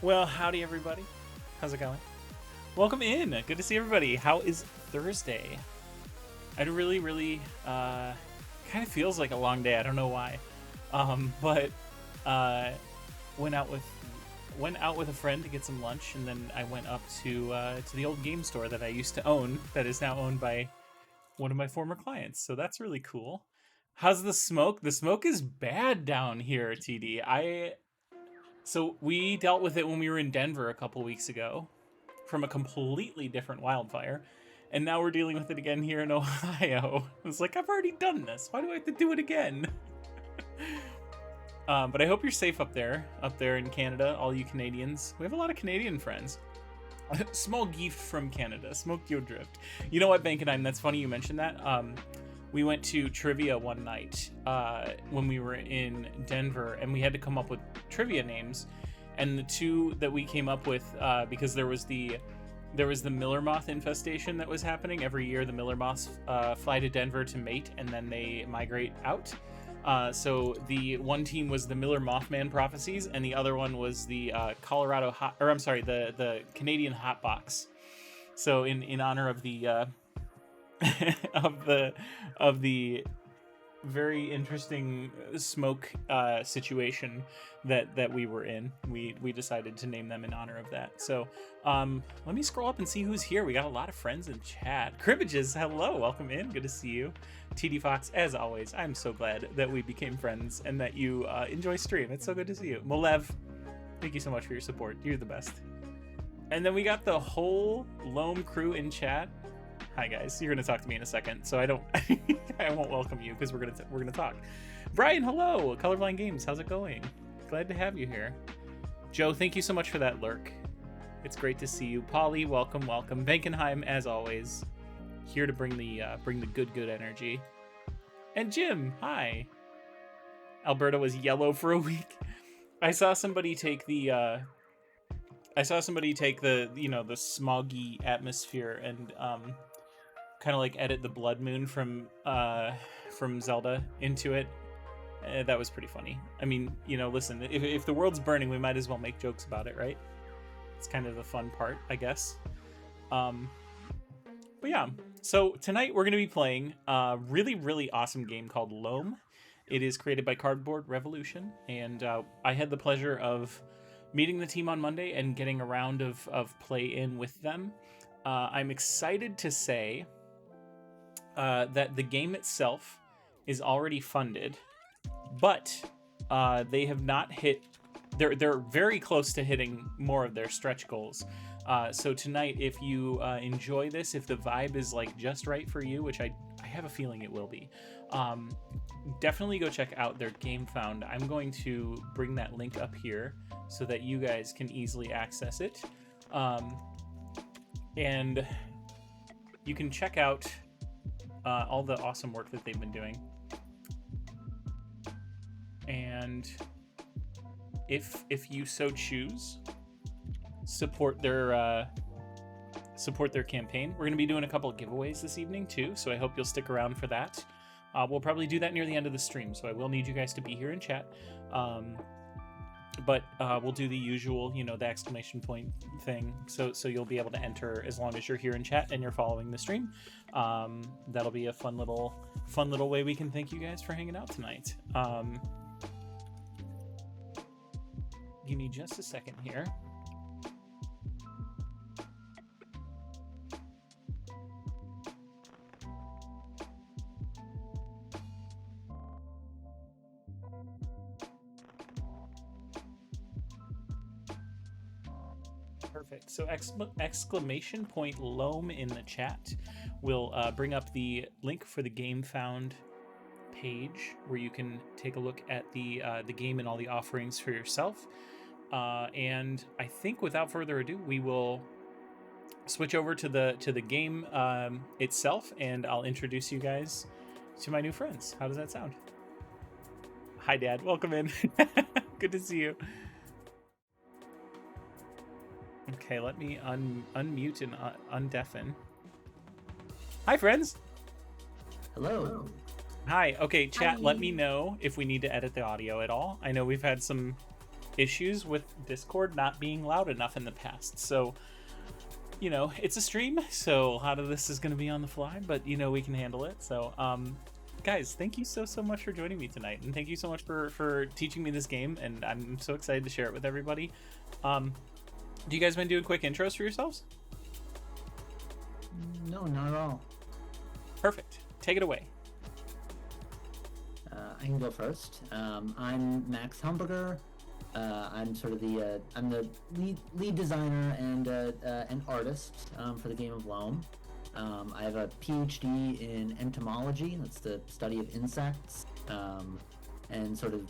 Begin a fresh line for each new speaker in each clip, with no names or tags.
Well, howdy everybody. How's it going? Welcome in. Good to see everybody. How is Thursday? It really kind of feels like a long day. I don't know why. But went out with a friend to get some lunch, and then I went up to the old game store that I used to own, that is now owned by one of my former clients. So that's really cool. How's the smoke? The smoke is bad down here, TD. So we dealt with it when we were in Denver a couple weeks ago from a completely different wildfire. And now we're dealing with it again here in Ohio. It's like, I've already done this. Why do I have to do it again? But I hope you're safe up there in Canada, all you Canadians. We have a lot of Canadian friends. Small gift from Canada, smoked your drift. You know what, Bankenheim, that's funny you mentioned that. We went to trivia one night when we were in Denver, and we had to come up with trivia names. And the two that we came up with, because there was the Miller moth infestation that was happening every year. The Miller moths fly to Denver to mate, and then they migrate out. So the one team was the Miller Mothman Prophecies, and the other one was the the Canadian Hot Box. So in honor of the of the very interesting smoke situation that we were in, we decided to name them in honor of that. So let me scroll up and see who's here. We got a lot of friends in chat. Cribbages, hello, welcome in, good to see you. TD Fox, as always, I'm so glad that we became friends and that you enjoy stream. It's so good to see you. Molev, thank you so much for your support. You're the best. And then we got the whole Loam crew in chat. Hi guys, you're gonna talk to me in a second, so I won't welcome you because we're gonna talk. Brian, hello, Colorblind Games, how's it going? Glad to have you here. Joe, thank you so much for that lurk. It's great to see you. Polly, welcome. Bankenheim, as always, here to bring the good energy. And Jim, hi. Alberta was yellow for a week. I saw somebody take the the smoggy atmosphere and kind of like edit the blood moon from Zelda into it. That was pretty funny. I mean, listen, if the world's burning, we might as well make jokes about it, right? It's kind of the fun part, I guess. But yeah, so tonight we're going to be playing a really awesome game called Loam. It is created by Cardboard Revolution, and I had the pleasure of meeting the team on Monday and getting a round of play in with them. I'm excited to say that the game itself is already funded, but they have not hit. They're very close to hitting more of their stretch goals. So tonight, if you enjoy this, if the vibe is like just right for you, which I have a feeling it will be, definitely go check out their Game Found. I'm going to bring that link up here so that you guys can easily access it. And you can check out all the awesome work that they've been doing. And if you so choose, support their campaign. We're going to be doing a couple of giveaways this evening too, so I hope you'll stick around for that. We'll probably do that near the end of the stream, so I will need you guys to be here in chat. But we'll do the usual, the exclamation point thing, so you'll be able to enter as long as you're here in chat and you're following the stream. That'll be a fun little way we can thank you guys for hanging out tonight. Give me just a second here. Perfect. So exclamation point Loam in the chat will bring up the link for the Game Found page where you can take a look at the game and all the offerings for yourself. And I think without further ado, we will switch over to the game itself, and I'll introduce you guys to my new friends. How does that sound? Hi, Dad. Welcome in. Good to see you. Okay, let me unmute and undeafen. Hi, friends.
Hello.
Hi. Okay, chat,
Hi.
let me know if we need to edit the audio at all. I know we've had some issues with Discord not being loud enough in the past. So, it's a stream, so a lot of this is going to be on the fly, but we can handle it. So, guys, thank you so much for joining me tonight, and thank you so much for teaching me this game, and I'm so excited to share it with everybody. Do you guys mind doing quick intros for yourselves?
No, not at all.
Perfect. Take it away.
I can go first. I'm Max Humberger. I'm sort of the lead designer and an artist for the game of Loam. I have a PhD in entomology. That's the study of insects. And sort of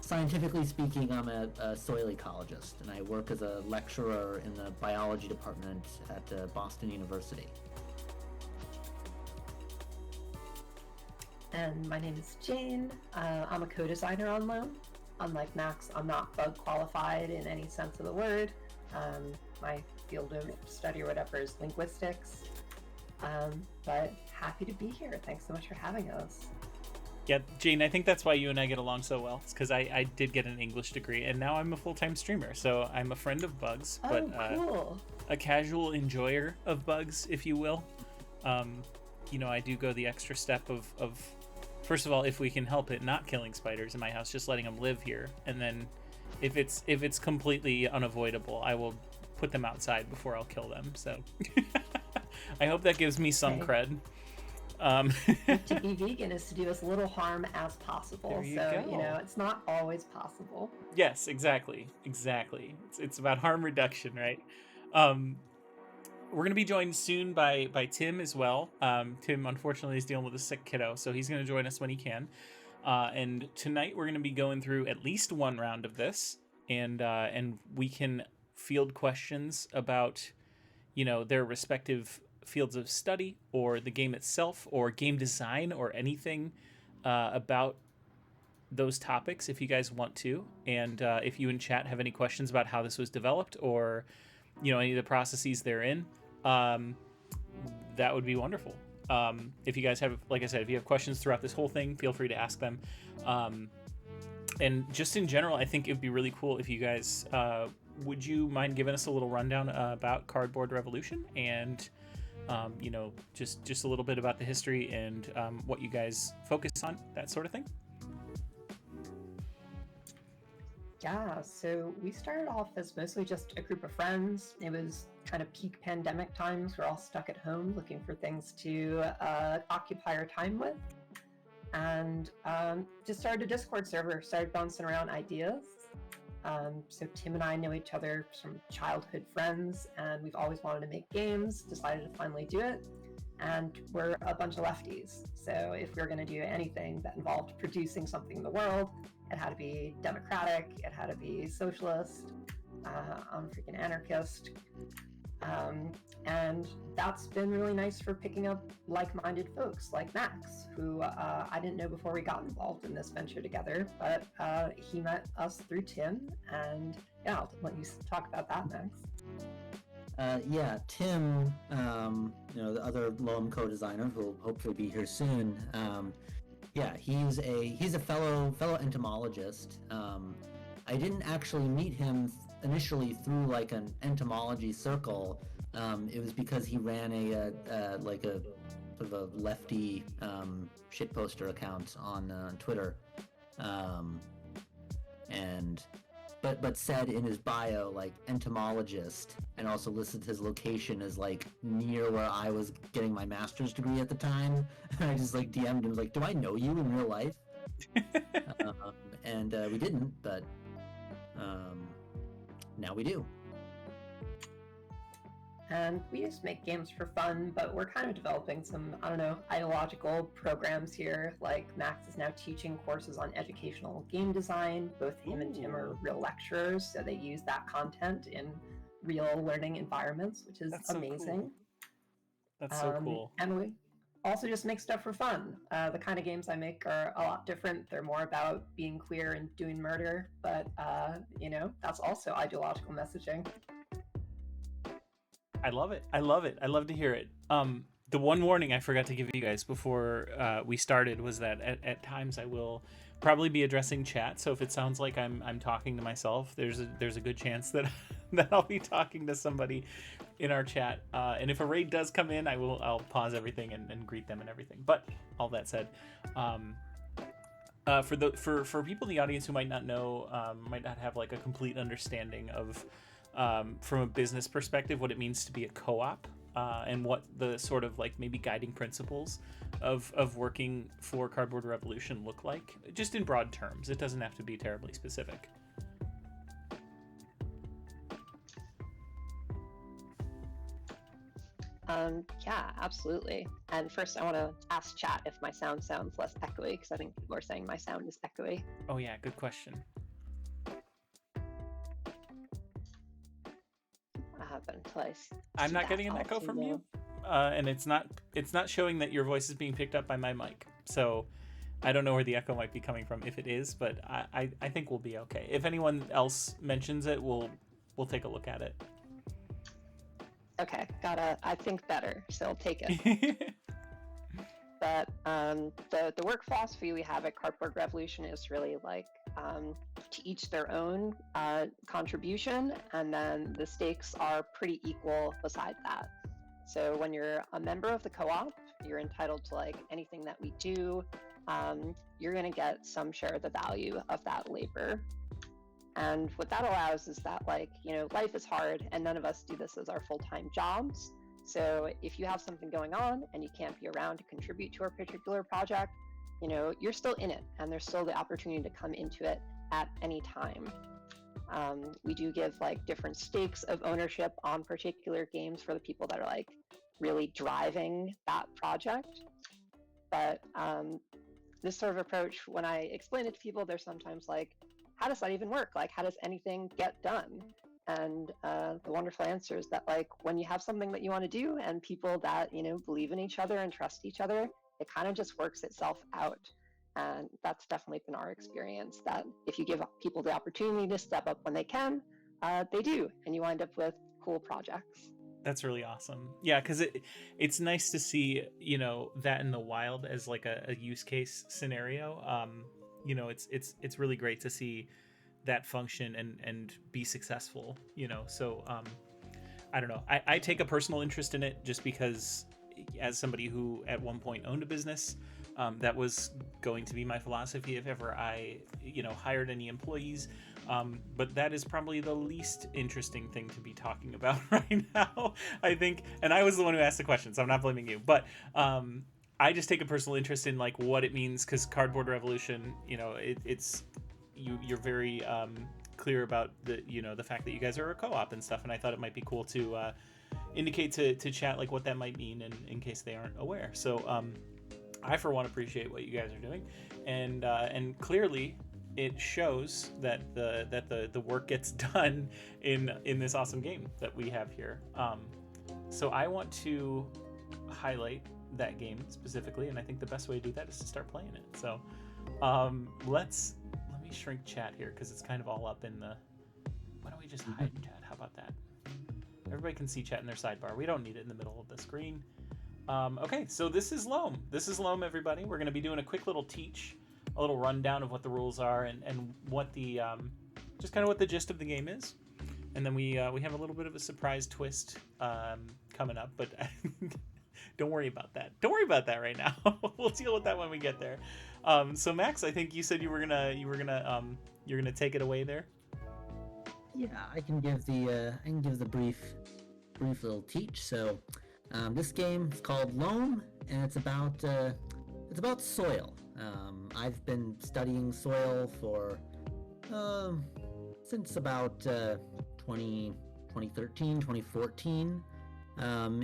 scientifically speaking, I'm a soil ecologist, and I work as a lecturer in the biology department at Boston University.
And my name is Jane. I'm a co-designer on Loam. Unlike Max, I'm not bug qualified in any sense of the word. My field of study or whatever is linguistics. But happy to be here. Thanks so much for having us.
Yeah, Jane, I think that's why you and I get along so well. It's because I did get an English degree, and now I'm a full-time streamer. So I'm a friend of bugs, but
cool.
A casual enjoyer of bugs, if you will. I do go the extra step of first of all, if we can help it, not killing spiders in my house, just letting them live here, and then if it's completely unavoidable, I will put them outside before I'll kill them. So I hope that gives me some cred.
To be vegan is to do as little harm as possible.
There you
so
go.
it's not always possible.
Yes, exactly. It's about harm reduction, right? We're going to be joined soon by Tim as well. Tim, unfortunately, is dealing with a sick kiddo, so he's going to join us when he can. And tonight we're going to be going through at least one round of this, and we can field questions about, their respective fields of study, or the game itself, or game design, or anything about those topics if you guys want to. And if you in chat have any questions about how this was developed, or any of the processes they're in, that would be wonderful. If you guys have, like I said, if you have questions throughout this whole thing, feel free to ask them. And just in general, I think it'd be really cool if you guys would you mind giving us a little rundown about Cardboard Revolution, and just a little bit about the history and what you guys focus on, that sort of thing.
Yeah, so we started off as mostly just a group of friends. It was kind of peak pandemic times. We're all stuck at home looking for things to occupy our time with. And just started a Discord server, started bouncing around ideas. So Tim and I know each other from childhood friends, and we've always wanted to make games, decided to finally do it. And we're a bunch of lefties. So if we were going to do anything that involved producing something in the world, it had to be democratic, it had to be socialist. I'm a freaking anarchist. And that's been really nice for picking up like-minded folks like Max, who I didn't know before we got involved in this venture together, but he met us through Tim, and yeah, I'll let you talk about that, Max.
Tim, the other Loam co-designer who will hopefully be here soon. He's a fellow entomologist. I didn't actually meet him initially through like an entomology circle. It was because he ran a sort of a lefty shitposter account on Twitter, but said in his bio like entomologist, and also listed his location as like near where I was getting my master's degree at the time. And I just like DM'd him like, do I know you in real life? And we didn't, but now we do.
And we just make games for fun, but we're kind of developing some, ideological programs here. Like Max is now teaching courses on educational game design. Both him and Tim are real lecturers, so they use that content in real learning environments, which is amazing.
That's so cool.
And we also just make stuff for fun. The kind of games I make are a lot different. They're more about being queer and doing murder, but that's also ideological messaging.
I love it. I love to hear it. The one warning I forgot to give you guys before we started was that at times I will probably be addressing chat. So if it sounds like I'm talking to myself, there's a good chance that that I'll be talking to somebody in our chat. And if a raid does come in, I'll pause everything and greet them and everything. But all that said, for people in the audience who might not know, might not have like a complete understanding of from a business perspective what it means to be a co-op. And what the sort of like maybe guiding principles of working for Cardboard Revolution look like, just in broad terms. It doesn't have to be terribly specific.
Yeah, absolutely. And first, I want to ask chat if my sound sounds less echoey, because I think people are saying my sound is echoey.
Oh yeah, good question.
Until
I'm not getting an echo from you, and it's not showing that your voice is being picked up by my mic. So I don't know where the echo might be coming from if it is, but I think we'll be okay. If anyone else mentions it, we'll take a look at it.
Okay, I think better, so I'll take it. But the work philosophy we have at Cardboard Revolution is really like to each their own contribution, and then the stakes are pretty equal beside that. So when you're a member of the co-op, you're entitled to like anything that we do. You're going to get some share of the value of that labor. And what that allows is that, like, you know, life is hard and none of us do this as our full-time jobs. So if you have something going on and you can't be around to contribute to a particular project, you know, you're still in it and there's still the opportunity to come into it at any time. We do give like different stakes of ownership on particular games for the people that are like really driving that project. But this sort of approach, when I explain it to people, they're sometimes like, how does that even work? Like, how does anything get done? And the wonderful answer is that, like, when you have something that you want to do and people that, you know, believe in each other and trust each other, it kind of just works itself out. And that's definitely been our experience, that if you give people the opportunity to step up when they can, they do. And you wind up with cool projects.
That's really awesome. Yeah, because it's nice to see, you know, that in the wild as like a use case scenario. You know, it's really great to see that function and be successful, you know. So I don't know, I take a personal interest in it just because, as somebody who at one point owned a business, that was going to be my philosophy if ever I, you know, hired any employees. But that is probably the least interesting thing to be talking about right now, I think. And I was the one who asked the question, so I'm not blaming you. But I just take a personal interest in like what it means, because Cardboard Revolution, you know, it's you're very clear about the, you know, the fact that you guys are a co-op and stuff, and I thought it might be cool to indicate to chat like what that might mean in case they aren't aware. So I for one appreciate what you guys are doing, and clearly it shows that the work gets done in this awesome game that we have here. So I want to highlight that game specifically, and I think the best way to do that is to start playing it. So let me shrink chat here because it's kind of all up in the, why don't we just hide chat? How about that? Everybody can see chat in their sidebar. We don't need it in the middle of the screen. Okay, so this is Loam. This is Loam, everybody. We're going to be doing a quick little teach, a little rundown of what the rules are and what the just kind of what the gist of the game is. And then we have a little bit of a surprise twist coming up, but don't worry about that. Don't worry about that right now. We'll deal with that when we get there. So Max, I think you said you're gonna take it away there.
Yeah, I can give the brief little teach. So this game is called Loam, and it's about soil. I've been studying soil for since about 2013, 2014,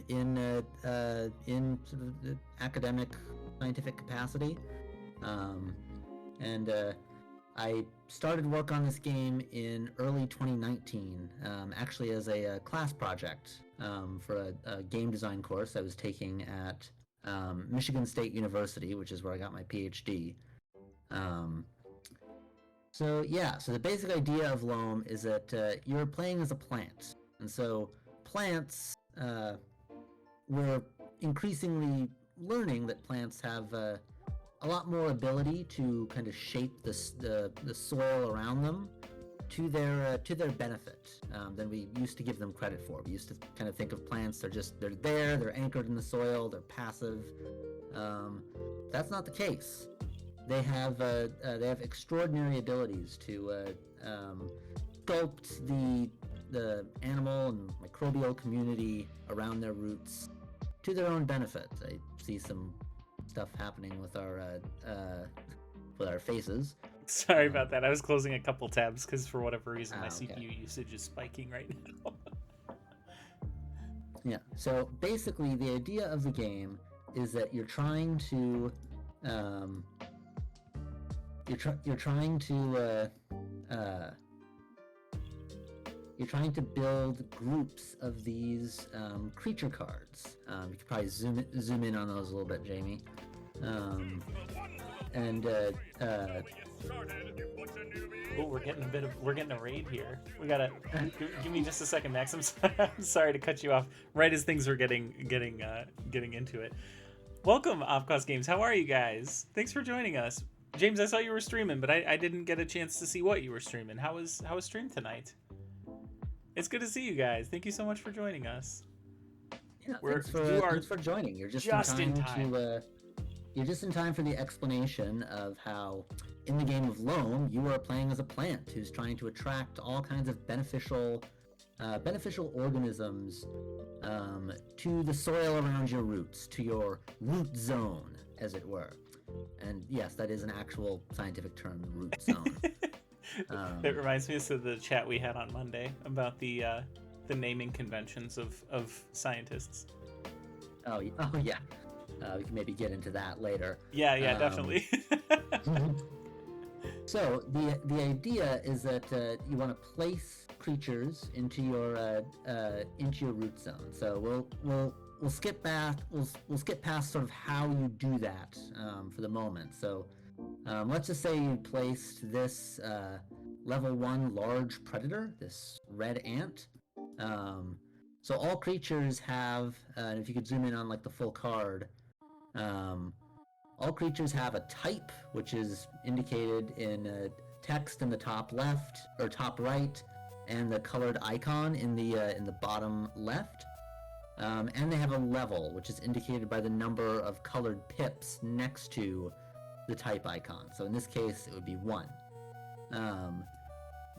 in sort of the academic scientific capacity, and I started work on this game in early 2019, actually as a class project for a game design course I was taking at Michigan State University, which is where I got my PhD. So the basic idea of Loam is that you're playing as a plant, and so plants, we're increasingly learning that plants have a lot more ability to kind of shape the soil around them to their benefit than we used to give them credit for. We used to kind of think of plants, they're there, they're anchored in the soil, they're passive. That's not the case. They have extraordinary abilities to sculpt the animal and microbial community around their roots to their own benefit. I see some stuff happening with our faces.
Sorry about that. I was closing a couple tabs because for whatever reason my
okay.
CPU usage is spiking right now.
Yeah. So basically, the idea of the game is that you're trying to you're trying to build groups of these creature cards. You could probably zoom in on those a little bit, Jamie.
Oh, we're getting a raid here. We gotta give me just a second, Max. I'm sorry to cut you off right as things were getting into it. Welcome, Opcost Games. How are you guys? Thanks for joining us. James, I saw you were streaming, but I didn't get a chance to see what you were streaming. How was stream tonight? It's good to see you guys. Thank you so much for joining us.
Yeah, thanks for joining. You're just in time. You're just in time for the explanation of how, in the game of Loam, you are playing as a plant who's trying to attract all kinds of beneficial organisms to the soil around your roots, to your root zone, as it were. And yes, that is an actual scientific term, the root zone.
It reminds me of the chat we had on Monday about the naming conventions of scientists.
Oh yeah. We can maybe get into that later.
Yeah, definitely.
So the idea is that you want to place creatures into your root zone. So we'll skip back. We'll skip past sort of how you do that for the moment. So let's just say you placed this level 1 large predator, this red ant. So all creatures have, and if you could zoom in on like the full card. All creatures have a type, which is indicated in text in the top left or top right, and the colored icon in the bottom left. And they have a level, which is indicated by the number of colored pips next to the type icon. So in this case, it would be 1.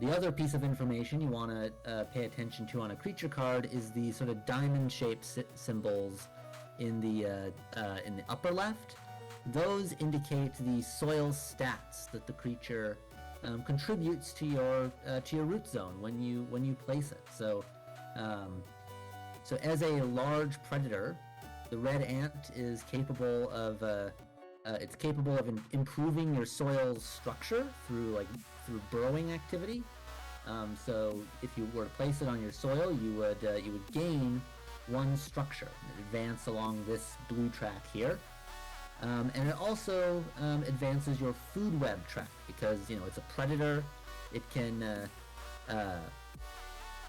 The other piece of information you want to pay attention to on a creature card is the sort of diamond-shaped symbols in the upper left. Those indicate the soil stats that the creature contributes to your root zone when you place it. So as a large predator, the red ant is capable of improving your soil's structure through burrowing activity. So if you were to place it on your soil, you would gain 1 structure and advance along this blue track here. And it also advances your food web track because it's a predator. It can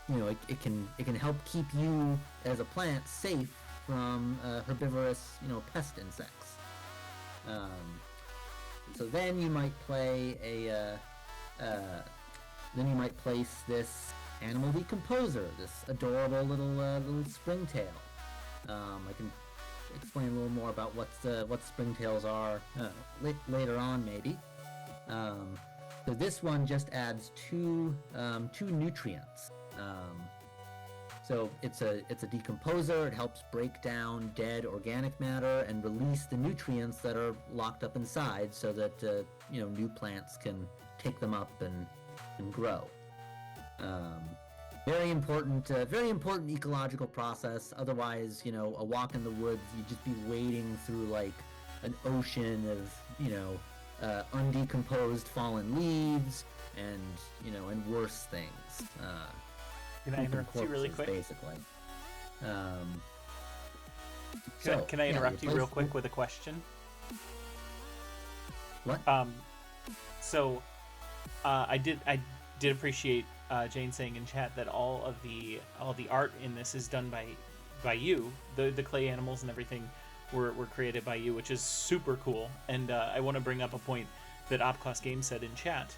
it can help keep you as a plant safe from herbivorous pest insects. So then you might place this animal decomposer, this adorable little springtail. I can explain a little more about what springtails are later on, maybe. So this one just adds two nutrients. So it's a decomposer. It helps break down dead organic matter and release the nutrients that are locked up inside, so that new plants can take them up and grow. Very important ecological process. Otherwise, a walk in the woods, you'd just be wading through like an ocean of undecomposed fallen leaves and worse things.
Can I interrupt you really quick?
Basically.
Can I interrupt you real quick with a question?
What?
So I did appreciate Jane saying in chat that all the art in this is done by by you. The clay animals and everything were created by you, which is super cool. And I want to bring up a point that Opclass Games said in chat.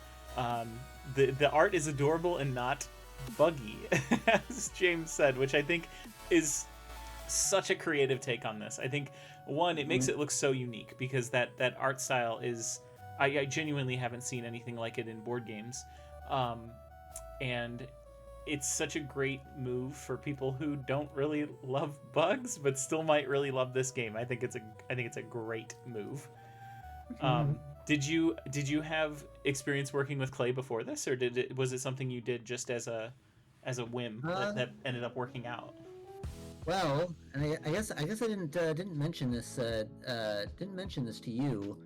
The art is adorable and not buggy, as James said, which I think is such a creative take on this. I think, one, it makes it look so unique because that art style is, I genuinely haven't seen anything like it in board games. And it's such a great move for people who don't really love bugs but still might really love this game. I think it's a great move. Did you have experience working with clay before this, or was it something you did just as a whim that ended up working out?
Well, and I guess I didn't mention this to you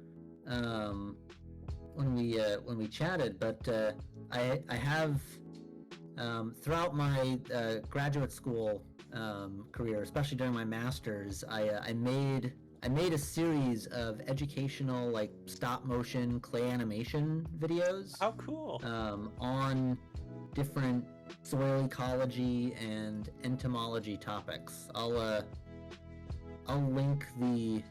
when we chatted, but I have throughout my graduate school career, especially during my master's, I made a series of educational, like, stop motion clay animation videos.
How cool!
On different soil ecology and entomology topics. I'll link the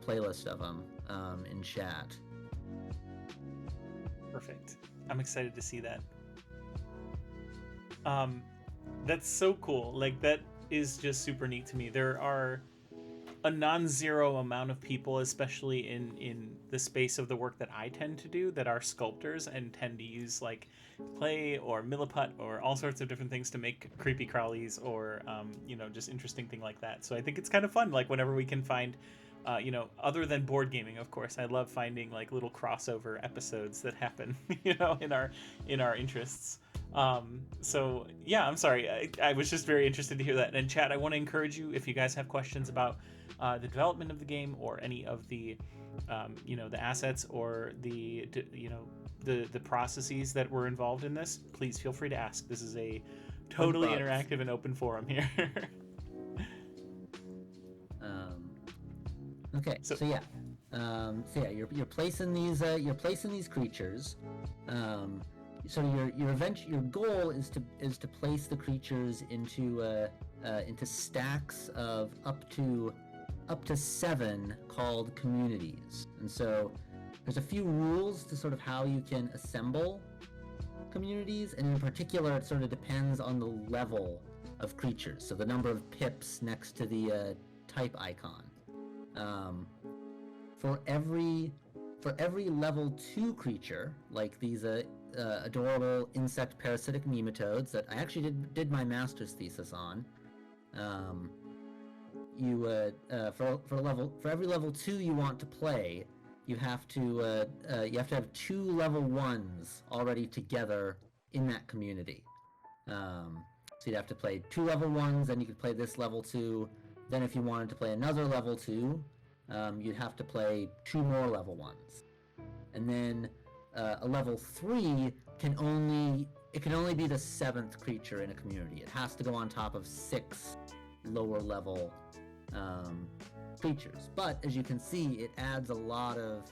playlist of them in chat.
Perfect. I'm excited to see that. That's so cool. Like, that is just super neat to me. There are a non-zero amount of people, especially in the space of the work that I tend to do, that are sculptors and tend to use like clay or milliput or all sorts of different things to make creepy crawlies or just interesting thing like that. So I think it's kind of fun, like, whenever we can find other than board gaming, of course, I love finding like little crossover episodes that happen in our interests. So yeah, I'm sorry, I was just very interested to hear that. And chat, I want to encourage you, if you guys have questions about the development of the game or any of the the assets or the processes that were involved in this, please feel free to ask. This is a totally interactive and open forum here.
Okay, so yeah, you're placing these creatures. So your goal is to place the creatures into stacks of up to 7 called communities. And so there's a few rules to sort of how you can assemble communities, and in particular it sort of depends on the level of creatures. So the number of pips next to the type icon. For every level 2 creature, like these adorable insect parasitic nematodes that I actually did my master's thesis on, for every level 2 you want to play, you have to have 2 level 1s already together in that community. So you'd have to play 2 level 1s, then you could play this level 2. Then if you wanted to play another level 2, you'd have to play 2 more level 1s. And then a level 3 can only be the 7th creature in a community. It has to go on top of 6 lower level creatures. But as you can see, it adds a lot of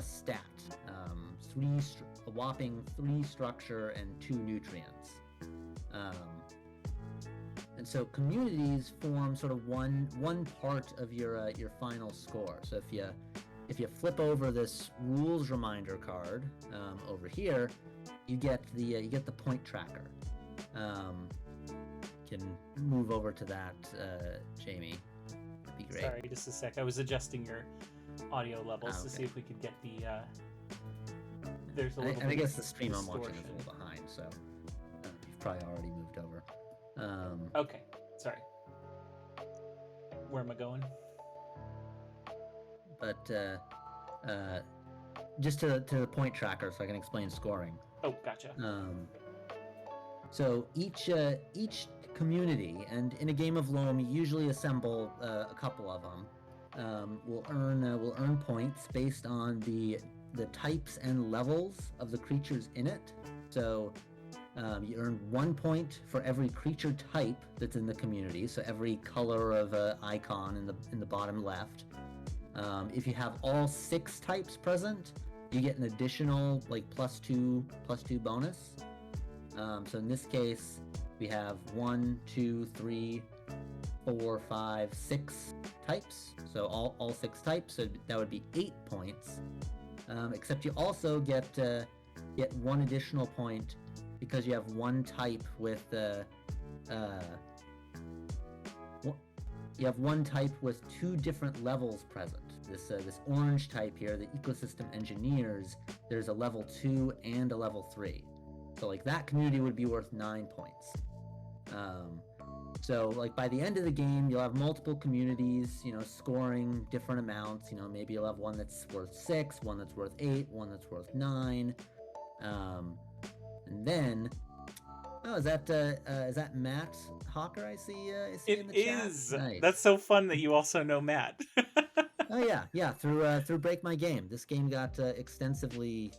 stat. A whopping 3 structure and 2 nutrients. And so communities form sort of one part of your final score. So if you flip over this rules reminder card over here, you get the point tracker. Can move over to that, Jamie. That'd be great.
Sorry, just a sec. I was adjusting your audio levels to see if we could get the. There's a little.
And I guess the stream I'm watching is a little behind, so you've probably already moved over.
Okay, sorry. Where am I going?
But just to the point tracker, so I can explain scoring.
Oh, gotcha.
So each community, and in a game of Loam, you usually assemble a couple of them. Will earn points based on the types and levels of the creatures in it. So you earn 1 point for every creature type that's in the community. So every color of icon in the bottom left. If you have all 6 types present, you get an additional like +2 bonus. So in this case, we have 1, 2, 3, 4, 5, 6 types. So all 6 types. So that would be 8 points. Except you also get 1 additional point because you have 1 type with you have 1 type with 2 different levels present. This orange type here, the ecosystem engineers, there's a level 2 and a level 3. So like that community would be worth 9 points. So like by the end of the game, you'll have multiple communities, scoring different amounts. Maybe you'll have one that's worth 6, one that's worth 8, one that's worth 9. And then, is that Matt Hawker? I see in the chat. Nice.
That's so fun that you also know Matt.
Oh yeah. Through Break My Game, this game got extensively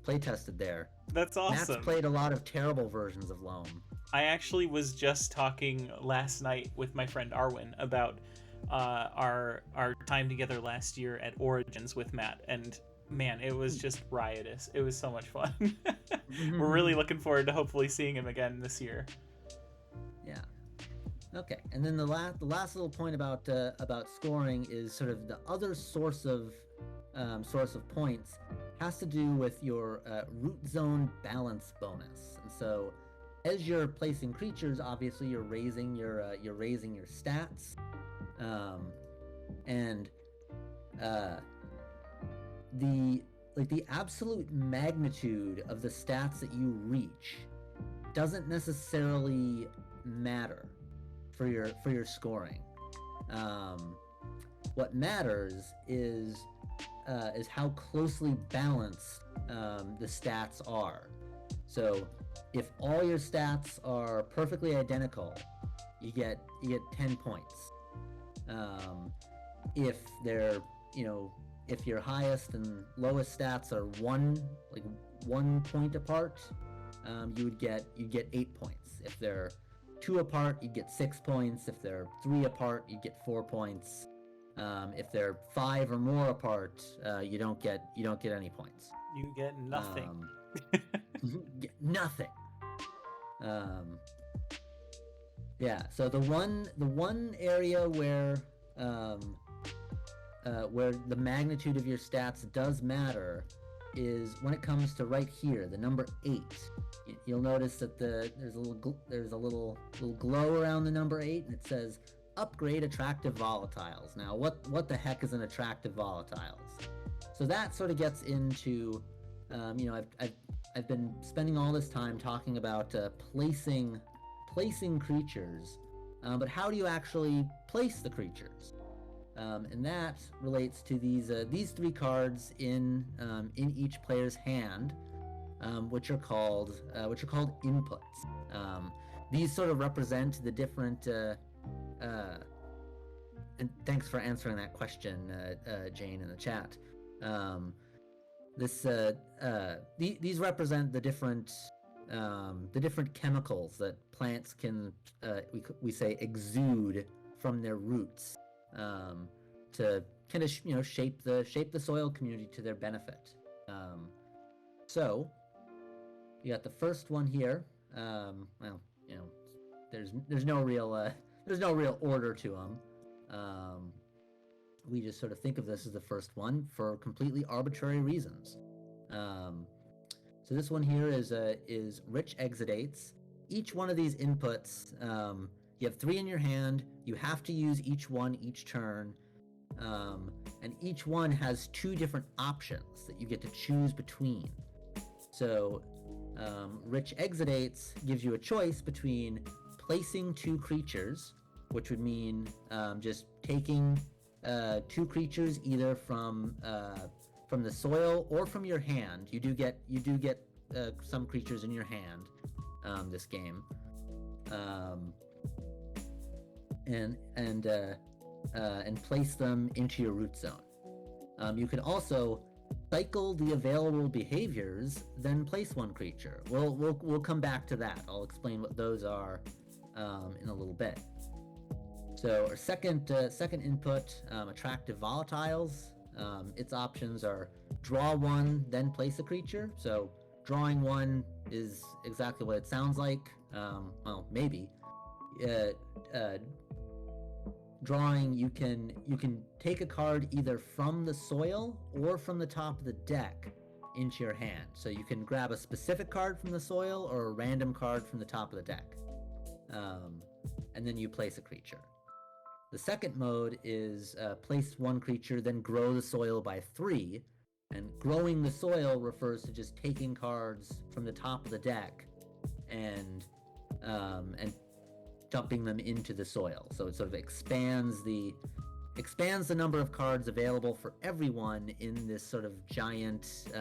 play tested there.
That's awesome.
Matt's played a lot of terrible versions of Loam.
I actually was just talking last night with my friend Arwen about our time together last year at Origins with Matt, and man, it was just riotous. It was so much fun. We're really looking forward to hopefully seeing him again this year.
Yeah. Okay, and then the last little point about scoring is sort of the other source of points has to do with your root zone balance bonus. And so, as you're placing creatures, obviously you're raising your stats, and the absolute magnitude of the stats that you reach doesn't necessarily matter for your scoring. What matters is how closely balanced the stats are. So if all your stats are perfectly identical, you get 10 points. If they're if your highest and lowest stats are 1 point apart, you'd get 8 points. If they're 2 apart, you get 6 points. If they're 3 apart, you get 4 points. If they're 5 or more apart, you don't get any points.
You get nothing.
Nothing. Yeah. So the one area where the magnitude of your stats does matter is when it comes to right here, the number 8. You'll notice that there's a little glow around the number 8, and it says upgrade attractive volatiles. Now, what the heck is an attractive volatiles? So that sort of gets into, I've been spending all this time talking about placing creatures, but how do you actually place the creatures? And that relates to these 3 cards in each player's hand, which are called inputs. These sort of represent the different. And thanks for answering that question, Jane, in the chat. These represent the different chemicals that plants can we say exude from their roots. To kind of shape the soil community to their benefit. So you got the first one here. There's no real order to them. We just sort of think of this as the first one for completely arbitrary reasons. So this one here is rich exudates. Each one of these inputs, you have 3 in your hand. You have to use each one each turn, and each one has 2 different options that you get to choose between. So rich exudates gives you a choice between placing 2 creatures, which would mean just taking 2 creatures either from the soil or from your hand. You do get some creatures in your hand this game, and place them into your root zone. You can also cycle the available behaviors, then place 1 creature. We'll come back to that. I'll explain what those are in a little bit. So our second input, attractive volatiles. Its options are draw 1, then place a creature. So drawing one is exactly what it sounds like. Well, maybe. Drawing, you can take a card either from the soil or from the top of the deck into your hand. So you can grab a specific card from the soil or a random card from the top of the deck, and then you place a creature. The second mode is place one creature, then grow the soil by 3. And growing the soil refers to just taking cards from the top of the deck and dumping them into the soil. So it sort of expands the number of cards available for everyone in this sort of giant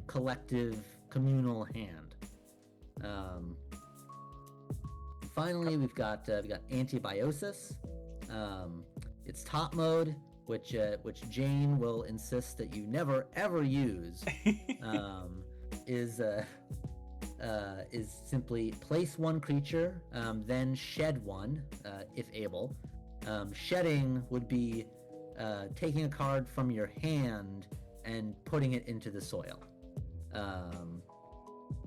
collective communal hand. Finally, we've got Antibiosis. Its top mode, which Jane will insist that you never ever use, is simply place one creature, then shed one, if able. Shedding would be taking a card from your hand and putting it into the soil.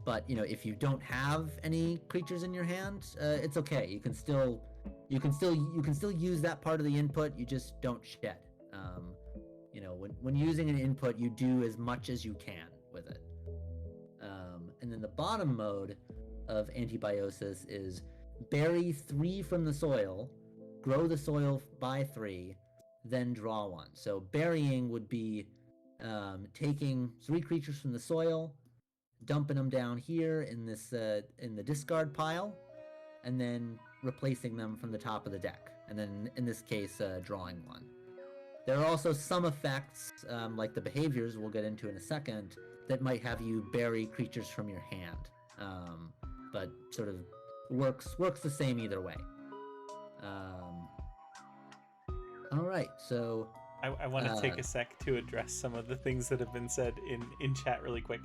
But if you don't have any creatures in your hand, it's okay. You can still use that part of the input. You just don't shed. When using an input, you do as much as you can with it. And then the bottom mode of Antibiosis is bury 3 from the soil, grow the soil by 3, then draw one. So burying would be taking 3 creatures from the soil, dumping them down here in the discard pile, and then replacing them from the top of the deck. And then in this case, drawing one. There are also some effects, like the behaviors we'll get into in a second, that might have you bury creatures from your hand, but sort of works the same either way. All right, so
I want to take a sec to address some of the things that have been said in chat really quick.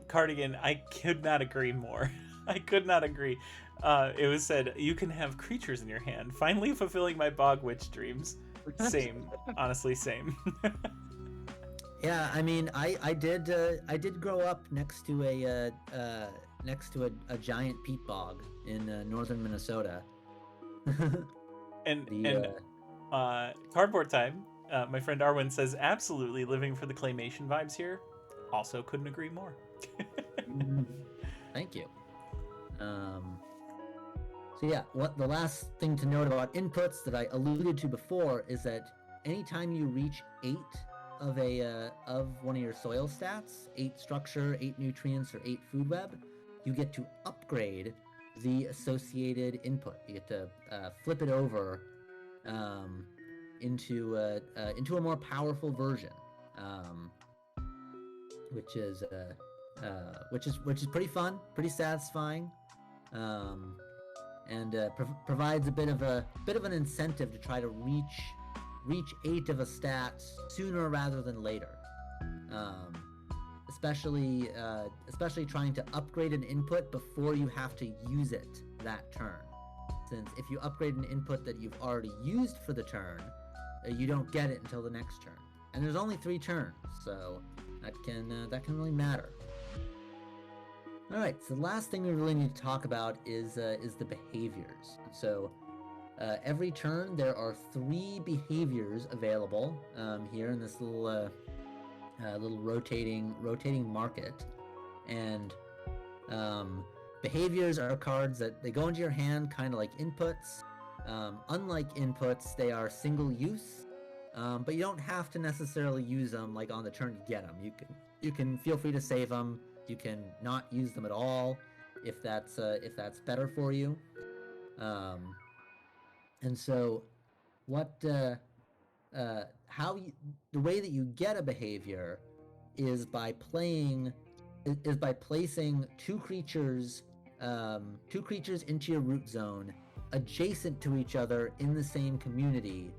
Cardigan, I could not agree more. I could not agree. It was said, you can have creatures in your hand, finally fulfilling my bog witch dreams. Same, honestly, same.
Yeah, I mean, I did grow up next to a giant peat bog in northern Minnesota.
Cardboard time. My friend Arwen says, absolutely living for the claymation vibes here. Also, couldn't agree more.
Thank you. So yeah, the last thing to note about inputs that I alluded to before is that anytime you reach 8 of one of your soil stats, 8 structure, 8 nutrients, or 8 food web, you get to upgrade the associated input. You get to flip it over into a more powerful version, which is pretty fun, pretty satisfying, and provides a bit of an incentive to try to reach 8 of a stat sooner rather than later, especially trying to upgrade an input before you have to use it that turn, since if you upgrade an input that you've already used for the turn, you don't get it until the next turn, and there's only 3 turns, so that can really matter. All right, so the last thing we really need to talk about is the behaviors. So every turn there are 3 behaviors available here in this little rotating market, and behaviors are cards that they go into your hand kind of like inputs. Unlike inputs, they are single use, but you don't have to necessarily use them like on the turn you get them. You can feel free to save them. You can not use them at all if that's better for you. And so, the way that you get a behavior is by placing 2 creatures into your root zone, adjacent to each other in the same community,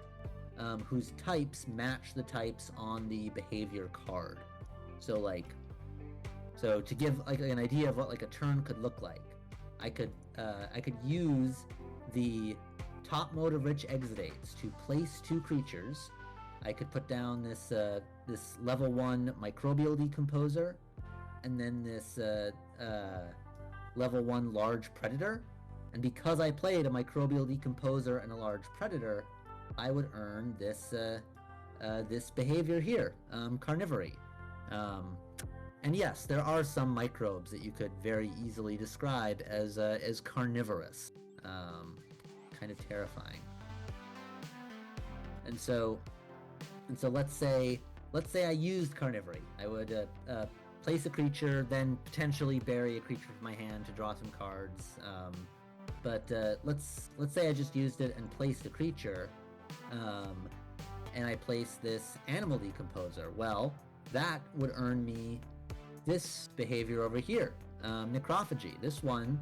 whose types match the types on the behavior card. So to give like an idea of what like a turn could look like, I could use the top mode of Rich Exudates to place 2 creatures. I could put down this level 1 microbial decomposer and then this level 1 large predator. And because I played a microbial decomposer and a large predator, I would earn this this behavior here, carnivory. And yes, there are some microbes that you could very easily describe as carnivorous, kind of terrifying. And so let's say I used carnivory. I would place a creature, then potentially bury a creature from my hand to draw some cards. But let's say I just used it and placed a creature, and I placed this animal decomposer. Well, that would earn me this behavior over here, necrophagy. This one,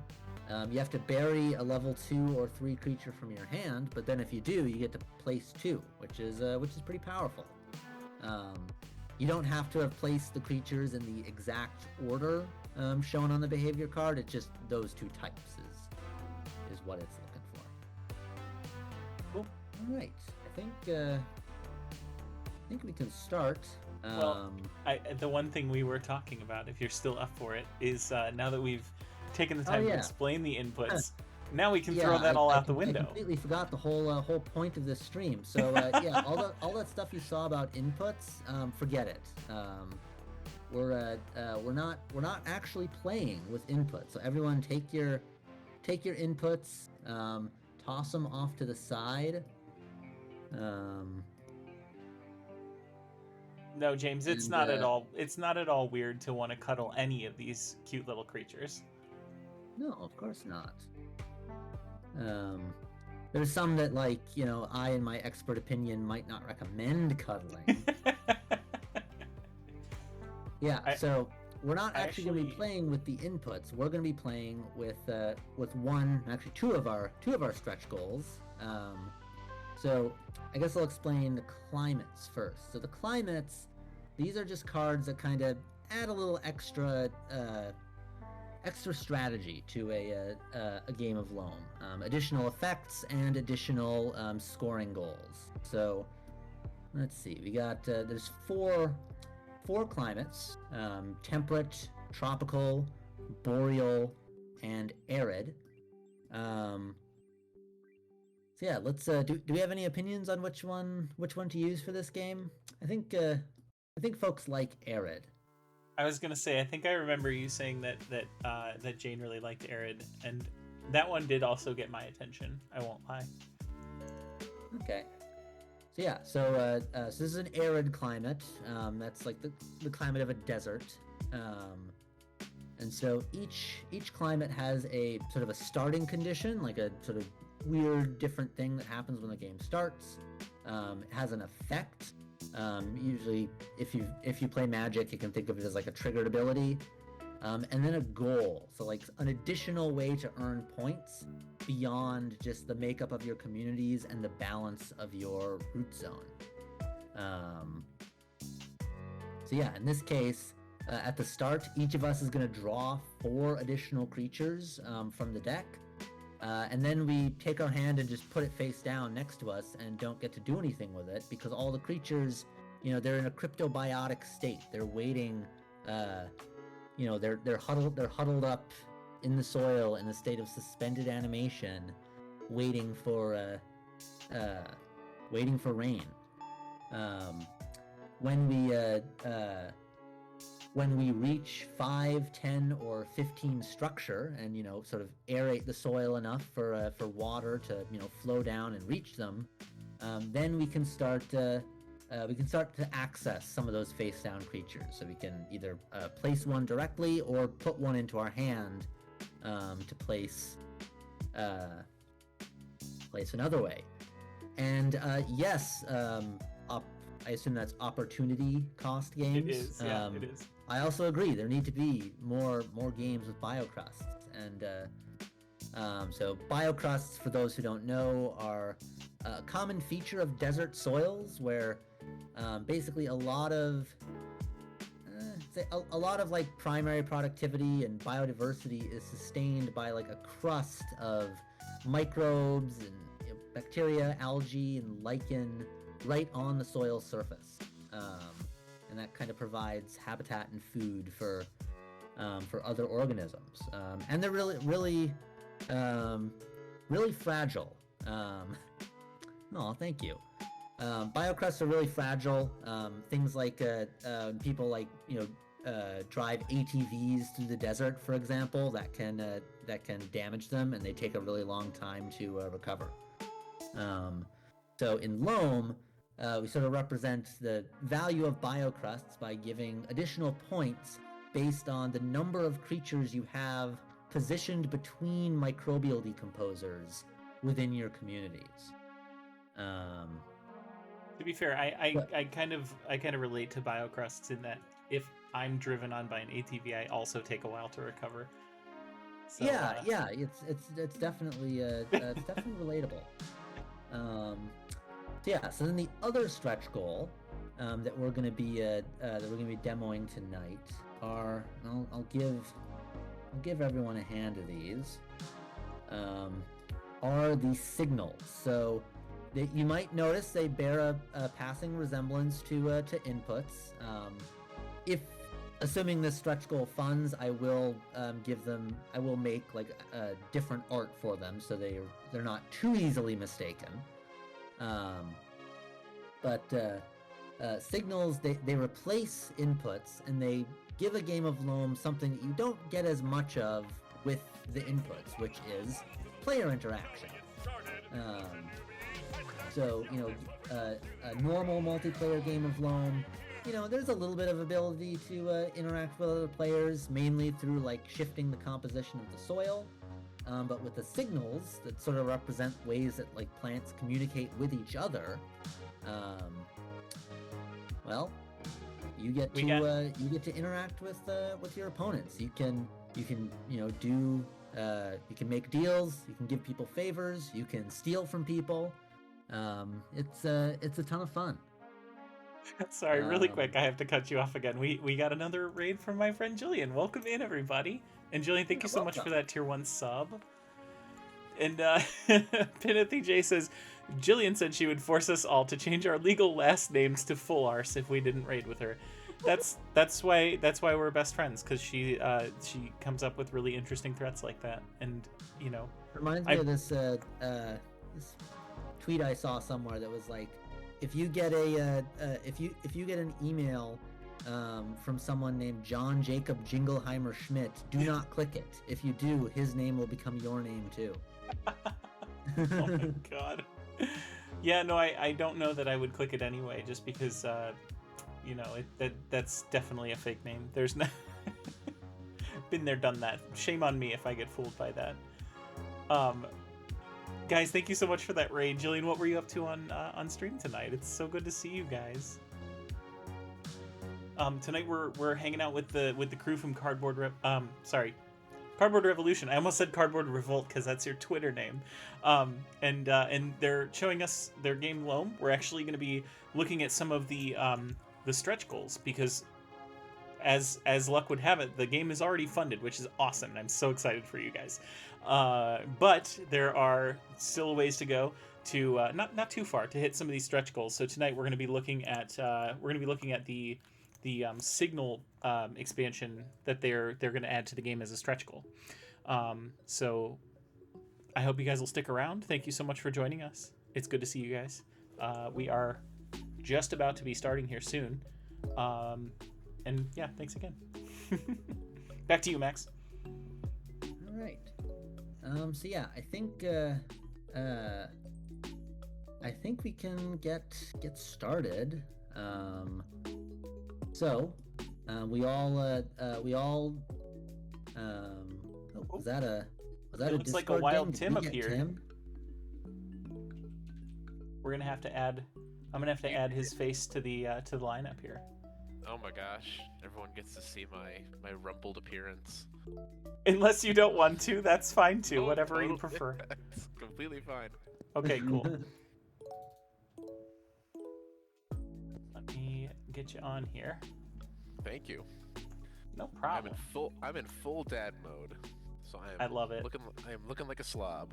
you have to bury a level 2 or 3 creature from your hand, but then if you do, you get to place 2, which is pretty powerful. You don't have to have placed the creatures in the exact order shown on the behavior card. It's just those 2 types is what it's looking for.
Cool.
All right. I think we can start.
Well, the one thing we were talking about, if you're still up for it, is now that we've taken the time to explain the inputs, now we can throw that all out the window.
I completely forgot the whole point of this stream. So all that stuff you saw about inputs, forget it. We're not actually playing with inputs. So everyone, take your inputs, toss them off to the side.
No, James, it's not at all weird to want to cuddle any of these cute little creatures.
No, of course not. There's some that, like, I, in my expert opinion, might not recommend cuddling. So we're not actually going to be playing with the inputs. We're going to be playing with two of our stretch goals. So I guess I'll explain the climates first. So the climates, these are just cards that kind of add a little extra strategy to a game of Loam. Additional effects and additional scoring goals. So let's see, we got there's four climates: temperate, tropical, boreal, and arid. So yeah, let's do we have any opinions on which one to use for this game? I think folks like arid.
I was gonna say, I think I remember you saying that Jane really liked arid, and that one did also get my attention. I won't lie.
Okay. So yeah, so this is an arid climate. That's like the climate of a desert. And so each climate has a sort of a starting condition, like a sort of weird different thing that happens when the game starts. It has an effect. Usually, if you play Magic, you can think of it as like a triggered ability, and then a goal. So like an additional way to earn points beyond just the makeup of your communities and the balance of your root zone. So yeah, in this case, at the start, each of us is going to draw 4 additional creatures from the deck. And then we take our hand and just put it face down next to us and don't get to do anything with it because all the creatures, they're in a cryptobiotic state. They're waiting, they're huddled up in the soil in a state of suspended animation, waiting for rain. When we reach 5, 10, or 15 structure and sort of aerate the soil enough for water to flow down and reach them, then we can start to access some of those face down creatures. So we can either place one directly or put one into our hand to place another way. And yes, I assume that's opportunity cost games.
It is. Yeah, it is.
I also agree. There need to be more games with biocrusts, and so biocrusts, for those who don't know, are a common feature of desert soils, where basically a lot of like primary productivity and biodiversity is sustained by like a crust of microbes and bacteria, algae, and lichen right on the soil surface. And that kind of provides habitat and food for for other organisms, and they're really fragile. Oh, thank you. Biocrusts are really fragile. Things like people like drive ATVs through the desert, for example, that can damage them, and they take a really long time to recover. So in Loam, we sort of represent the value of biocrusts by giving additional points based on the number of creatures you have positioned between microbial decomposers within your communities.
To be fair, I kind of relate to biocrusts in that if I'm driven on by an ATV, I also take a while to recover. So,
yeah, it's definitely relatable. So then the other stretch goal that we're going to be demoing tonight are I'll give everyone a hand of these. Are the signals. So you might notice they bear a passing resemblance to inputs. If assuming this stretch goal funds, I will make like different art for them so they're not too easily mistaken. But signals, they replace inputs, and they give a game of Loam something that you don't get as much of with the inputs, which is player interaction. So, a normal multiplayer game of Loam, there's a little bit of ability to interact with other players, mainly through like shifting the composition of the soil. But with the signals that sort of represent ways that like plants communicate with each other, you get to interact with your opponents. You can make deals. You can give people favors. You can steal from people. It's a ton of fun.
Sorry, really quick, I have to cut you off again. We got another raid from my friend Jillian. Welcome in, everybody. And Jillian, thank you so much for that tier 1 sub. And Pinathy J says, Jillian said she would force us all to change our legal last names to full arse if we didn't raid with her. That's why we're best friends, because she comes up with really interesting threats like that. And
reminds me of this tweet I saw somewhere that was like, if you get if you get an email from someone named John Jacob Jingleheimer Schmidt, do not click it. If you do, his name will become your name too.
Oh my god. Yeah, no, I don't know that I would click it anyway, just because that's definitely a fake name. There's no been there, done that. Shame on me if I get fooled by that. Guys, thank you so much for that raid. Jillian, what were you up to on stream tonight? It's so good to see you guys. Tonight we're hanging out with the crew from Cardboard Revolution. I almost said Cardboard Revolt because that's your Twitter name. And they're showing us their game Loam. We're actually going to be looking at some of the stretch goals, because as luck would have it, the game is already funded, which is awesome, and I'm so excited for you guys. But there are still a ways to go to not too far to hit some of these stretch goals. So tonight we're going to be looking at the signal expansion that they're going to add to the game as a stretch goal. So I hope you guys will stick around. Thank you so much for joining us. It's good to see you guys. We are just about to be starting here soon. And yeah, thanks again. Back to you, Max.
All right. So yeah, I think we can get started. Was that a
looks like a wild Tim appeared. Tim? I'm gonna have to add his face to the lineup here.
Oh my gosh, everyone gets to see my rumpled appearance.
Unless you don't want to, that's fine too. Whatever you prefer.
It's completely fine.
Okay, cool. Let me get you on here.
Thank you.
No problem.
I'm in full dad mode, so
I love it.
I am looking like a slob.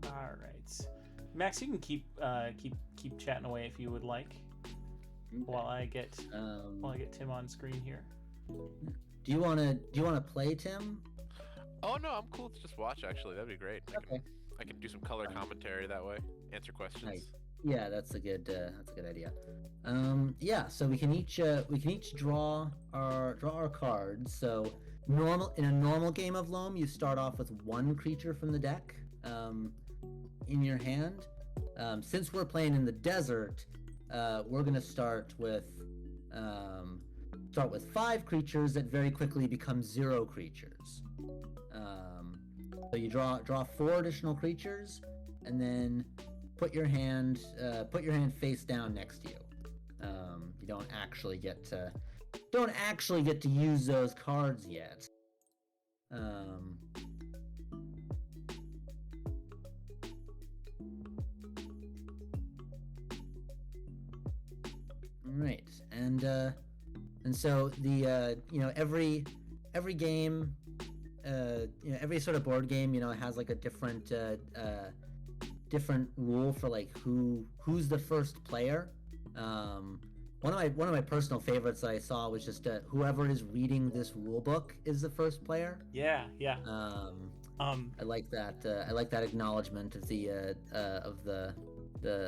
All right, Max, you can keep chatting away if you would like. while I get
Um,
Tim on screen here.
do you wanna play, Tim?
Oh no, I'm cool to just watch. Actually, that'd be great.
Okay.
I can do some color commentary that way. Answer questions.
Nice. Yeah, that's a good idea. Yeah, so we can each draw our cards. So in a normal game of Loam, you start off with one creature from the deck in your hand. Since we're playing in the desert, we're gonna start with 5 creatures that very quickly become 0 creatures. So you draw 4 additional creatures, and then put your hand face down next to you. You don't actually get to use those cards yet. Right, and so the every game, every sort of board game, has like a different rule for like who's the first player. One of my personal favorites that I saw was just whoever is reading this rule book is the first player.
Yeah.
I like that. I like that acknowledgement of the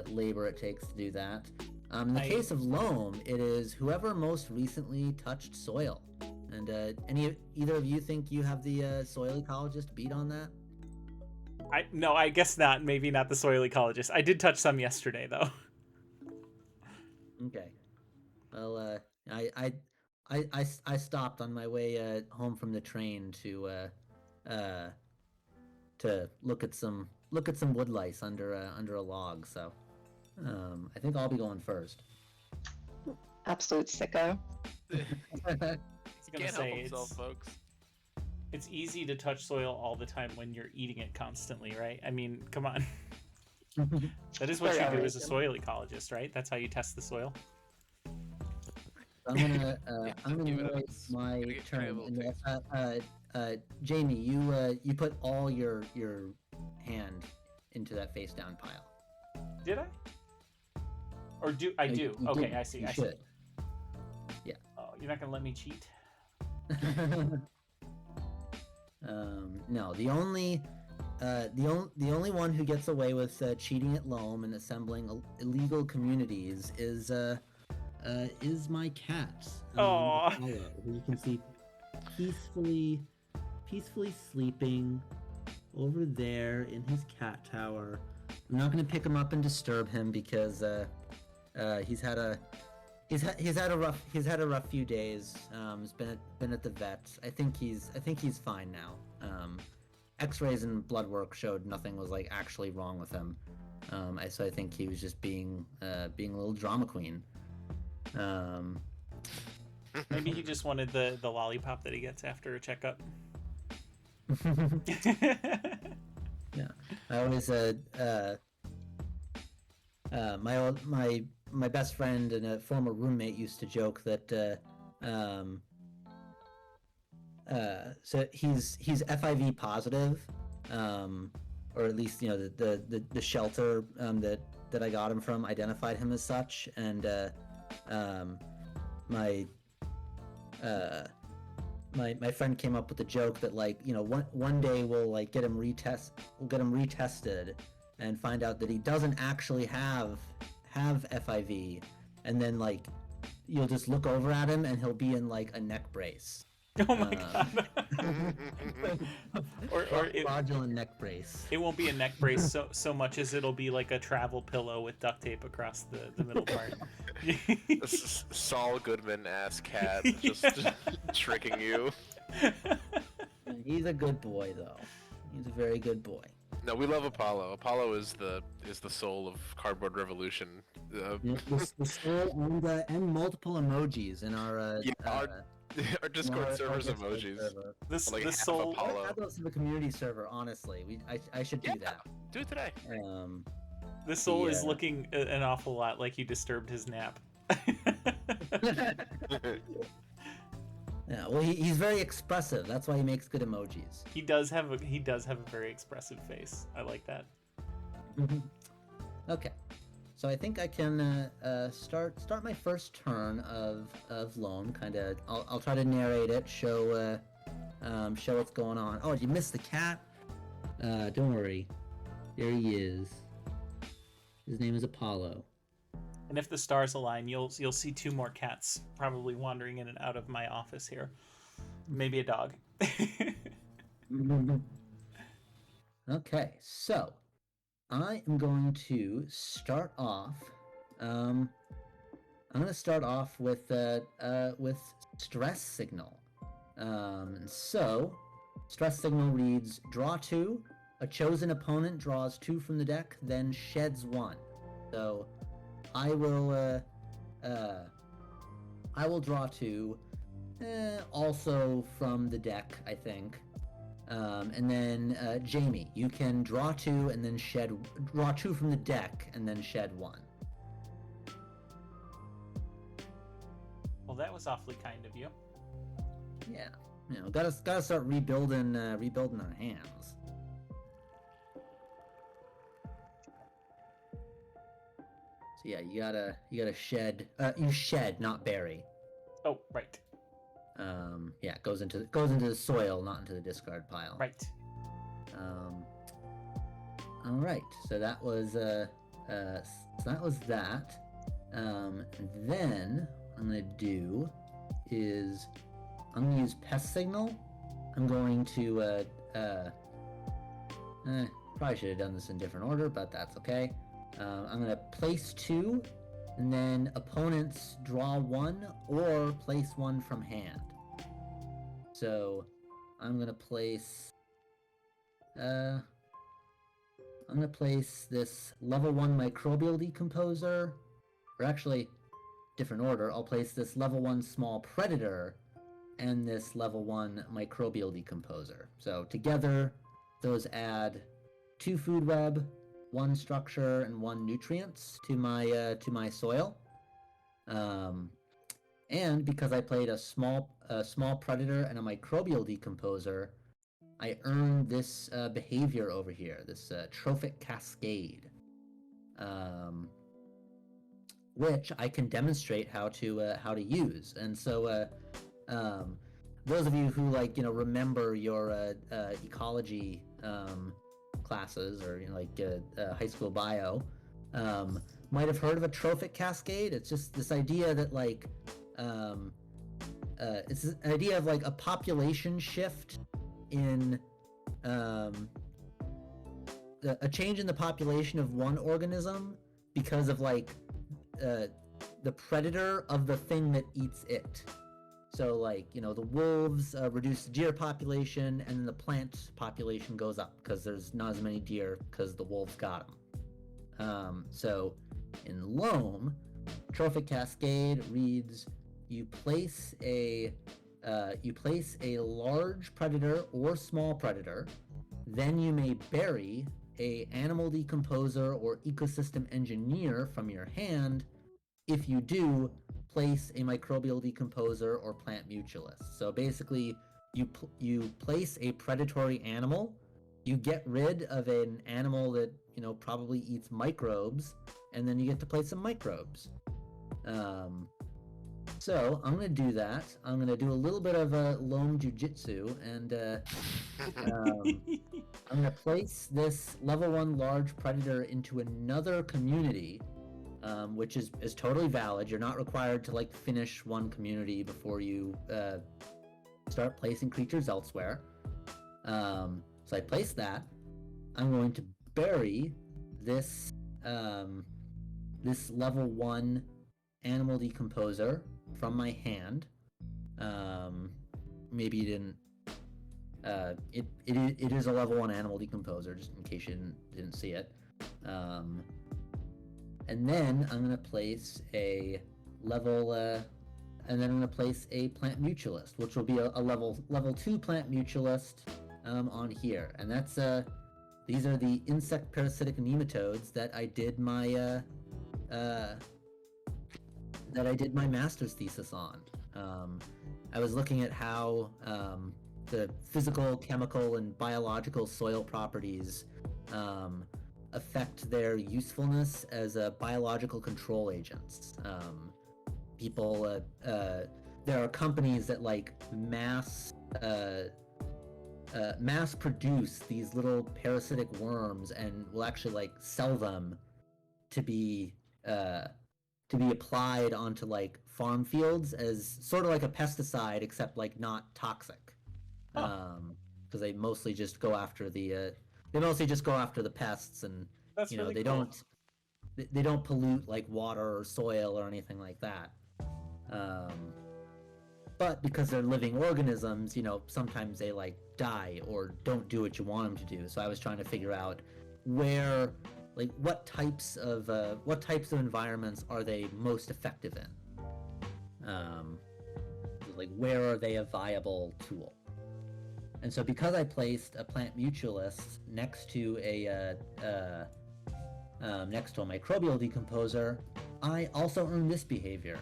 labor it takes to do that. In the case of Loam, it is whoever most recently touched soil. And either of you think you have the soil ecologist beat on that?
No, I guess not. Maybe not the soil ecologist. I did touch some yesterday, though.
Okay. Well, I stopped on my way home from the train to look at some wood lice under a log. So I think I'll be going first.
Absolute sicko.
I was gonna
Can't
say
help himself, folks.
it's easy to touch soil all the time when you're eating it constantly, right? I mean, come on. That is what you do as a soil ecologist, right? That's how you test the soil.
I'm gonna wait my turn. And, Jamie, you put all your hand into that face down pile.
Did I? Or do I do?
You
Okay,
did.
I see.
You
I
should.
see.
Yeah.
Oh, you're not gonna let me cheat?
No, the only one who gets away with cheating at Loam and assembling illegal communities is my cat.
Aw.
Apollo, who you can see peacefully sleeping over there in his cat tower. I'm not going to pick him up and disturb him because he's had a rough few days. He's been at the vet. I think he's fine now. X-rays and blood work showed nothing was like actually wrong with him. So I think he was just being a little drama queen.
Maybe he just wanted the lollipop that he gets after a checkup.
Yeah, I always my best friend and a former roommate used to joke that so he's FIV positive, or at least the shelter that I got him from identified him as such, and my friend came up with the joke that one day we'll get him retested and find out that he doesn't actually have FIV, and then you'll just look over at him and he'll be in a neck brace.
Oh my god. or
fraudulent neck brace.
It won't be a neck brace so much as it'll be like a travel pillow with duct tape across the middle part.
This is Saul Goodman ass cat just tricking you.
He's a good boy though. He's a very good boy.
No, we love Apollo. Apollo is the soul of Cardboard Revolution.
The soul and multiple emojis in our
our Discord server's emojis.
The soul.
Apollo.
I thought the community server. Honestly, I should do that.
Do it today.
The soul is looking an awful lot like you disturbed his nap.
Yeah, well, he's very expressive. That's why he makes good emojis.
He does have a very expressive face. I like that.
Okay, So I think I can start my first turn of Loam. I'll try to narrate it, show what's going on. Oh, you missed the cat? Don't worry. There he is. His name is Apollo.
And if the stars align, you'll see 2 more cats probably wandering in and out of my office here. Maybe a dog.
Okay, so I am going to start off. I'm going to start off with stress signal. So stress signal reads: draw 2. A chosen opponent draws 2 from the deck, then sheds 1. So I will draw 2, also from the deck, I think. And then Jamie, you can draw 2 and then draw 2 from the deck and then shed 1.
Well, that was awfully kind of you.
Yeah, gotta start rebuilding our hands. So yeah, you gotta shed. You shed, not bury.
Oh, right.
Yeah, it goes into the soil, not into the discard pile.
Right.
All right. So that was that. Then what I'm gonna do is I'm gonna use pest signal. I'm going to probably should have done this in different order, but that's okay. I'm gonna place 2, and then opponents draw 1 or place 1 from hand. So I'm gonna place this level 1 microbial decomposer, or actually different order. I'll place this level 1 small predator and this level 1 microbial decomposer. So together those add 2 food web, 1 structure, and 1 nutrients to my soil. And because I played a small predator and a microbial decomposer, I earned this behavior over here, this trophic cascade, which I can demonstrate how to use. And so those of you who remember your ecology classes, or high school bio, might have heard of a trophic cascade. It's just this idea that it's an idea of a population shift in a change in the population of one organism because of the predator of the thing that eats it. So the wolves reduce the deer population, and then the plant population goes up because there's not as many deer because the wolves got them. So in Loam, trophic cascade reads: you place a large predator or small predator, then you may bury a animal decomposer or ecosystem engineer from your hand. If you do, place a microbial decomposer or plant mutualist. So basically, you place a predatory animal, you get rid of an animal that probably eats microbes, and then you get to play some microbes. So I'm gonna do that. I'm gonna do a little bit of Loam jujitsu, and I'm gonna place this level 1 large predator into another community, which is totally valid. You're not required to finish one community before you start placing creatures elsewhere. So I place that. I'm going to bury this this level 1 animal decomposer from my hand. Maybe you didn't. It is a level 1 animal decomposer, just in case you didn't see it. And then I'm gonna place a level, and then I'm gonna place a plant mutualist, which will be a level 2 plant mutualist on here. And that's these are the insect parasitic nematodes that I did my master's thesis on. I was looking at how the physical, chemical, and biological soil properties affect their usefulness as biological control agents. People, there are companies that like mass produce these little parasitic worms and will actually like sell them to be applied onto like farm fields as sort of like a pesticide, except like not toxic. Because they mostly just go after the pests, and
That's
you know
really
they
cool.
don't pollute like water or soil or anything like that. But because they're living organisms, you know, sometimes they like die or don't do what you want them to do. So I was trying to figure out where, like, what types of environments are they most effective in? Like, where are they a viable tool? And so because I placed a plant mutualist next to a microbial decomposer, I also earned this behavior,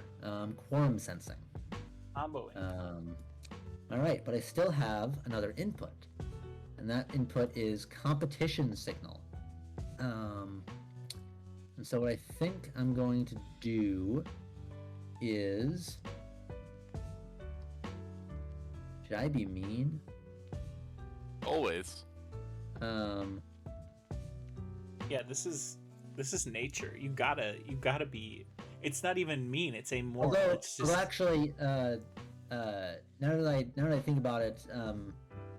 quorum sensing.
Comboing.
All right, but I still have another input, and that input is competition signal. And so what I think I'm going to do is, should I be mean?
Always.
Yeah, this is nature. You gotta be. It's not even mean. It's amoral. It's just...
Although actually, now that I think about it,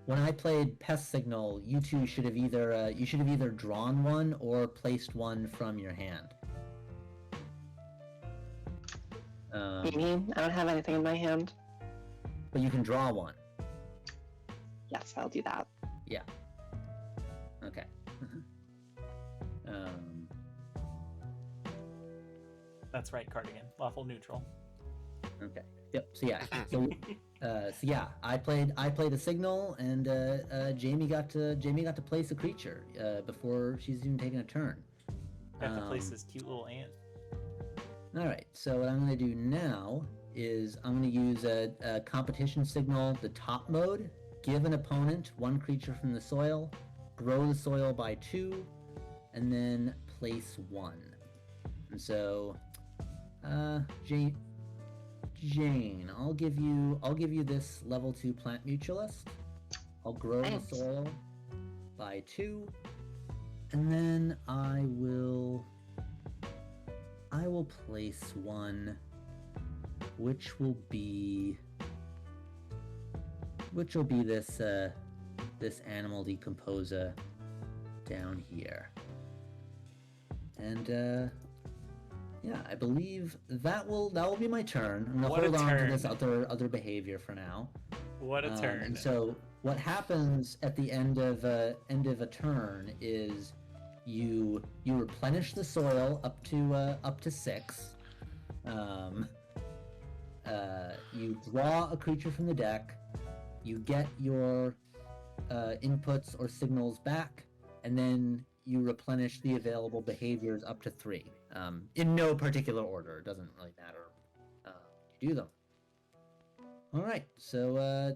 when I played Pest Signal, you two should have either drawn one or placed one from your hand.
Meaning, I don't have anything in my hand.
But you can draw one.
Yes, I'll do that.
Yeah. Okay.
That's right, Cardigan. Lawful neutral.
Okay. Yep. So yeah. I played a signal, and Jamie got to place a creature before she's even taken a turn.
Got to place this cute little ant.
All right. So what I'm going to do now is I'm going to use a competition signal, the top mode. Give an opponent one creature from the soil, grow the soil by 2, and then place 1. And so, Jane, I'll give you this level 2 plant mutualist. I'll grow
Thanks.
the soil by 2, and then I will place 1, which will be this animal decomposer down here. And yeah, I believe that will be my turn. I'm gonna
What a
hold on to
turn.
this other behavior for now.
What a turn.
And so what happens at the end of a turn is you replenish the soil up to 6. You draw a creature from the deck. You get your inputs or signals back, and then you replenish the available behaviors up to 3. In no particular order. It doesn't really matter. You do them. All right. So,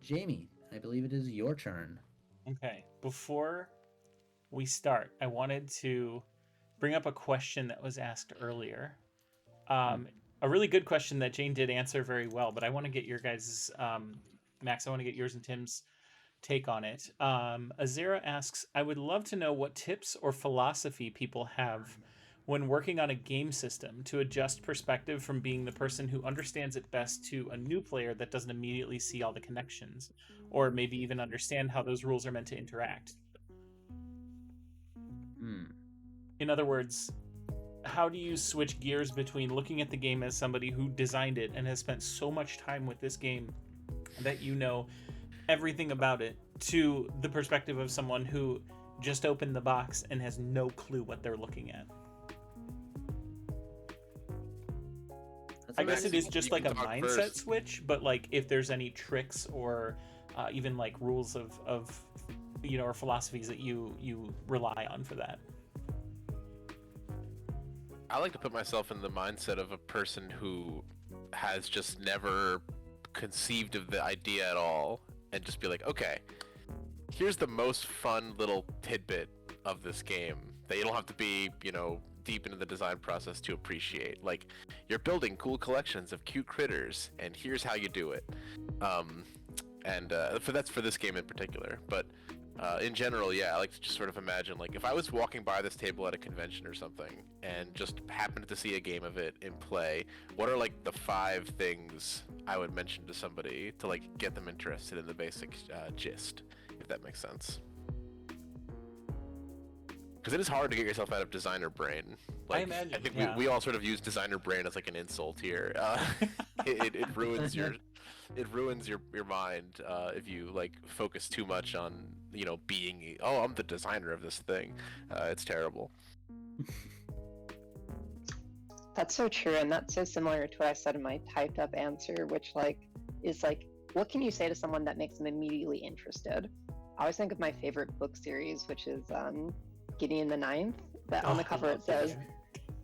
Jamie, I believe it is your turn.
Okay. Before we start, I wanted to bring up a question that was asked earlier. A really good question that Jane did answer very well, but I want to get your guys' Max, I want to get yours and Tim's take on it. Azera asks, I would love to know what tips or philosophy people have when working on a game system to adjust perspective from being the person who understands it best to a new player that doesn't immediately see all the connections, or maybe even understand how those rules are meant to interact. In other words, how do you switch gears between looking at the game as somebody who designed it and has spent so much time with this game that you know everything about it, to the perspective of someone who just opened the box and has no clue what they're looking at? I guess it is just like a mindset switch, but like if there's any tricks or even like rules of you know, or philosophies that you rely on for that.
I like to put myself in the mindset of a person who has just never conceived of the idea at all, and just be like, okay, here's the most fun little tidbit of this game that you don't have to be, deep into the design process to appreciate. Like, you're building cool collections of cute critters, and here's how you do it. That's for this game in particular. But in general, yeah, I like to just sort of imagine, like, if I was walking by this table at a convention or something and just happened to see a game of it in play, what are like the 5 things I would mention to somebody to like get them interested in the basic gist, if that makes sense? Because it is hard to get yourself out of designer brain. Like,
I imagine.
I think
Yeah.
we all sort of use designer brain as like an insult here. It ruins your mind if you like focus too much on being I'm the designer of this thing. It's terrible.
That's so true, and that's so similar to what I said in my typed up answer, which is what can you say to someone that makes them immediately interested? I always think of my favorite book series, which is Gideon the Ninth. But on the cover it says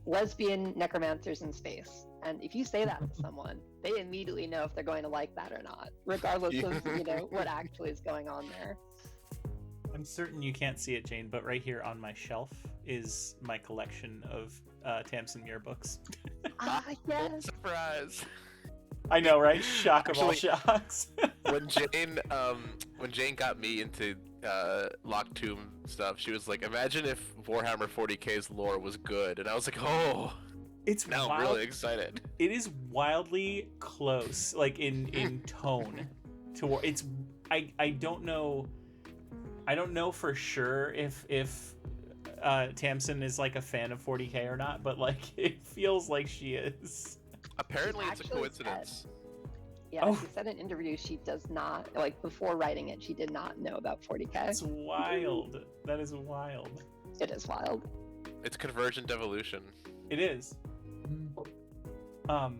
lesbian necromancers in space. And if you say that to someone, they immediately know if they're going to like that or not, regardless of what actually is going on there.
I'm certain you can't see it, Jane, but right here on my shelf is my collection of Tamsin Muir books.
Yes.
Surprise!
I know, right? Shock of all
Actually,
shocks.
when Jane got me into Locked Tomb stuff, she was like, "Imagine if Warhammer 40k's lore was good," and I was like, "Oh."
It's
Now I'm really excited.
It is wildly close, like in tone. To it's, I don't know. I don't know for sure if Tamsin is like a fan of 40k or not, but like it feels like she is.
Apparently, it's a
Actually
coincidence.
Yeah, she said in an interview she does not, before writing it, she did not know about 40k.
That's wild. That is wild.
It is wild.
It's convergent evolution.
It is.
Yeah.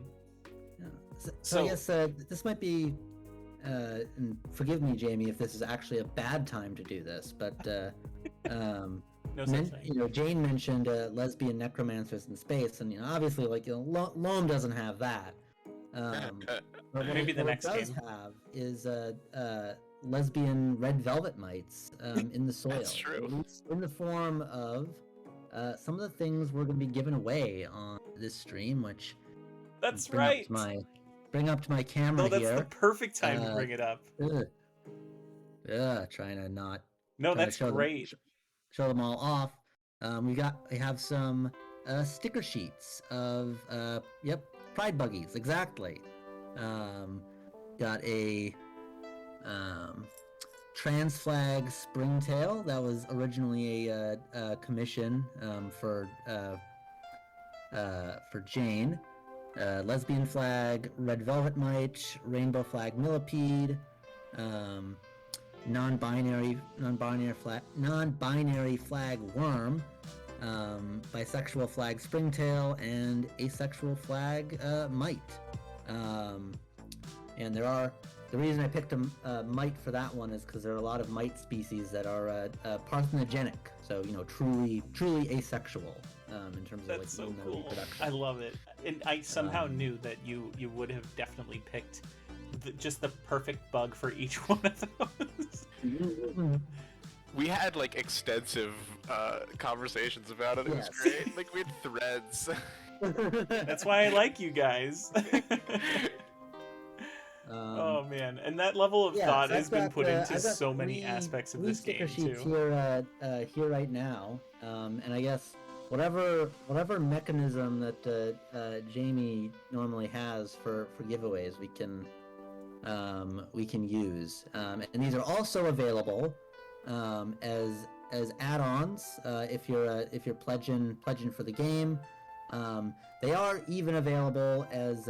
So I guess this might be, and forgive me, Jamie, if this is actually a bad time to do this, but
no such thing.
Jane mentioned lesbian necromancers in space, and obviously, Loam doesn't have that. But
Maybe the next
it does
game
have is lesbian red velvet mites in the soil.
That's true.
At least in the form of some of the things we're going to be giving away on this stream, which
That's
bring
right.
Bring up to my camera
No, that's
here.
the perfect time to bring it up.
Trying to not.
No,
trying to
that's
show
great.
show them all off. We have some sticker sheets of pride buggies, exactly. Got a trans flag springtail that was originally a commission for Jane. Lesbian flag, red velvet mite, rainbow flag millipede, non-binary flag worm, bisexual flag springtail, and asexual flag mite. And the reason I picked a mite for that one is because there are a lot of mite species that are parthenogenic, so truly asexual in terms
That's
of
so
women
cool.
reproduction.
I love it, and I somehow knew that you would have definitely picked just the perfect bug for each one of those.
We had extensive conversations about it. It was
Yes.
great. We had threads.
That's why I like you guys. Oh man, and that level of thought
so
has
I've
been
got,
put into
I've got
so many
three-
aspects of
three
this
sticker
game
sheets
too.
here right now, and I guess whatever mechanism that Jamie normally has for giveaways, we can use, and these are also available as add-ons if you're pledging for the game. They are even available as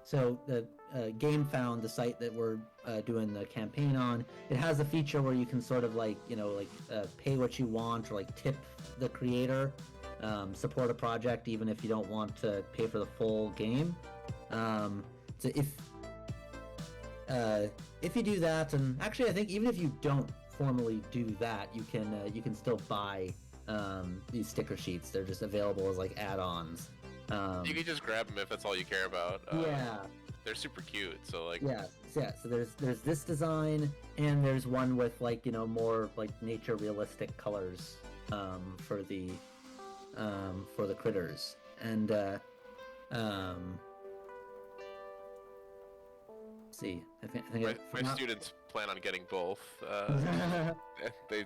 so the Game Found, the site that we're doing the campaign on, it has a feature where you can sort of pay what you want or tip the creator, support a project even if you don't want to pay for the full game. So if you do that, and actually I think even if you don't formally do that, you can still buy these sticker sheets. They're just available as add-ons.
You can just grab them if that's all you care about.
Yeah.
They're super cute. So
Yeah. so there's this design, and there's one with like more like nature realistic colors for the critters, and let's see. I think
My students plan on getting both. They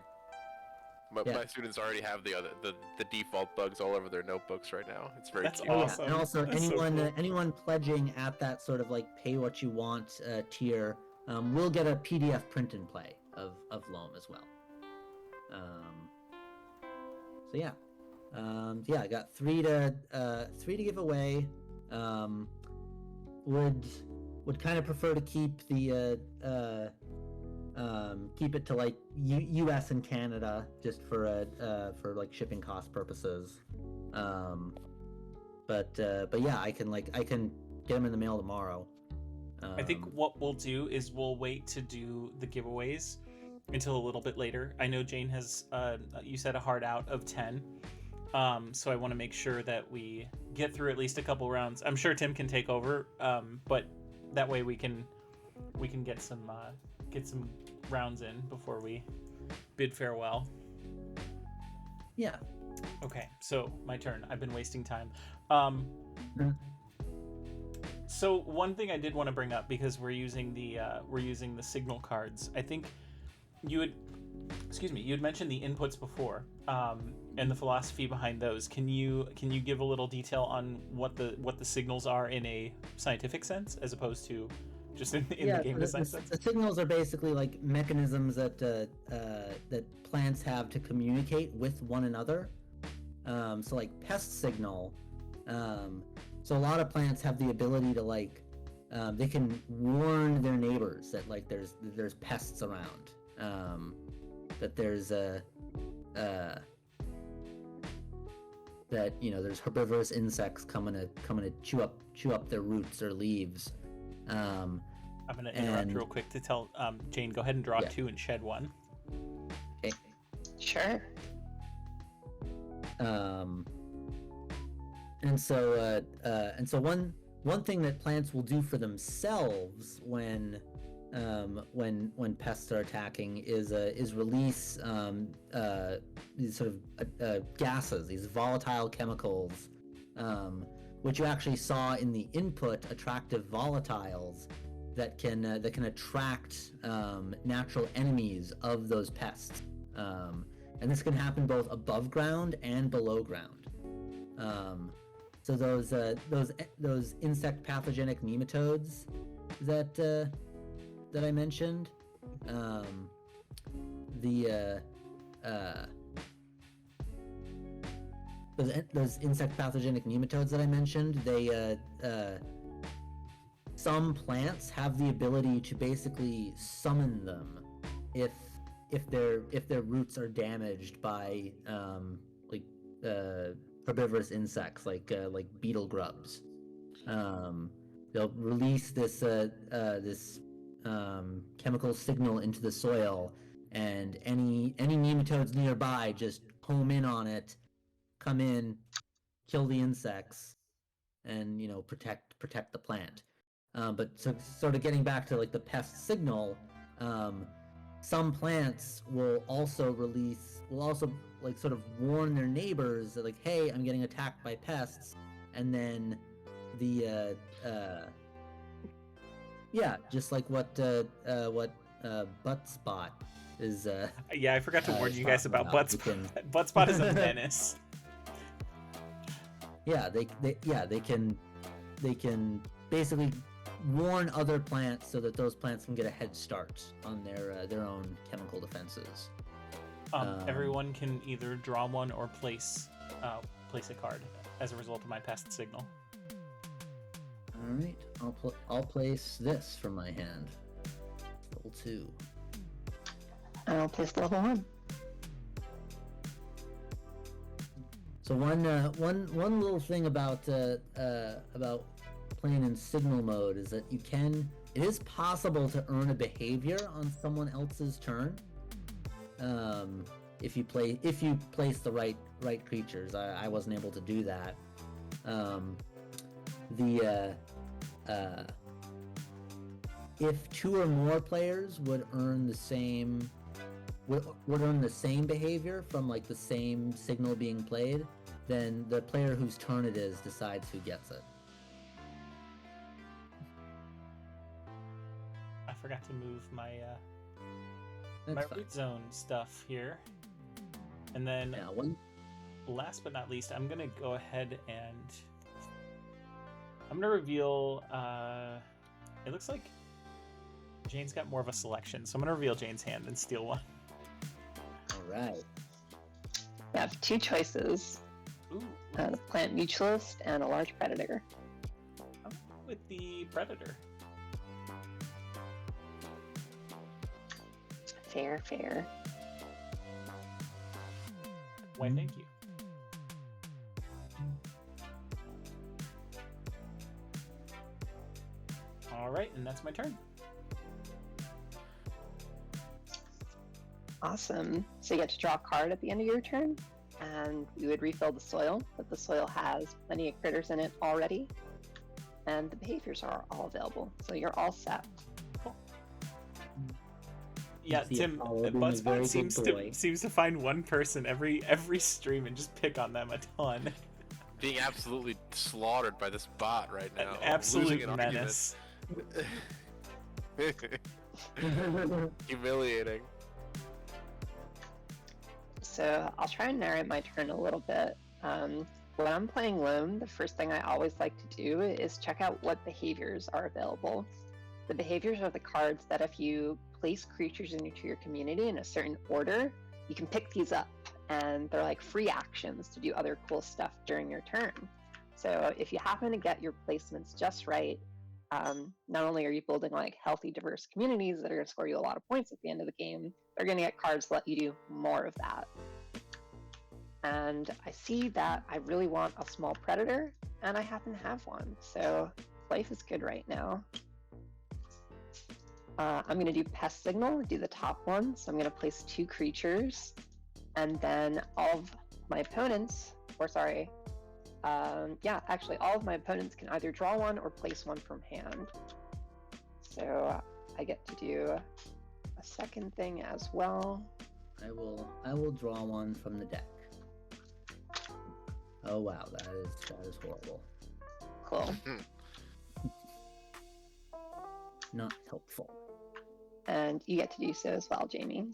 my students already have the default bugs all over their notebooks right now. It's very
That's
cute.
awesome.
And also
That's so
anyone
cool.
anyone pledging at that sort of like pay what you want tier will get a PDF print and play of Loam as well. So yeah. I got three to give away. Would kind of prefer to keep the keep it to like U.S. and Canada just for like shipping cost purposes. But yeah, I can get them in the mail tomorrow.
I think what we'll do is we'll wait to do the giveaways until a little bit later. I know Jane has you said a hard out of 10. So I want to make sure that we get through at least a couple rounds. I'm sure Tim can take over, but that way we can get some rounds in before we bid farewell.
Yeah.
Okay, so my turn. I've been wasting time. So one thing I did want to bring up, because we're using the signal cards. I think you had mentioned the inputs before, and the philosophy behind those. Can you give a little detail on what the signals are in a scientific sense, as opposed to just in the game design sense?
The signals are basically like mechanisms that plants have to communicate with one another. So like pest signal. So a lot of plants have the ability to like they can warn their neighbors that like there's pests around. That there's that there's herbivorous insects coming to chew up their roots or leaves.
I'm gonna interrupt real quick to tell Jane, go ahead and draw 2 and shed 1.
Okay.
Sure.
And so one thing that plants will do for themselves when pests are attacking is release these sort of gases, these volatile chemicals, which you actually saw in the input, attractive volatiles that can attract natural enemies of those pests, and this can happen both above ground and below ground. So those insect pathogenic nematodes that I mentioned, those insect pathogenic nematodes that I mentioned, they some plants have the ability to basically summon them if their roots are damaged by herbivorous insects like beetle grubs. They'll release this chemical signal into the soil, and any nematodes nearby just home in on it, come in, kill the insects, and protect the plant. But so sort of getting back to like the pest signal, some plants will also like sort of warn their neighbors that like, hey, I'm getting attacked by pests, and then the just like what butt spot is.
Yeah, I forgot to warn you guys about
about.
Buttspot. Buttspot is a menace.
Yeah, they can basically warn other plants so that those plants can get a head start on their own chemical defenses.
Everyone can either draw one or place a card as a result of my pest signal.
All right, I'll place this from my hand. Level 2.
I'll place level 1.
So one little thing about playing in signal mode is that it is possible to earn a behavior on someone else's turn. If you place the right creatures. I wasn't able to do that. if 2 or more players would earn the same behavior from like the same signal being played, then the player whose turn it is decides who gets it.
I forgot to move my
That's
my
fine.
root zone stuff here. And then
Yeah, one.
last but not least, I'm gonna go ahead and I'm gonna reveal it looks like Jane's got more of a selection, so I'm gonna reveal Jane's hand and steal one.
All right.
We have 2 choices:
Ooh,
a plant mutualist and a large predator.
I'm with the predator.
Fair, fair.
Why, thank you. All right, and that's my turn.
Awesome. So you get to draw a card at the end of your turn, and we would refill the soil, but the soil has plenty of critters in it already, and the behaviors are all available, so you're all set.
Yeah,
see
Tim,
Apollo being a very
Buzzbot
good boy.
seems to find one person every stream and just pick on them a ton.
Being absolutely slaughtered by this bot right
An
now.
absolute
Losing an
menace.
argument. Humiliating.
So I'll try and narrate my turn a little bit. When I'm playing Loam, the first thing I always like to do is check out what behaviors are available. The behaviors are the cards that if you place creatures into your community in a certain order, you can pick these up, and they're like free actions to do other cool stuff during your turn. So if you happen to get your placements just right, not only are you building like healthy, diverse communities that are going to score you a lot of points at the end of the game, they're going to get cards that let you do more of that. And I see that I really want a small predator, and I happen to have one. So life is good right now. I'm going to do Pest Signal, do the top one. So I'm going to place 2 creatures, and then all of my opponents, or sorry, all of my opponents can either draw one or place one from hand. So I get to do a second thing as well.
I will draw one from the deck. Oh wow, that is horrible.
Cool.
Not helpful.
And you get to do so as well, Jamie.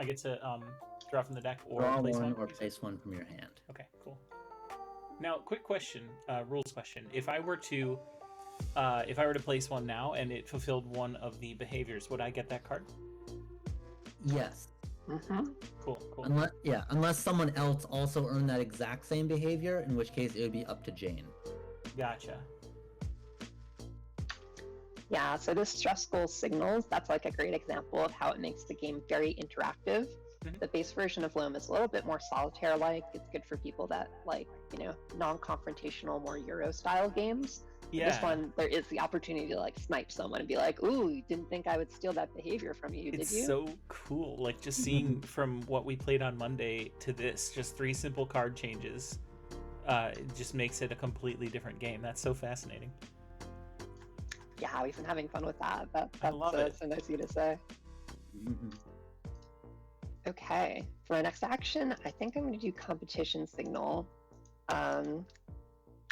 I get to draw from the deck or
Draw
place
one
one.
or place one from your hand.
Okay, cool. Now, quick question, rules question. If I were to place one now and it fulfilled one of the behaviors, would I get that card?
Yes.
Mm-hmm.
Cool.
Unless someone else also earned that exact same behavior, in which case it would be up to Jane.
Gotcha.
Yeah, so this stress goal signals, that's like a great example of how it makes the game very interactive.
Mhm.
The base version of Loam is a little bit more solitaire-like. It's good for people that like, non-confrontational, more Euro-style games.
Yeah.
This one, there is the opportunity to like snipe someone and be like, ooh, you didn't think I would steal that behavior from you, did
It's
you?
so cool. Like just seeing from what we played on Monday to this, just 3 simple card changes, it just makes it a completely different game. That's so fascinating.
Yeah, we've been having fun with that.
I love it.
So nice of you to say.
Mhm.
Okay, for my next action, I think I'm going to do competition signal.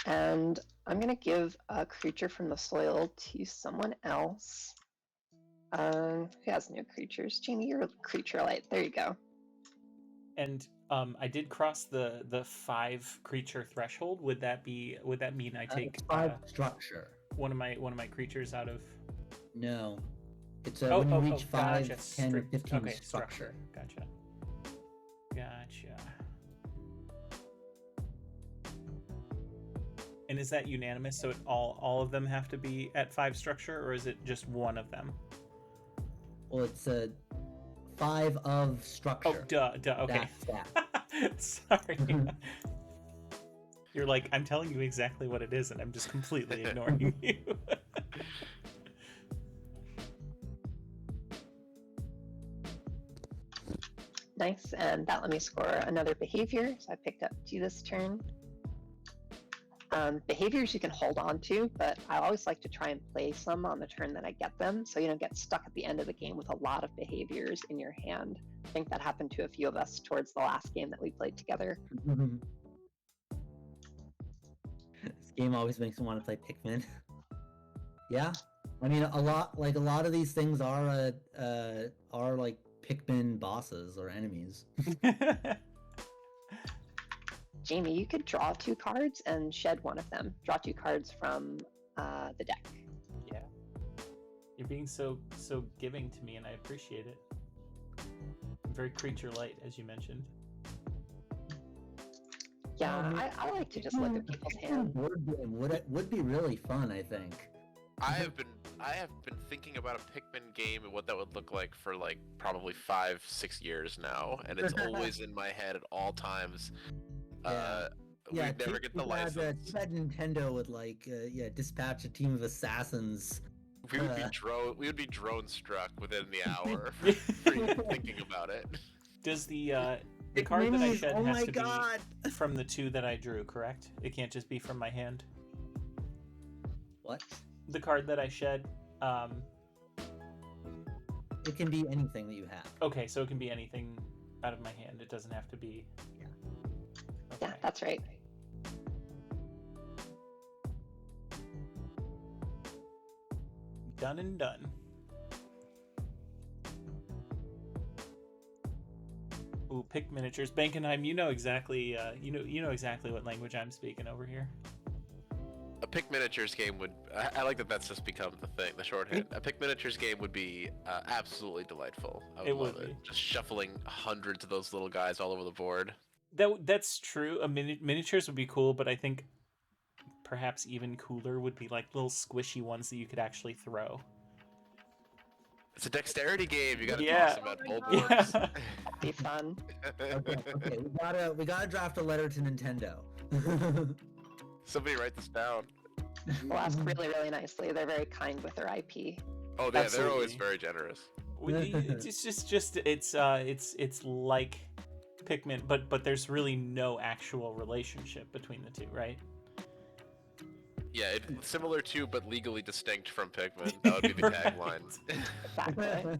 And I'm going to give a creature from the soil to someone else. Who has no creatures? Jeannie, you're a creature light. There you go.
And I did cross the 5 creature threshold. Would that mean I take
It's 5 structure.
one of my creatures out of?
No. It's when you reach 5,
gotcha.
10, or 15
Okay,
structure.
Gotcha. And is that unanimous? So all of them have to be at 5 structure, or is it just one of them?
Well, it's a 5 of structure.
Oh, duh. Okay.
That's
Sorry. You're like, I'm telling you exactly what it is, and I'm just completely ignoring you.
Nice, and that let me score another behavior. So I picked up 2 this turn. Behaviors you can hold on to, but I always like to try and play some on the turn that I get them, so you don't get stuck at the end of the game with a lot of behaviors in your hand. I think that happened to a few of us towards the last game that we played together.
This game always makes me want to play Pikmin. Yeah, I mean a lot of these things are like Pikmin bosses or enemies.
Jamie, you could draw 2 cards and shed one of them. Draw 2 cards from the deck.
Yeah. You're being so giving to me, and I appreciate it. I'm very creature light, as you mentioned.
Yeah, I like to just look at people's hands.
Board game would be really fun, I think.
I have been thinking about a Pikmin game and what that would look like for like probably 5-6 years now, and it's always in my head at all times. We never get the license.
Too bad Nintendo would dispatch a team of assassins.
We would be drone struck within the hour for even thinking about it.
Does the card that I shed has to
God.
be from the 2 that I drew, correct? It can't just be from my hand.
What?
The card that I shed.
It can be anything that you have.
Okay, so it can be anything out of my hand. It doesn't have to be.
Yeah.
Okay.
Yeah, that's right.
Done and done. Ooh, pick miniatures. Bankenheim, you know exactly. You know exactly what language I'm speaking over here.
A pick miniatures game would. I like that. That's just become the thing, the shorthand. A pick miniatures game would be absolutely delightful. I would love it. Just shuffling hundreds of those little guys all over the board.
That's true. Miniatures would be cool, but I think perhaps even cooler would be like little squishy ones that you could actually throw.
It's a dexterity game. You gotta
Yeah.
toss them at old
Yeah.
boards.
That'd be fun.
Okay, we gotta draft a letter to Nintendo.
Somebody write this down.
We'll ask really, really nicely. They're very kind with their IP.
Oh, they're
Absolutely.
always very generous.
It's like Pikmin, but there's really no actual relationship between the two, right?
Yeah, it's similar to but legally distinct from Pikmin. That would be the tagline.
Exactly.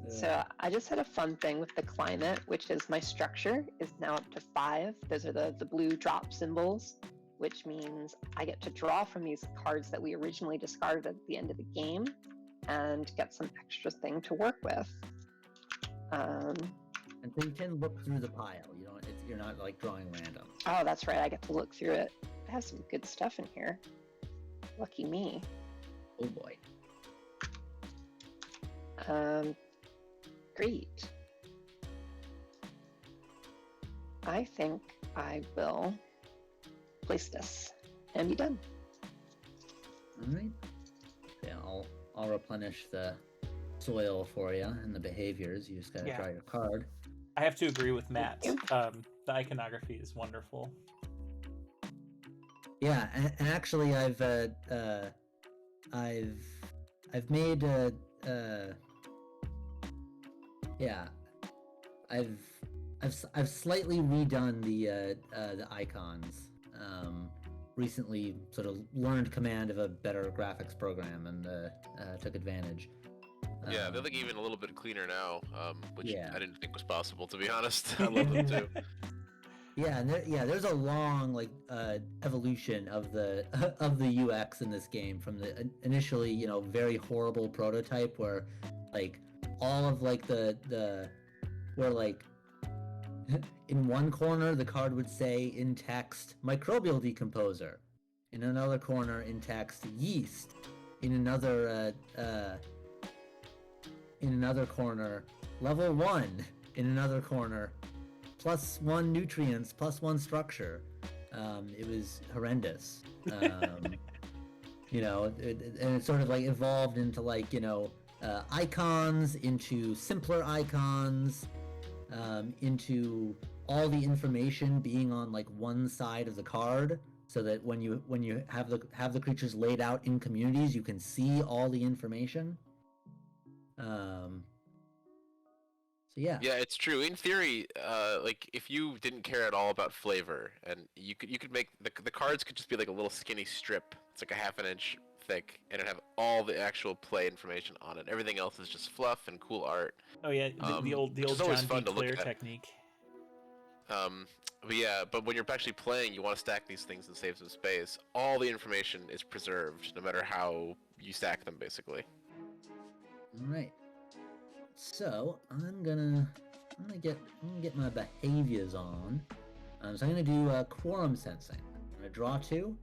So I just had a fun thing with the climate, which is my structure is now up to 5. Those are the blue drop symbols, which means I get to draw from these cards that we originally discarded at the end of the game and get some extra thing to work with.
And so you can look through the pile. You're not like drawing random.
Oh, that's right. I get to look through it. I have some good stuff in here. Lucky me.
Oh boy.
Great. I think I will place this and be done.
All right. Yeah, I'll replenish the soil for you and the behaviors. You just gotta draw your card.
I have to agree with Matt. The iconography is wonderful.
Yeah, and actually, I've made I've slightly redone the icons. Recently, sort of learned command of a better graphics program and took advantage.
Yeah, they look even a little bit cleaner now, which
Yeah.
I didn't think was possible, to be honest. I love them too.
Yeah, and there's a long evolution of the UX in this game from the initially very horrible prototype where all of the where in one corner the card would say in text microbial decomposer, in another corner in text yeast, in another corner level 1, in another corner +1 nutrients, +1 structure. It was horrendous. And it sort of evolved into icons, into simpler icons, into all the information being on one side of the card, so that when you have the creatures laid out in communities, you can see all the information. yeah.
Yeah, it's true. In theory, like if you didn't care at all about flavor, and you could make the cards could just be like a little skinny strip. It's like a half an inch thick, and it have all the actual play information on it. Everything else is just fluff and cool art.
Oh yeah, the old
Which is always
John D.
fun to look
Clare
at.
technique.
But yeah, but when you're actually playing, you want to stack these things and save some space. All the information is preserved, no matter how you stack them, basically.
All right. So I'm gonna get my behaviors on. So I'm gonna do quorum sensing. I'm gonna draw 2.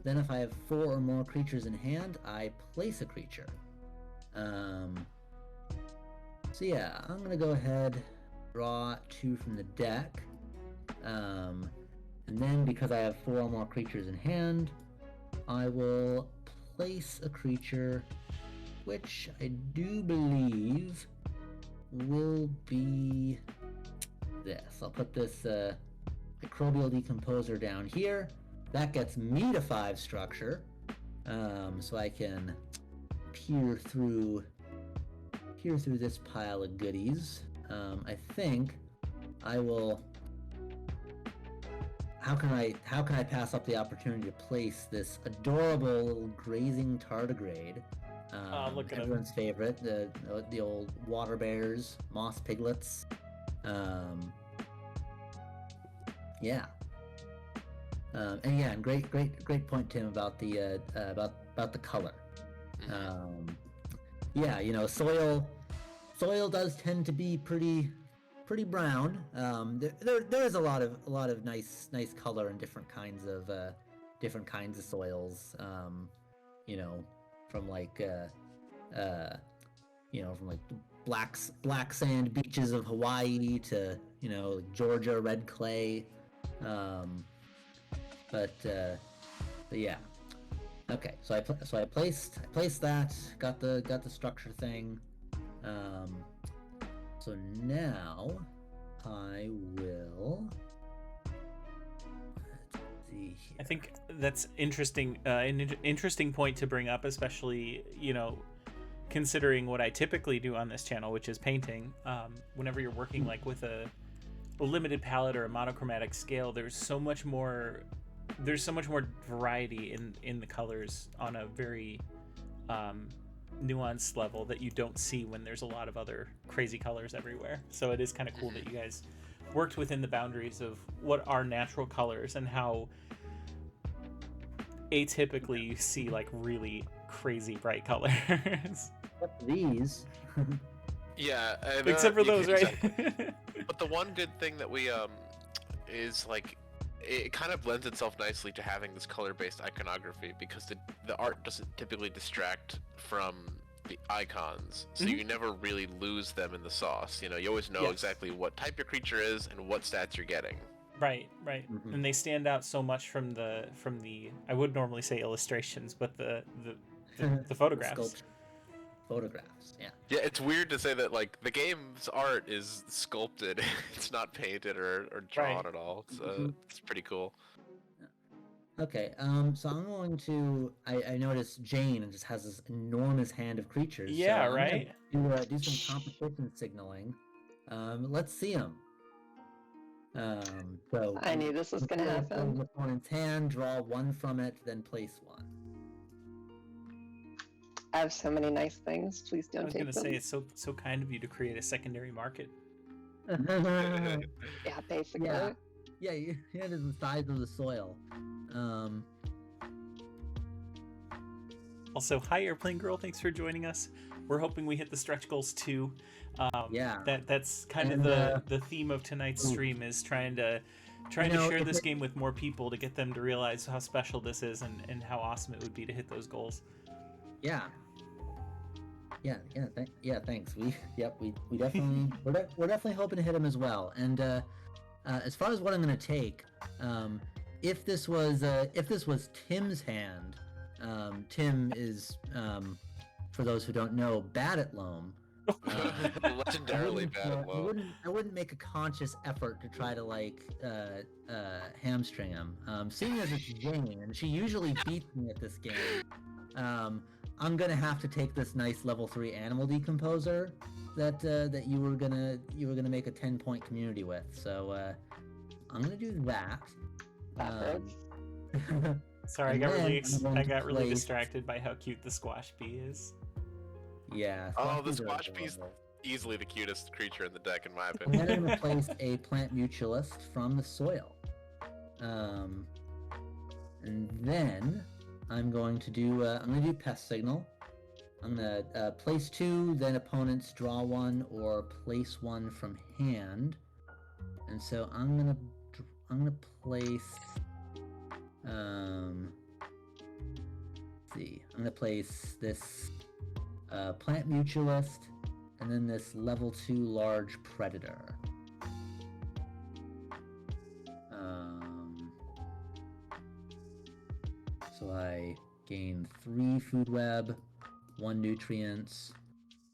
Then if I have 4 or more creatures in hand, I place a creature. So yeah, I'm gonna go ahead, draw 2 from the deck. And then because I have 4 or more creatures in hand, I will place a creature, which I do believe will be this. I'll put this microbial decomposer down here. That gets me to 5 structure, so I can peer through this pile of goodies. I think I will. How can I pass up the opportunity to place this adorable little grazing tardigrade?
Look at
Everyone's favorite, the old water bears, moss piglets. Yeah. And great point, Tim, about the about the color. Yeah, you know, soil does tend to be pretty brown. There is a lot of nice color in different kinds of soils. You know, from like black sand beaches of Hawaii to, you know, like Georgia red clay. But yeah. Okay, so I placed that, got the structure thing. So now I will. Let's see here.
I think that's interesting. An interesting point to bring up, especially, you know, considering what I typically do on this channel, which is painting. Whenever you're working like with a limited palette or a monochromatic scale, there's so much more variety in the colors on a very nuanced level that you don't see when there's a lot of other crazy colors everywhere. So it is kind of cool that you guys worked within the boundaries of what are natural colors and how atypically you see like really crazy bright colors.
These.
Yeah, and,
except for those, right?
exactly. But the one good thing that we is like it kind of lends itself nicely to having this color-based iconography, because the art doesn't typically distract from the icons, so you never really lose them in the sauce. You know, you always know exactly what type your creature is and what stats you're getting.
Right. And they stand out so much from the I would normally say illustrations, but the photographs.
Photographs, yeah.
Yeah, it's weird to say that like the game's art is sculpted. It's not painted or drawn at all. So it's pretty cool.
Okay, so I'm going to. I noticed Jane just has this enormous hand of creatures.
Yeah,
so
right.
I'm gonna do some competition signaling. Let's see them. So
I knew this was gonna happen.
The opponent's hand, draw 1 from it, then place 1.
I have so many nice things. Please
I
don't
was
take
gonna
them.
say it's so kind of you to create a secondary market.
Yeah, basically.
Yeah, it is the size of the soil.
Also, hi Airplane Girl, thanks for joining us. We're hoping we hit the stretch goals too.
Yeah.
That's kind of the theme of tonight's stream, is trying to share this game with more people to get them to realize how special this is and how awesome it would be to hit those goals.
Yeah. Thanks. We definitely we're definitely hoping to hit him as well. And as far as what I'm going to take, if this was Tim's hand, Tim is, for those who don't know, bad at Loam.
Legendarily bad at Loam.
I wouldn't make a conscious effort to try to like hamstring him. Seeing as it's Jane and she usually beats me at this game, I'm gonna have to take this nice level 3 animal decomposer, that you were gonna make a 10-point community with. So I'm gonna do that.
That hurts.
Sorry,
And then I'm going
I
to
got really
place-
distracted by how cute the squash bee is.
Yeah.
Oh, the
bees are
squash bee's
adorable.
easily the cutest creature in the deck, in my
And
opinion.
then I'm gonna place a plant mutualist from the soil. And then I'm going to do pest signal. I'm gonna place 2, then opponents draw 1 or place 1 from hand. And so I'm gonna place. Let's see. I'm gonna place this plant mutualist, and then this level 2 large predator. So I gain 3 food web, 1 nutrients,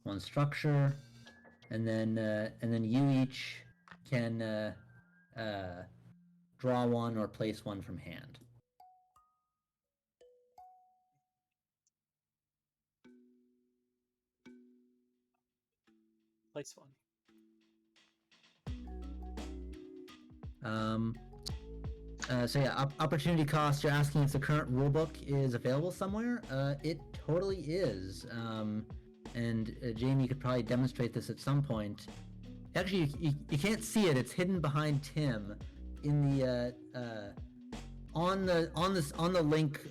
1 structure, and then you each can draw 1 or place 1 from hand.
Place 1.
So yeah, opportunity cost. You're asking if the current rulebook is available somewhere. It totally is. And Jamie could probably demonstrate this at some point. Actually, you can't see it. It's hidden behind Tim, in the on the link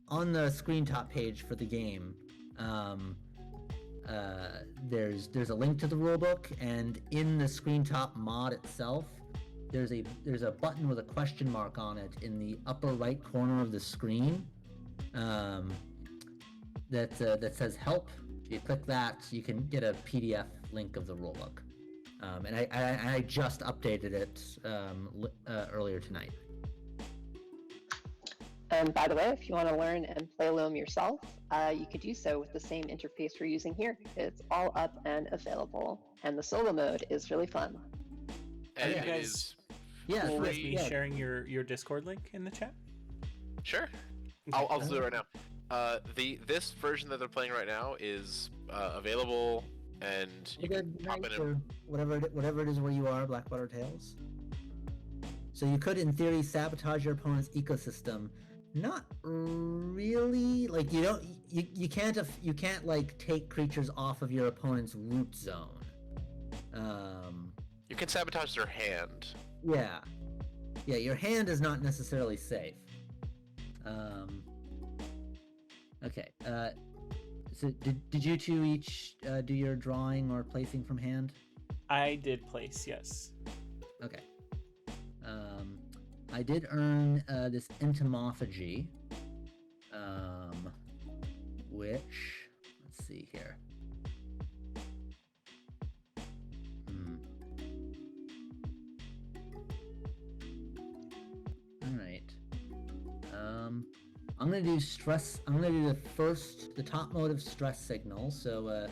on the screen top page for the game. There's a link to the rulebook, and in the screen top mod itself, there's a button with a question mark on it in the upper right corner of the screen. That says help. If you click that, you can get a PDF link of the rulebook. And I just updated it earlier tonight.
And by the way, if you want to learn and play Loam yourself, you could do so with the same interface we're using here. It's all up and available, and the solo mode is really fun.
And
you
it
guys-
is
Yeah,
Will you guys
free.
be sharing your Discord link in the chat?
Sure. I'll do it right now. This version that they're playing right now is available, and you can pop in
or whatever it is where you are, Blackwater Tales. So you could, in theory, sabotage your opponent's ecosystem. Not really. Like you can't like take creatures off of your opponent's root zone.
You can sabotage their hand.
Yeah, your hand is not necessarily safe. Okay. So did you two each do your drawing or placing from hand?
I did place, yes.
Okay. I did earn this entomophagy, which, let's see here. All right. I'm gonna do stress. I'm gonna do the top mode of stress signal. So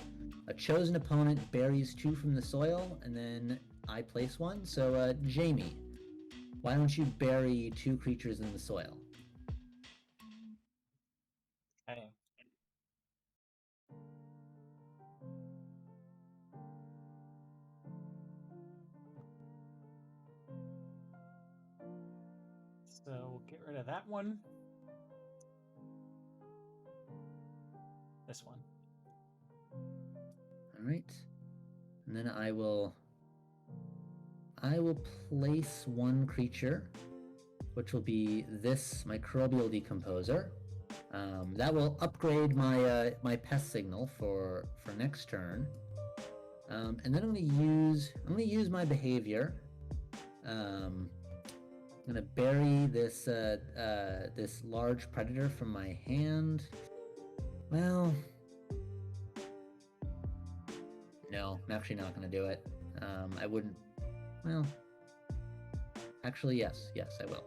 a chosen opponent buries 2 from the soil, and then I place 1. So Jamie, why don't you bury 2 creatures in the soil?
Okay. So we'll get rid of that one. This one.
All right, and then I will place 1 creature, which will be this microbial decomposer. That will upgrade my my pest signal for next turn. And then I'm gonna use my behavior. I'm gonna bury this this large predator from my hand. Well, no, I'm actually not gonna do it. I wouldn't. Well, actually, yes, I will.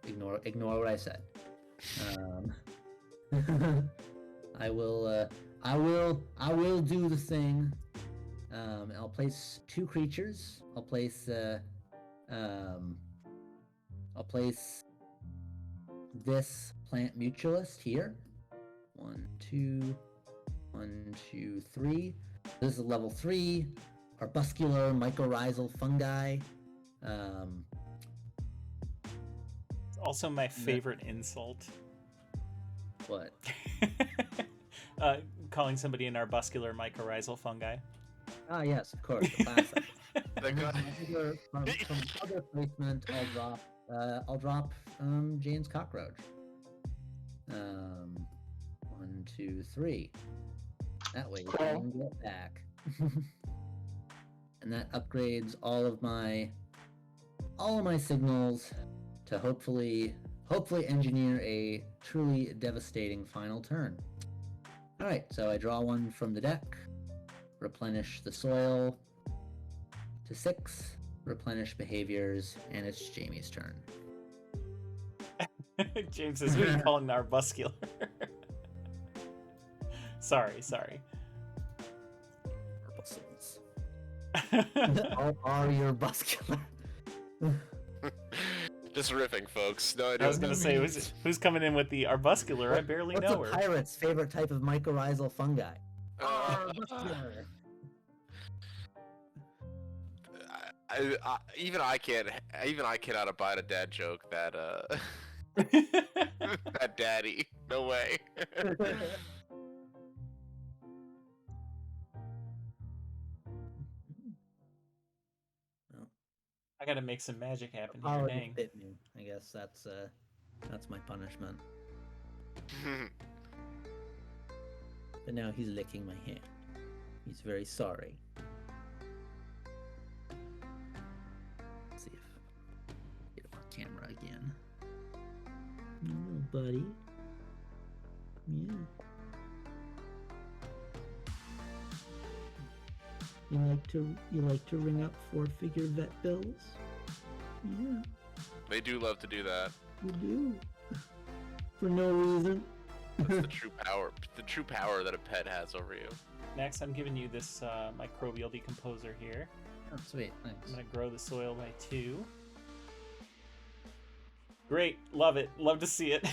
Ignore what I said. I will do the thing. I'll place 2 creatures. I'll place this plant mutualist here. 1, 2, 1, 2, 3. This is level 3, arbuscular mycorrhizal fungi.
Also, my favorite insult.
What?
Calling somebody an arbuscular mycorrhizal fungi.
Ah, yes, of course, the classic.
The guy-
From other placement, I'll drop Jane's cockroach. 1, 2, 3. That way you can get back. And that upgrades all of my signals to hopefully engineer a truly devastating final turn. All right, so I draw one from the deck, replenish the soil to 6, replenish behaviors, and it's Jamie's turn.
James says, "What are you calling the arbuscular?" Sorry.
Arbuscles. All are your buscular.
Just riffing, folks. No idea.
I was gonna say, who's coming in with the arbuscular? I barely know
What's
her.
a pirate's favorite type of mycorrhizal fungi?
Uh,
Arbuscular.
Even I cannot abide a dad joke that that daddy. No way.
I gotta make some magic happen here.
Already
Dang.
bit me. I guess that's my punishment. But now he's licking my hand. He's very sorry. Let's see if get on camera again. Hello, buddy. Yeah. You like to ring up 4-figure vet bills? Yeah,
They do love to do that.
you do. For no reason.
That's the true power. The true power that a pet has over you.
Next, I'm giving you this microbial decomposer here.
Oh, sweet,
I'm
thanks.
gonna grow the soil by 2. Great, love it. Love to see it.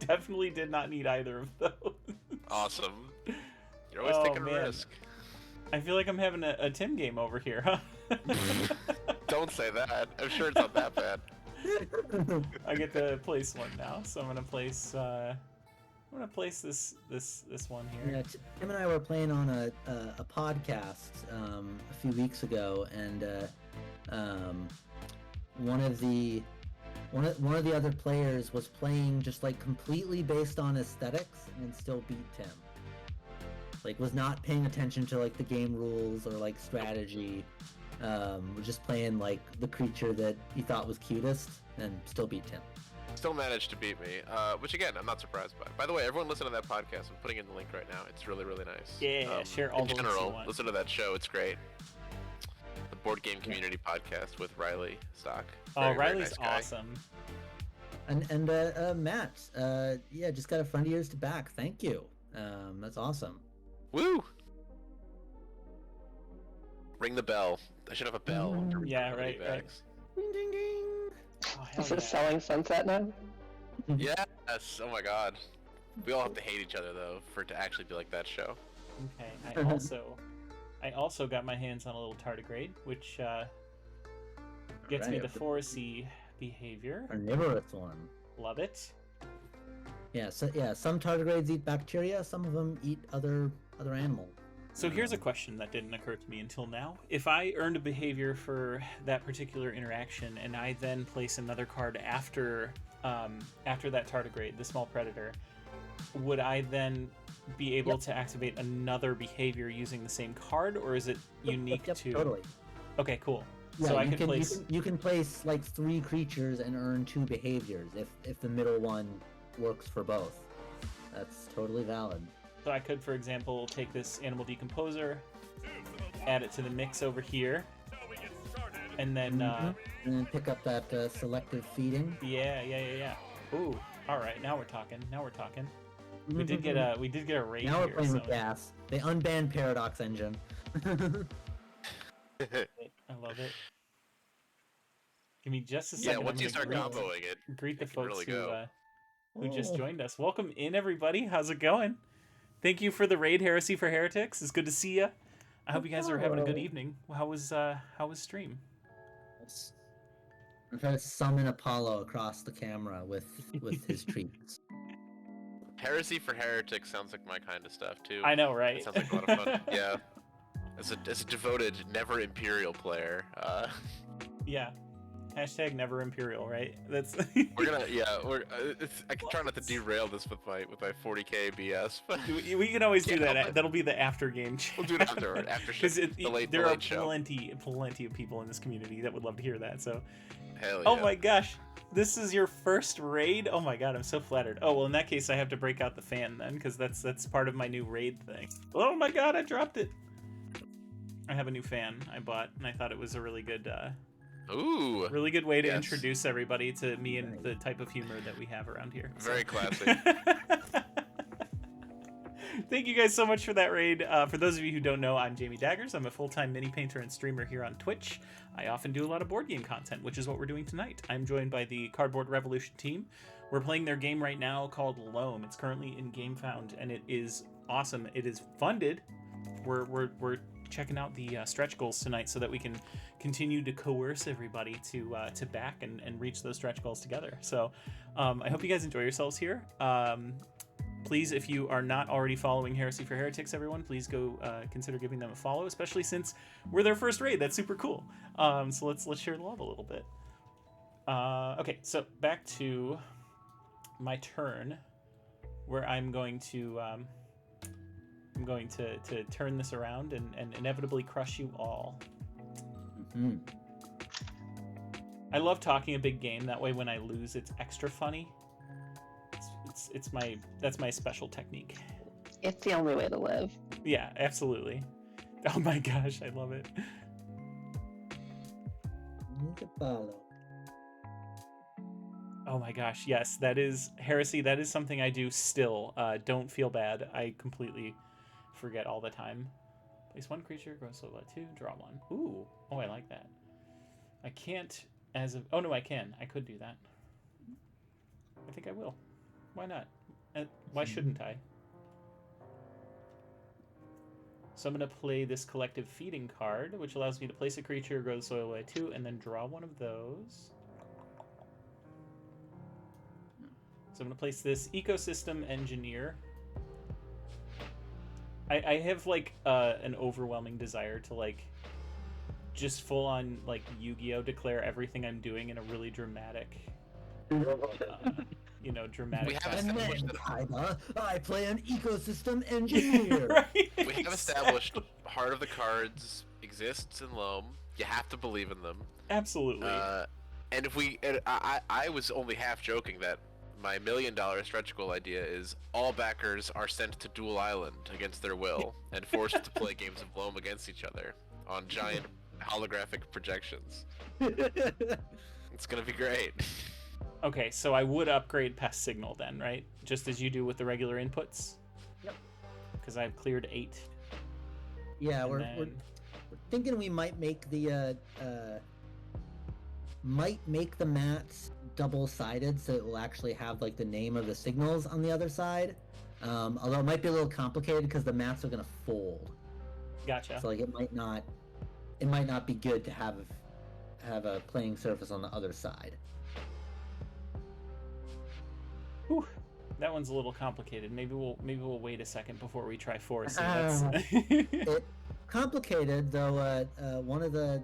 Definitely did not need either of those.
Awesome. You're always
Oh,
taking
man.
a risk.
I feel like I'm having a Tim game over here, huh?
Don't say that. I'm sure it's not that bad.
I get to place one now, so I'm gonna place this one here.
Yeah, Tim and I were playing on a podcast a few weeks ago, and one of the other players was playing just like completely based on aesthetics and still beat Tim. Like, was not paying attention to like the game rules or like strategy. Was just playing like the creature that he thought was cutest and still beat Tim.
Still managed to beat me, which again, I'm not surprised by. By the way, everyone listen to that podcast. I'm putting in the link right now. It's really, really nice.
Yeah, share all
in
the links you
general,
want.
listen to that show. It's great. The Board Game Community Podcast with Riley Stock.
Oh,
Very, very
Riley's
nice guy.
awesome.
And Matt, yeah, just got a friend of yours to back. Thank you. That's awesome.
Woo! Ring the bell. I should have a bell. to ring
Yeah,
the
right, right.
bags.
Ding ding ding.
Oh, hell
Is it
yeah.
selling Sunset now?
Yes. Oh my god. We all have to hate each other though for it to actually be like that show.
Okay, I also got my hands on a little tardigrade, which gets me
Alright,
the 4C behavior.
Carnivorous one.
Love it.
Yeah, so yeah, some tardigrades eat bacteria, some of them eat other animals.
So here's a question that didn't occur to me until now. If I earned a behavior for that particular interaction, and I then place another card after that tardigrade, the small predator, would I then be able to activate another behavior using the same card, or is it unique
Yep,
to?
totally.
Okay, cool.
Yeah,
So I
you
can place.
you can place like 3 creatures and earn 2 behaviors if the middle one works for both. That's totally valid.
So I could, for example, take this animal decomposer, add it to the mix over here, and then
And then pick up that selective feeding.
yeah. Ooh, all right, now we're talking. We did get a raid
Now we're
here.
playing
So
with gas. They unbanned Paradox Engine.
I love it. Give me just a second.
Yeah,
I'm
once you
gonna
start comboing it,
greet the
it can
folks
really go.
who just
Oh.
joined us. Welcome in, everybody. How's it going? Thank you for the raid, Heresy for Heretics. It's good to see you. I hope you guys are having a good
Hello.
evening. How was stream?
I'm trying to summon Apollo across the camera with his treats.
Heresy for Heretics sounds like my kind of stuff too.
I know, right?
It sounds like a lot of fun. Yeah. As a devoted, never Imperial player,
Yeah. Hashtag never Imperial, right? That's.
we're gonna I can try not to derail this with my 40k BS, but
We can always do
Yeah,
that.
but-
That'll be the after game chat.
we'll do it afterward. After
Because
the
there are
late show.
plenty of people in this community that would love to hear that. So,
Hell yeah.
oh my gosh, this is your first raid. Oh my god, I'm so flattered. Oh well, in that case, I have to break out the fan then, because that's part of my new raid thing. Oh my god, I dropped it. I have a new fan I bought, and I thought it was a really good
Ooh.
really good way to
Yes.
introduce everybody to me and the type of humor that we have around here.
Very classic.
Thank you guys so much for that raid. For those of you who don't know, I'm Jamie Daggers. I'm a full-time mini painter and streamer here on Twitch. I often do a lot of board game content, which is what we're doing tonight. I'm joined by the Cardboard Revolution team. We're playing their game right now called Loam. It's currently in GameFound, and it is awesome. It is funded. We're checking out the stretch goals tonight so that we can continue to coerce everybody to back and reach those stretch goals together. So I hope you guys enjoy yourselves here. Please, if you are not already following Heresy for Heretics, everyone, please go consider giving them a follow, especially since we're their first raid. That's super cool. So let's share the love a little bit. Okay, so back to my turn, where I'm going to turn this around and inevitably crush you all.
Mm-hmm.
I love talking a big game. That way, when I lose, it's extra funny. That's my special technique.
It's the only way to live.
Yeah, absolutely. Oh my gosh, I love it.
Apollo.
Oh my gosh, yes, that is Heresy. That is something I do still. Don't feel bad. I completely forget all the time. Place one creature, grow slow by 2, draw 1. Ooh, oh, I like that. I can't as of. Oh no, I can. I could do that. I think I will. Why not? Why shouldn't I? So I'm going to play this Collective Feeding card, which allows me to place a creature, grow the soil by 2, and then draw one of those. So I'm going to place this Ecosystem Engineer. I have, like, an overwhelming desire to, like, just full-on, like, Yu-Gi-Oh! Declare everything I'm doing in a really dramatic... dramatic.
We have
And
established
then,
that
Kaiba, I play an ecosystem engineer.
Right?
we have established Heart of the Cards exists in Loam. You have to believe in them.
Absolutely.
And I was only half joking that my $1 million stretch goal idea is all backers are sent to Duel Island against their will and forced to play games of Loam against each other on giant holographic projections. It's gonna be great.
Okay, so I would upgrade Pest Signal then, right? Just as you do with the regular inputs?
Yep.
Because I've cleared 8.
Yeah,
And
we're
then-
thinking we might make the mats double-sided so it will actually have like the name of the signals on the other side. Although it might be a little complicated because the mats are gonna fold.
Gotcha.
So like it might not be good to have a playing surface on the other side.
Whew. That one's a little complicated. Maybe we'll wait a second before we try Forest. That's...
It complicated though. One of the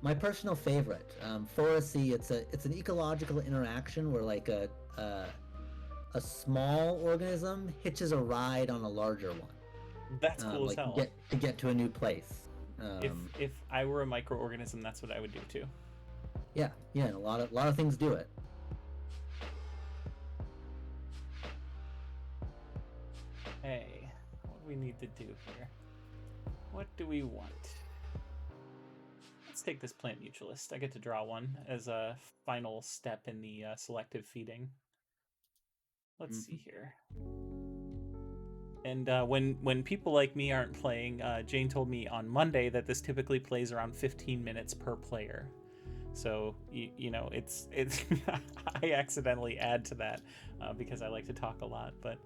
my personal favorite, Forestry. It's an ecological interaction where like a small organism hitches a ride on a larger one.
That's cool as
like
hell.
to get to a new place.
If I were a microorganism, that's what I would do too.
Yeah, a lot of things do it.
Hey, what do we need to do here? What do we want? Let's take this Plant Mutualist. I get to draw one as a final step in the selective feeding. Let's see here. And when people like me aren't playing, Jane told me on Monday that this typically plays around 15 minutes per player. So it's I accidentally add to that because I like to talk a lot. But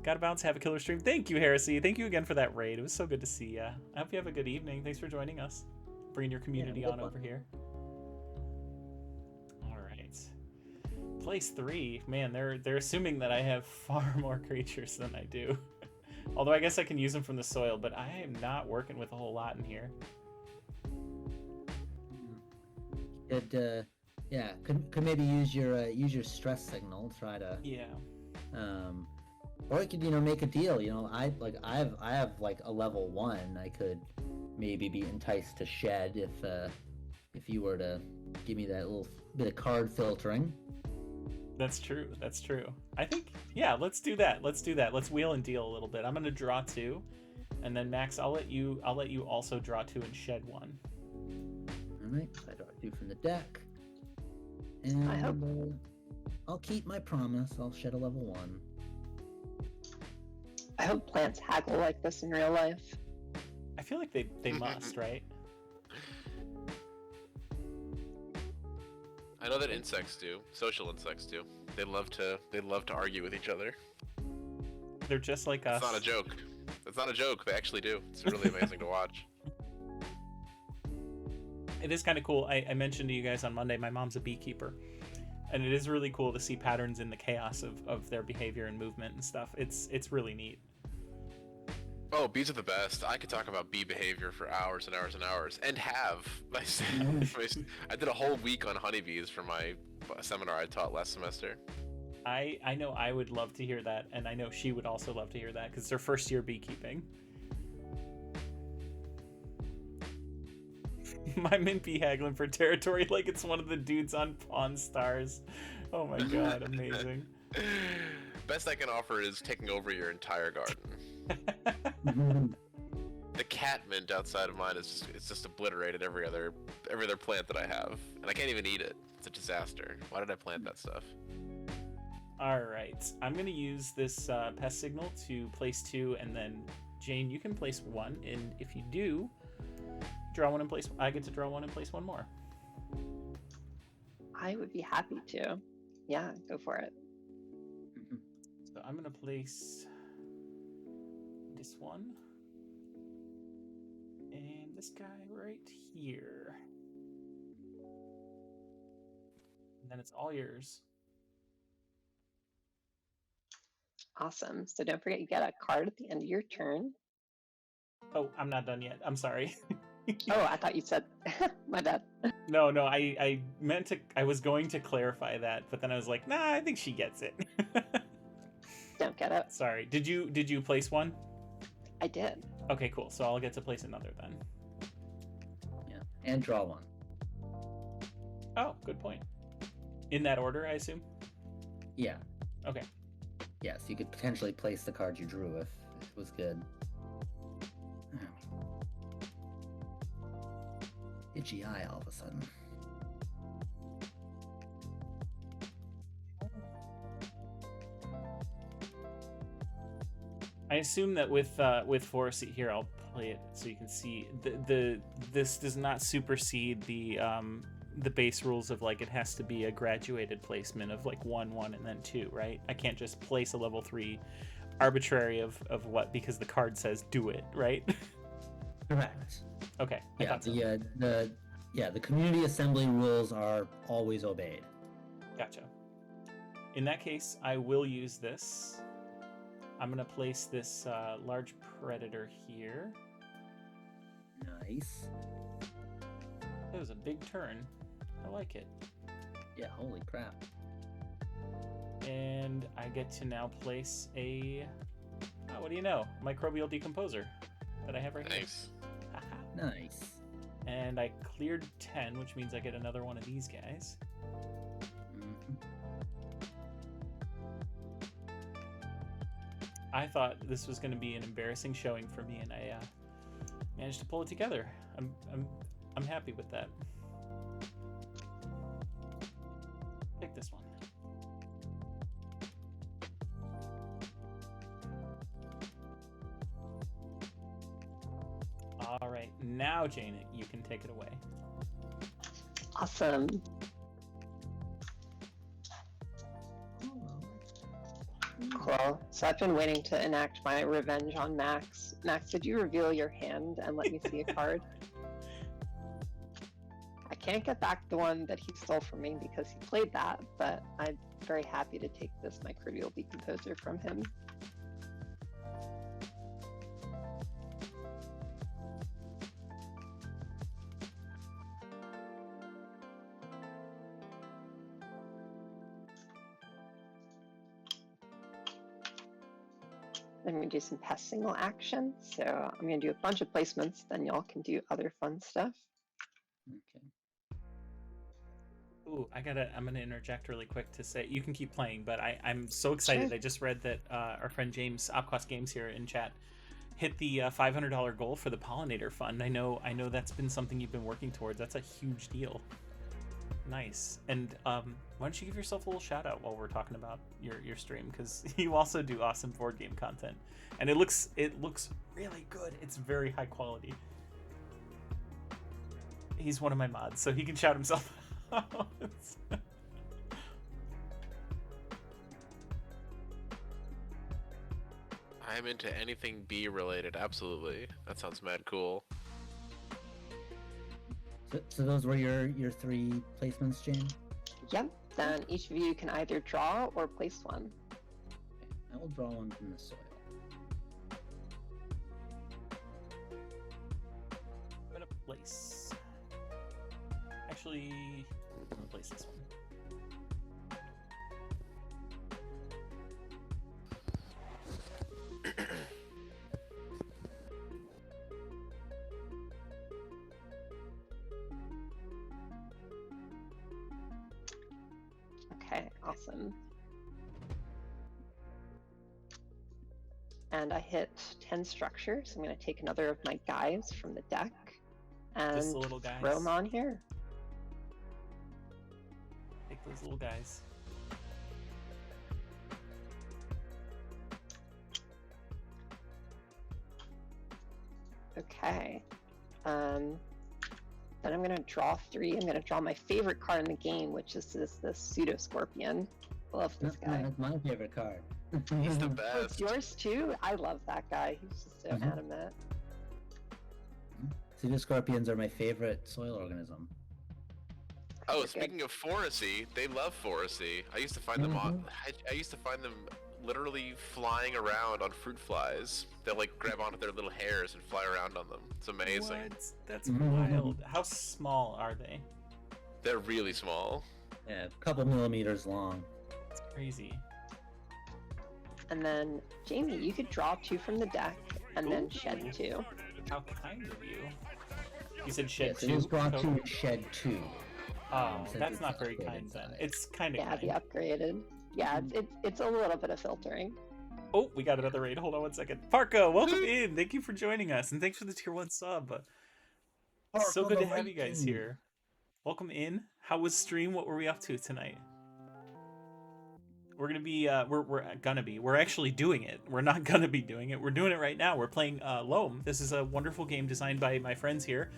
Gotta bounce. Have a killer stream. Thank you, Heresy. Thank you again for that raid. It was so good to see ya. I hope you have a good evening. Thanks for joining us. Bringing your community on over here. All right. Place 3. Man, they're assuming that I have far more creatures than I do. Although I guess I can use them from the soil, but I am not working with a whole lot in here.
Could maybe use your stress signal. Try to or you could make a deal. I have like a level 1. I could maybe be enticed to shed if you were to give me that little bit of card filtering.
That's true. That's true. I think let's do that. Let's wheel and deal a little bit. I'm gonna draw 2, and then Max, I'll let you also draw 2 and shed 1.
All right, I draw 2 from the deck. And
I hope.
I'll keep my promise. I'll shed a level 1.
I hope plants haggle like this in real life.
I feel like they must, right?
I know that insects do. Social insects do. They love to argue with each other.
They're just like us.
It's not a joke. It's not a joke. They actually do. It's really amazing to watch.
It is kind of cool. I mentioned to you guys on Monday, my mom's a beekeeper. And it is really cool to see patterns in the chaos of their behavior and movement and stuff. It's really neat.
Oh, bees are the best. I could talk about bee behavior for hours and hours and hours, and have. I did a whole week on honeybees for my seminar I taught last semester.
I know I would love to hear that, and I know she would also love to hear that, because it's her first year beekeeping. My mint bee haggling for territory like it's one of the dudes on Pawn Stars. Oh my god, amazing.
Best I can offer is taking over your entire garden. The cat mint outside of mine is just obliterated every other plant that I have, and I can't even eat it. It's a disaster. Why did I plant that stuff?
All right, I'm gonna use this pest signal to place 2, and then Jane, you can place 1, and if you do draw 1 and place, I get to draw 1 and place 1 more.
I would be happy to. Yeah, go for it.
So I'm gonna place this one and this guy right here, and then it's all yours.
Awesome. So don't forget you get a card at the end of your turn.
Oh, I'm not done yet. I'm sorry.
Oh, I thought you said my bad.
No, I meant to. I was going to clarify that, but then I was like, nah, I think she gets it.
Don't get it.
Sorry. Did you place 1?
I did.
Okay, cool. So I'll get to place another then.
Yeah, and draw 1.
Oh, good point. In that order, I assume?
Yeah.
Okay.
Yes, you could potentially place the card you drew if it was good. Itchy eye all of a sudden.
I assume that with Forest Seat here, I'll play it so you can see this does not supersede the base rules of like it has to be a graduated placement of like 1, 1, and then 2, right? I can't just place a level 3 arbitrary of what because the card says do it, right?
Correct.
Okay.
Yeah, the community assembly rules are always obeyed.
Gotcha. In that case, I will use this. I'm gonna place this large predator here.
Nice.
That was a big turn. I like it.
Yeah, holy crap.
And I get to now place a, what do you know, microbial decomposer that I have right
Nice.
here.
Nice.
And I cleared 10, which means I get another one of these guys. I thought this was going to be an embarrassing showing for me, and I managed to pull it together. I'm happy with that. Pick this one. All right, now Jane, you can take it away.
Awesome. Cool. So I've been waiting to enact my revenge on Max. Max, did you reveal your hand and let me see a card? I can't get back the one that he stole from me because he played that, but I'm very happy to take this Microbial Decomposer from him. I'm going to do some pest single action. So I'm going to do a bunch of placements, then y'all can do other fun stuff.
Okay.
Ooh, I'm gonna interject really quick to say you can keep playing, but I'm so excited.
Sure.
I just read that our friend James Opcost Games here in chat hit the $500 goal for the Pollinator Fund. I know that's been something you've been working towards. That's a huge deal. Nice. And why don't you give yourself a little shout out while we're talking about your stream, because you also do awesome board game content, and it looks really good. It's very high quality. He's one of my mods, so he can shout himself out.
I'm into anything bee related. Absolutely. That sounds mad cool.
So those were your 3 placements, Jane?
Yep. Then each of you can either draw or place one.
Okay. I will draw one from the soil.
I'm gonna place. Actually, I'm gonna place this one.
Okay, awesome. And I hit 10 structures. I'm going to take another of my guys from the deck and
Just the little guys.
throw them on here.
Take those little guys.
Okay. Then I'm going to draw 3. I'm going to draw my favorite card in the game, which is this Pseudo Scorpion. Love this guy.
That's my favorite card.
He's the
Oh, it's
best.
yours too? I love that guy. He's just so animate.
Pseudoscorpions are my favorite soil organism.
Oh,
They're
speaking of Foracy, they love Foracy. I used to find them on. I used to find them literally flying around on fruit flies. They'll like grab onto their little hairs and fly around on them. It's amazing.
What? That's wild. How small are they?
They're really small.
Yeah, a couple millimeters long.
It's crazy.
And then, Jamie, you could draw 2 from the deck and then shed 2.
How kind of you. You said shed
Yes, it
2?
is draw
total?
2, shed 2.
Oh,
since
that's
it's
not very
upgraded
kind then.
size.
It's kind of
Yeah,
kind.
the upgraded. Yeah, it's a little bit of filtering.
Oh, we got another raid. Hold on one second. Parko, welcome in. Thank you for joining us, and thanks for the tier 1 sub. So
Parko
good to
the
have you guys
Viking.
here. Welcome in. How was stream? What were we up to tonight? We're gonna be we're actually doing it. We're not gonna be doing it. We're doing it right now. We're playing Loam. This is a wonderful game designed by my friends here.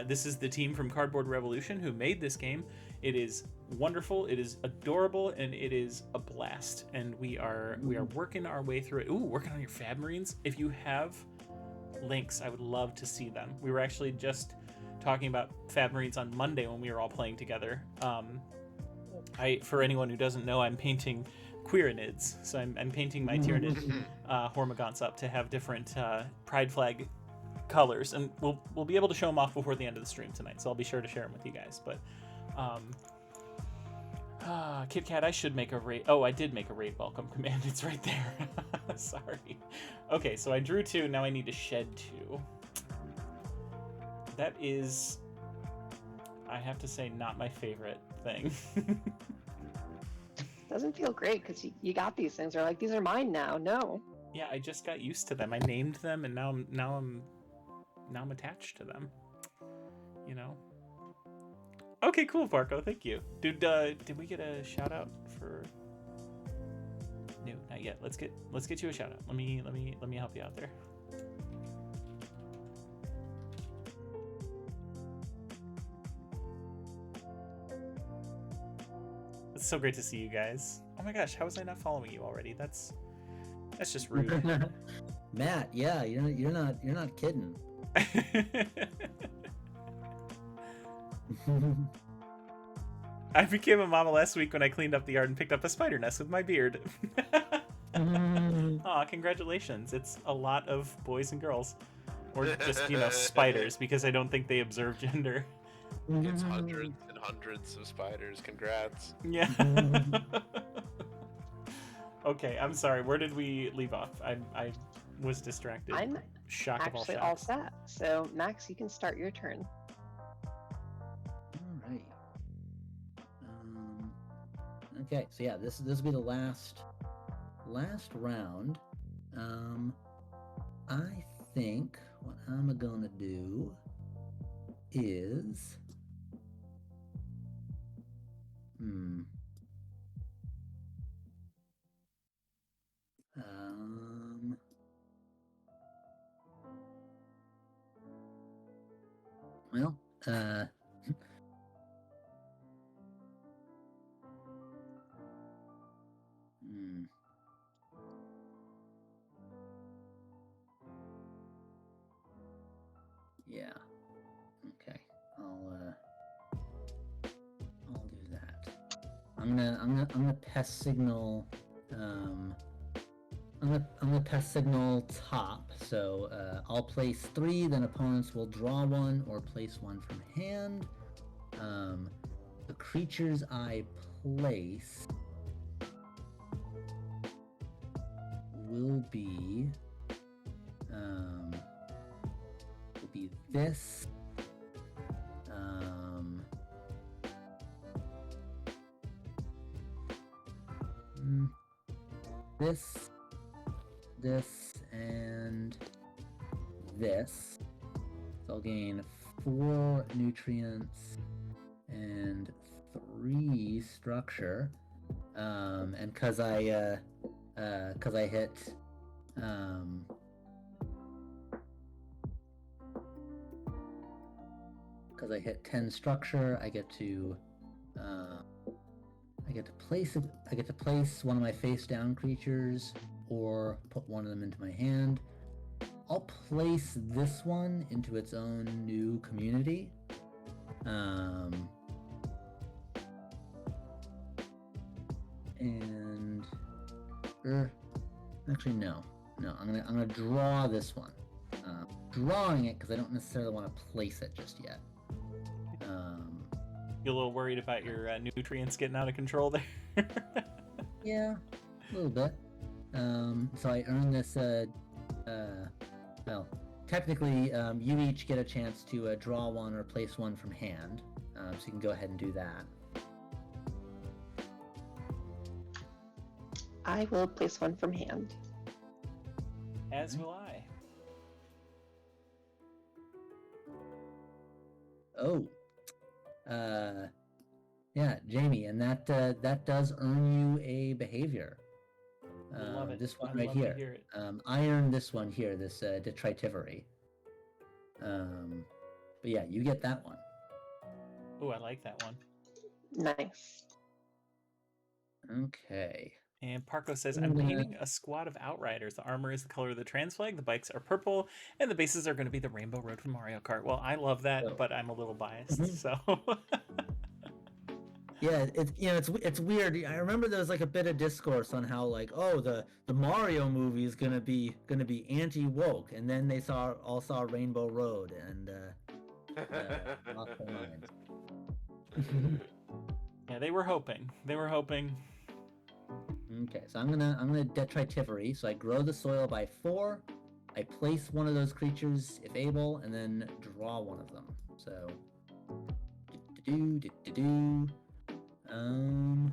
This is the team from Cardboard Revolution who made this game. It is wonderful, it is adorable, and it is a blast. And we are working our way through it. Ooh, working on your Fab Marines. If you have links, I would love to see them. We were actually just talking about Fab Marines on Monday when we were all playing together. For anyone who doesn't know, I'm painting Queerinids. So I'm painting my Tyranid Hormagaunts up to have different pride flag colors, and we'll be able to show them off before the end of the stream tonight. So I'll be sure to share them with you guys. But Kit Kat, I should make a raid. Oh, I did make a raid welcome command. It's right there. Sorry. Okay, so I drew 2. Now I need to shed 2. That is, I have to say, not my favorite thing.
Doesn't feel great because you got these things. They're like, these are mine now. No.
Yeah, I just got used to them. I named them, and now I'm attached to them. You know. Okay, cool, Parko. Thank you, dude. Did we get a shout out for? No, not yet. Let's get you a shout out. Let me help you out there. It's so great to see you guys. Oh my gosh, how was I not following you already? That's just rude.
Matt, yeah, you're not kidding.
I became a mama last week when I cleaned up the yard and picked up a spider nest with my beard. Aw, congratulations. It's a lot of boys and girls. Or just, spiders, because I don't think they observe gender.
It's hundreds and hundreds of spiders. Congrats.
Yeah. Okay, I'm sorry. Where did we leave off? I was distracted.
I'm
Shock of all
actually all
shocks.
set. So Max, you can start your turn.
All right. Okay, so yeah, this will be the last round. I think what I'm gonna do is well, yeah. Okay. I'll do that. I'm gonna pest signal. I'm gonna pest signal top. So I'll place 3. Then opponents will draw 1 or place 1 from hand. The creatures I place will be this. This, and this. So I'll gain 4 nutrients and 3 structure. And cause I hit because I hit 10 structure, I get to place one of my face down creatures or put one of them into my hand. I'll place this one into its own new community. Actually no, I'm gonna draw this one. Drawing it because I don't necessarily want to place it just yet.
You're a little worried about your nutrients getting out of control there?
Yeah, a little bit. So I earn this, well, technically, you each get a chance to draw 1 or place 1 from hand. So you can go ahead and do that.
I will place 1 from hand.
As will I.
Oh. Yeah, Jamie, and that does earn you a behavior.
Love it.
This one
I'd
right
love to
here.
hear it.
I earned this one here, this detritivity. But yeah, you get that one.
Oh, I like that one.
Nice.
Okay.
And Parko says, I'm painting a squad of Outriders. The armor is the color of the trans flag, the bikes are purple, and the bases are going to be the Rainbow Road from Mario Kart. Well, I love that, but I'm a little biased, so...
Yeah, it's weird. I remember there was like a bit of discourse on how like, oh, the Mario movie is gonna be anti-woke, and then they all saw Rainbow Road and lost their minds.
Yeah, they were hoping.
Okay, so I'm gonna detritivity. So I grow the soil by 4. I place one of those creatures if able, and then draw one of them. So, all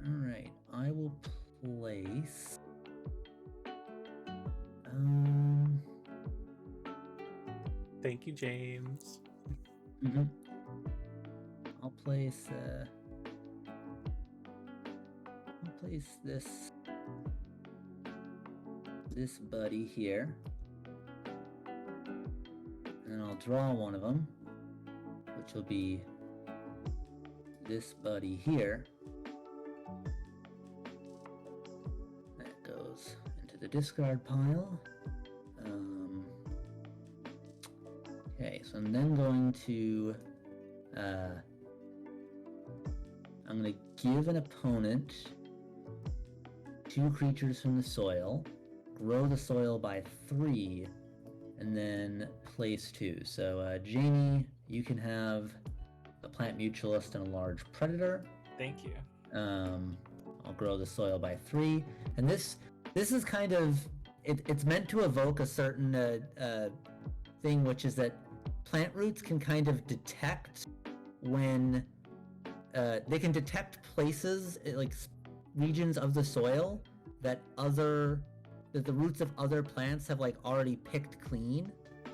right, I will place.
Thank you, James.
I'll place. This buddy here, and I'll draw one of them, which will be this buddy here. the discard pile. Okay, so I'm then going to I'm going to give an opponent 2 creatures from the soil, grow the soil by 3, and then place 2. So Jamie, you can have a plant mutualist and a large predator.
Thank you.
I'll grow the soil by 3, and this is kind of it's meant to evoke a certain thing, which is that plant roots can kind of detect when they can detect places like regions of the soil that the roots of other plants have like already picked clean.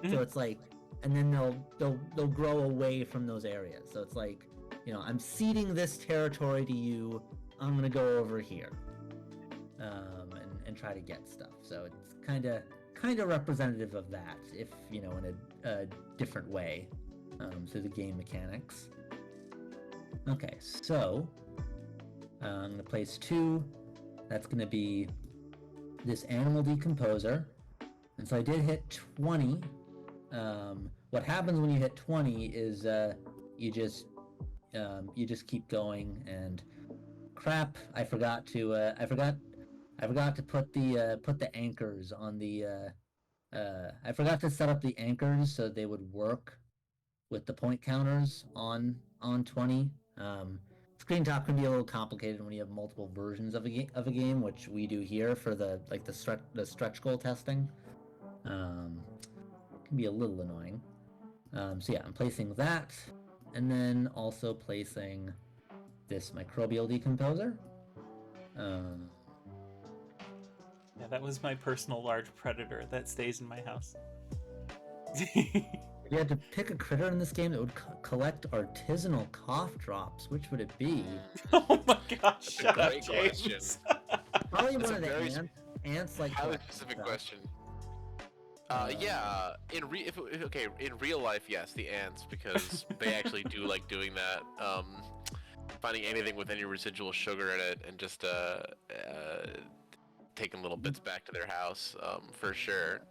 So it's like, and then they'll grow away from those areas. So it's like, you know, I'm ceding this territory to you. I'm gonna go over here, and try to get stuff. So it's kind of representative of that, if you know, in a different way, through the game mechanics. Okay, so I'm gonna place 2. That's gonna be this animal decomposer, and so I did hit 20. What happens when you hit 20 is you just keep going. And crap, I forgot to put the anchors on the I forgot to set up the anchors so they would work with the point counters on 20. Screen top can be a little complicated when you have multiple versions of a game, which we do here for the stretch goal testing. Can be a little annoying. So yeah, I'm placing that, and then also placing this microbial decomposer.
Yeah, that was my personal large predator that stays in my house.
If you had to pick a critter in this game that would collect artisanal cough drops, which would it be?
Oh my gosh, shut up,
great question.
James.
Probably
That's
one of
a
the
very
ants like
highly
collect
specific
stuff.
question. Yeah, in real life, yes, the ants, because they actually do like doing that. Finding anything with any residual sugar in it and just taking little bits back to their house, for sure.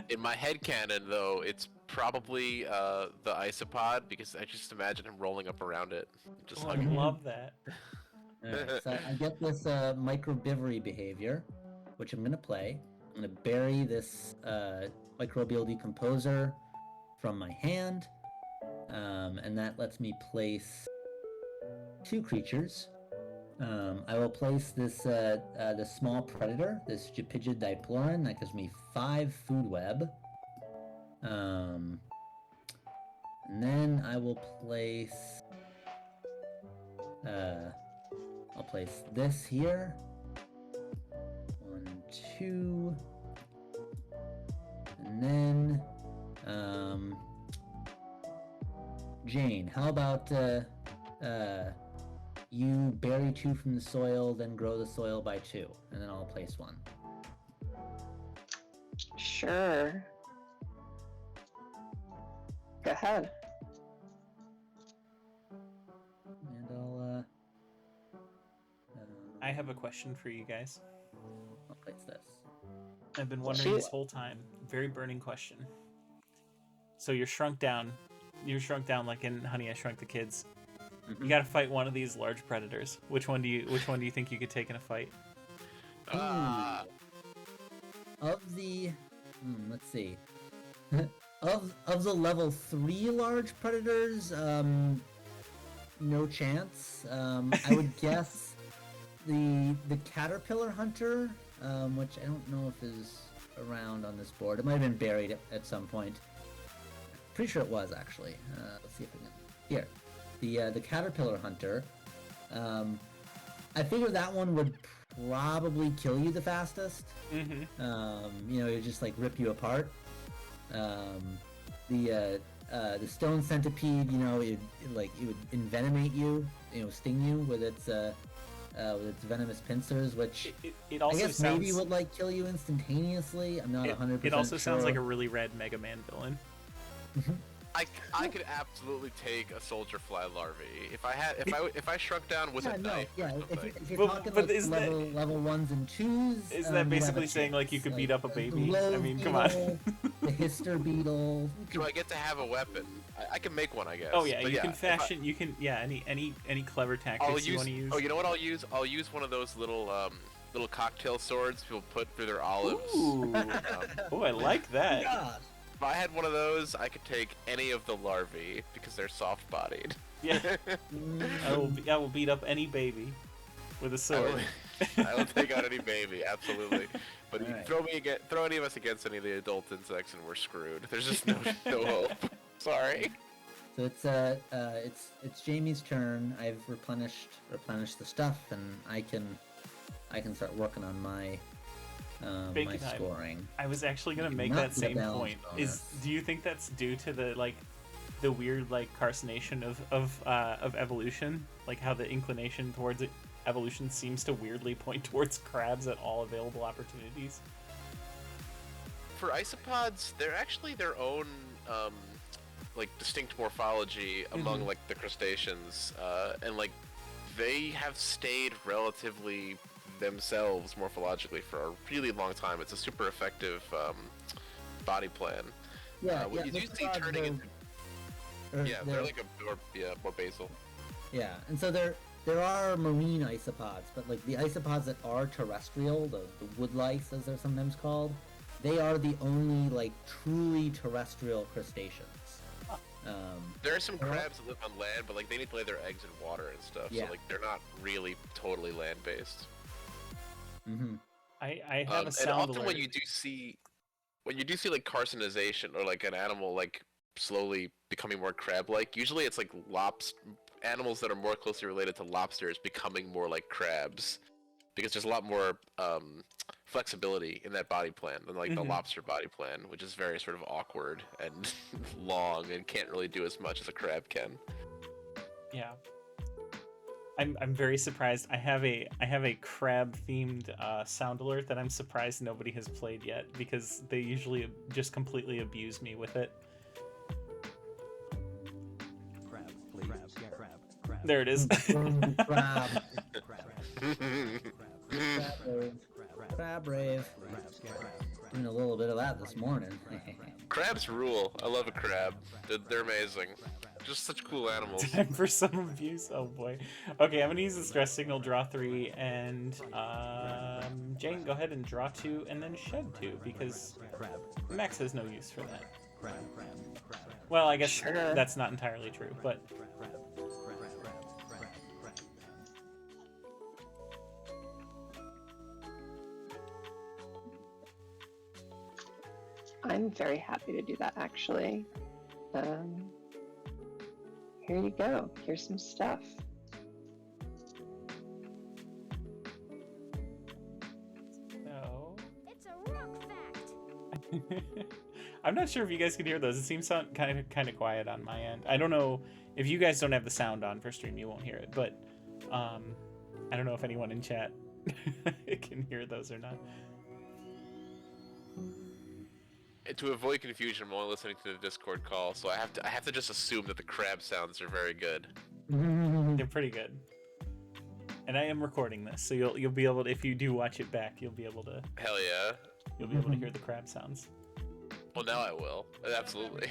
In my headcanon, though, it's probably the isopod, because I just imagine him rolling up around it, just
Oh, I
hugging it.
love that.
Alright, so I get this microbivory behavior, which I'm gonna play. I'm gonna bury this microbial decomposer from my hand, and that lets me place 2 creatures. I will place this the small predator, this Gepigid Diploran, that gives me 5 food web. And then I will place I'll place this here. 1, 2, and then Jane, how about you bury 2 from the soil, then grow the soil by 2, and then I'll place 1.
Sure. Go ahead.
And I'll
I have a question for you guys.
I'll place this.
I've been wondering
Shoot.
this whole time. Very burning question. So you're shrunk down. You're shrunk down like in Honey, I Shrunk the Kids. You got to fight one of these large predators. Which one do you think you could take in a fight?
Of the let's see. of the level 3 large predators, no chance. I would guess the caterpillar hunter, which I don't know if is around on this board. It might have been buried at some point. Pretty sure it was, actually. Let's see if I can... Here. The caterpillar hunter. I figure that one would probably kill you the fastest.
Mm-hmm.
You know, it just like rip you apart. The stone centipede, you know, it would envenomate you, you know, sting you with its venomous pincers, which
It also
I guess
sounds,
maybe would like kill you instantaneously. I'm not 100%
It also sounds
sure.
like a really rad Mega Man villain.
I could absolutely take a soldier fly larvae if I shrunk down with
Yeah,
a
no,
knife.
yeah.
Or
If,
something.
if you're
But-
talking
but
like
is that-
level 1s and 2s,
Isn't that
you'd have a
basically saying like you
chance.
could beat up a
the
baby? I
Loam
mean, come on.
beetle, the hister beetle.
So I get to have a weapon. I can make one, I guess.
Oh yeah,
But
you can
if I-
fashion. You can any clever
I'll
tactics you
use.
want to use.
Oh, you know what I'll use? I'll use one of those little cocktail swords people put through their olives.
Ooh. Oh, I like that.
God.
If I had one of those, I could take any of the larvae because they're soft-bodied.
Yeah, I will beat up any baby with a
I
sword.
will, I will take out any baby, absolutely. But you
Alright.
throw any of us against any of the adult insects, and we're screwed. There's just no hope. Sorry.
So it's Jamie's turn. I've replenished the stuff, and I can start working on my
Bacon
my
time.
scoring.
I was actually gonna make
Not
that
the
same
balance
point.
bonus.
Do you think that's due to the weird carcination of evolution, like how the inclination towards evolution seems to weirdly point towards crabs at all available opportunities?
For isopods, they're actually their own distinct morphology among the crustaceans, and they have stayed relatively themselves morphologically for a really long time. It's a super effective body plan.
Yeah,
What you do see turning into they're like more basal.
Yeah, and so there are marine isopods, but the isopods that are terrestrial, the wood lice as they're sometimes called, they are the only truly terrestrial crustaceans.
There are some crabs that live on land, but they need to lay their eggs in water and stuff.
Yeah.
So they're not really totally land based.
Mm-hmm.
I have a
And
sound
often
alert.
when you do see carcinization or an animal slowly becoming more crab-like, usually it's animals that are more closely related to lobsters becoming more like crabs, because there's a lot more flexibility in that body plan than the lobster body plan, which is very sort of awkward and long and can't really do as much as a crab can.
Yeah. I'm very surprised. I have a crab themed sound alert that I'm surprised nobody has played yet, because they usually just completely abuse me with it. There it is.
Crab rave. Doing a little bit of that this morning.
Crabs rule. I love a crab. They're amazing. Just such cool animals.
Time for some abuse. Oh boy. Okay, I'm gonna use the stress signal, draw 3, and Jane, go ahead and draw 2 and then shed 2, because Max has no use for that. Well, I guess
Sure.
that's not entirely true, but
I'm very happy to do that, actually. Here you go. Here's some stuff.
no.
It's a rock fact.
I'm not sure if you guys can hear those. It seems kind of quiet on my end. I don't know if you guys don't have the sound on for stream, you won't hear it. But I don't know if anyone in chat can hear those or not.
And to avoid confusion, I'm only listening to the Discord call, so I have to just assume that the crab sounds are very good.
They're pretty good. And I am recording this, so you'll be able to, if you do watch it back, you'll be able to
Hell yeah.
hear the crab sounds.
Well, now I will. Absolutely.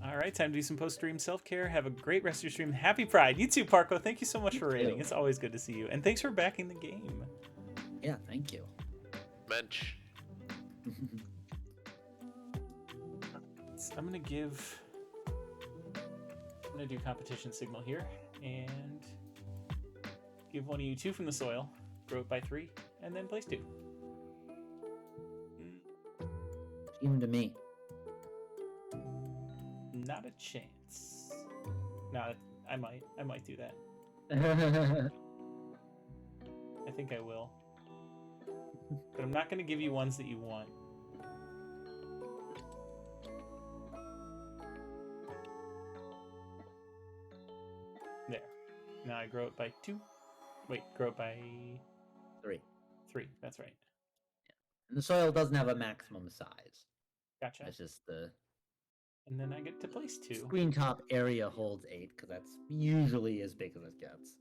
All right, time to do some post-stream self-care. Have a great rest of your stream. Happy Pride. You too, Parko. Thank you so much for raiding. It's always good to see you. And thanks for backing the game.
Yeah, thank you.
Mensch.
So I'm gonna do competition signal here and give one of you 2 from the soil, grow it by 3, and then place 2.
Even to me.
Not a chance. No, I might do that. I think I will. But I'm not gonna give you ones that you want. There. Now I grow it by 2. Wait, grow it by
3.
3. That's right.
And the soil doesn't have a maximum size.
Gotcha.
It's just the
And then I get to place 2.
screen top area holds 8 because that's usually as big as it gets.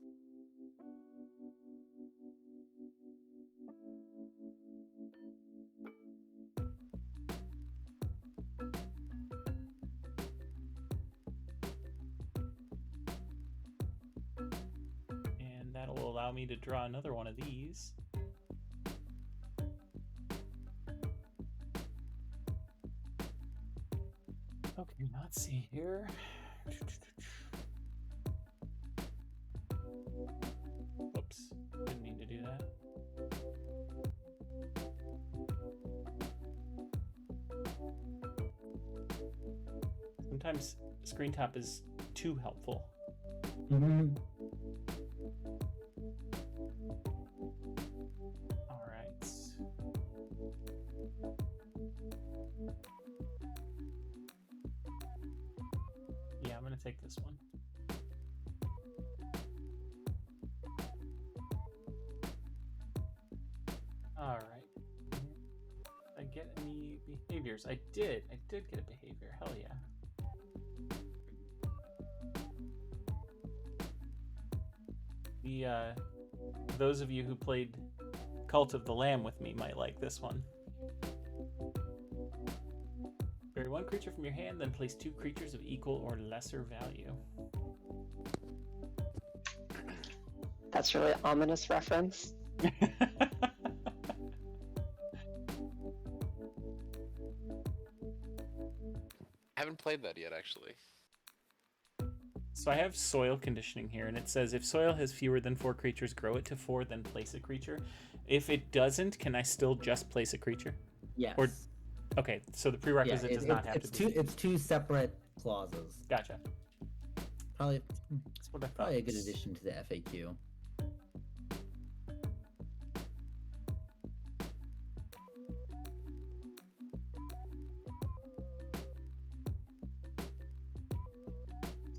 And that'll allow me to draw another one of these. Okay, let's see here. Whoops, didn't mean to do that. Sometimes screen top is too helpful.
Mm-hmm.
All right. Yeah, I'm gonna take this one. All right. Did I get any behaviors? I did. I did get a behavior. Hell yeah. Those of you who played Cult of the Lamb with me might like this one. Bury 1 creature from your hand, then place 2 creatures of equal or lesser value.
That's really ominous reference.
I haven't played that yet, actually.
So I have soil conditioning here, and it says if soil has fewer than 4 creatures, grow it to 4, then place a creature. If it doesn't, can I still just place a creature?
Yes.
Or okay, so the prerequisite does not have to be.
It's two separate clauses.
Gotcha.
Probably
That's what I thought.
probably a good addition to the FAQ.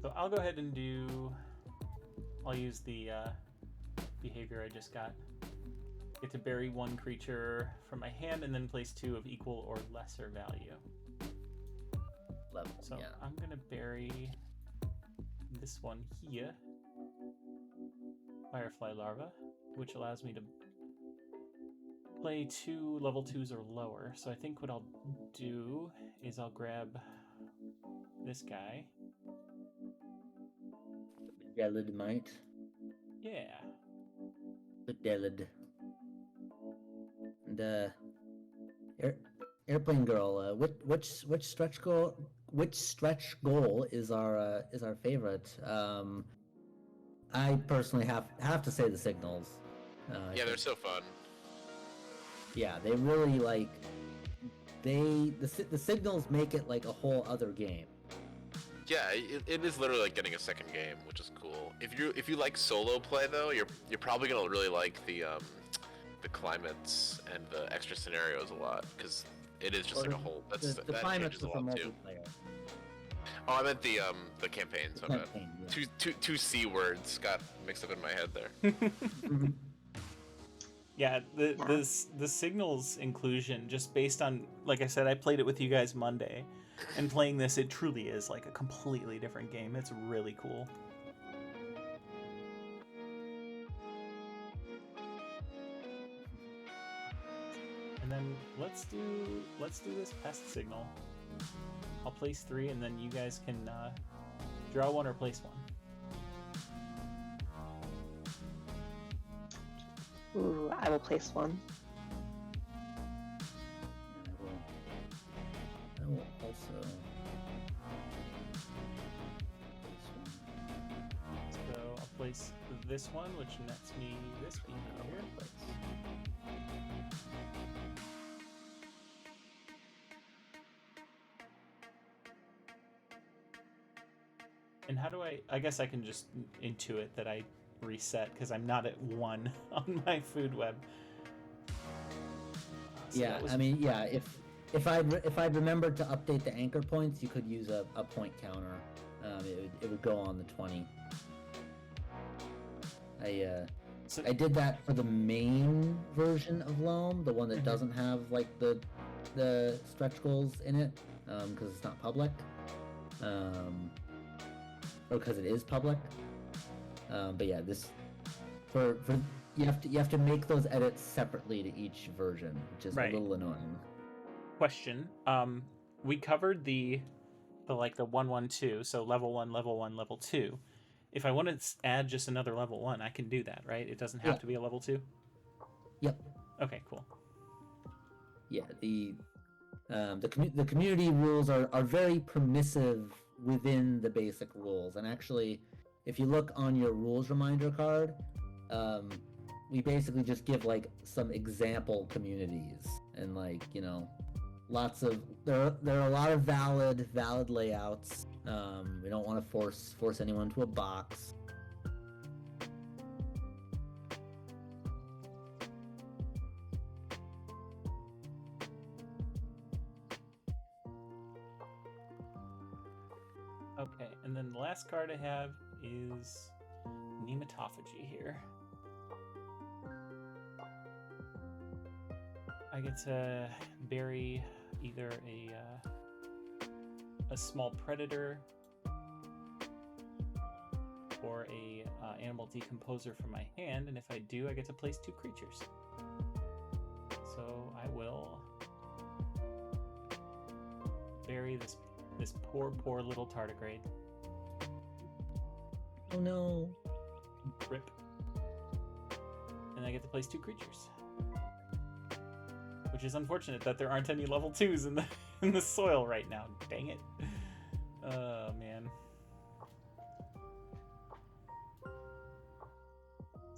So I'll go ahead and I'll use the behavior I just got. Get to bury 1 creature from my hand and then place 2 of equal or lesser value.
Level.
So
Yeah.
I'm gonna bury this one here, Firefly Larva, which allows me to play 2 level 2s or lower. So I think what I'll do is I'll grab this guy.
Delid might.
Yeah.
The Delid. The airplane girl. Which stretch goal? Which stretch goal is our favorite? I personally have to say the signals.
Yeah, they're so fun.
Yeah, they really like. The signals make it like a whole other game.
Yeah, it is literally like getting a second game, which is cool. If you like solo play though, you're probably gonna really like the climates and the extra scenarios a lot, because it is just like a whole.
The
that
climates
changes a
with the
lot too.
multiplayer.
Oh, I meant the campaigns. My bad.
Campaign, yeah.
Two C words got mixed up in my head there.
Mhm.
Yeah, the signals inclusion, just based on, like I said, I played it with you guys Monday, and playing this, it truly is like a completely different game. It's really cool. And then let's do this pest signal. I'll place 3, and then you guys can draw 1 or place 1.
Ooh, I will place 1.
I will also.
So I'll place this one, which nets me this behavior. And how do I guess I can just intuit that I reset because I'm not at 1 on my food web. So
Yeah, I mean, yeah. If I'd remembered to update the anchor points, you could use a point counter. It would go on the 20.
So
I did that for the main version of Loam, the one that
Mhm.
doesn't have like the stretch goals in it, because it's not public, or because it is public. But yeah, this for you have to make those edits separately to each version, which is
Right.
a little annoying.
question. We covered the 1-1-2, so level 1, level 1, level 2. If I want to add just another level 1, I can do that, right? It doesn't have
Yeah.
to be a level 2.
Yep.
Okay, cool.
Yeah, the community rules are very permissive within the basic rules, and actually, if you look on your rules reminder card, we basically just give like some example communities, and like, you know, lots of there are a lot of valid layouts. We don't want to force anyone to a box.
Okay, and then the last card I have is Nematophagy here. I get to bury either a small predator or a animal decomposer from my hand, and if I do, I get to place 2 creatures. So I will bury this poor little tardigrade.
Oh no.
Rip. And I get to place 2 creatures. Which is unfortunate that there aren't any level 2s in the soil right now. Dang it. Oh man.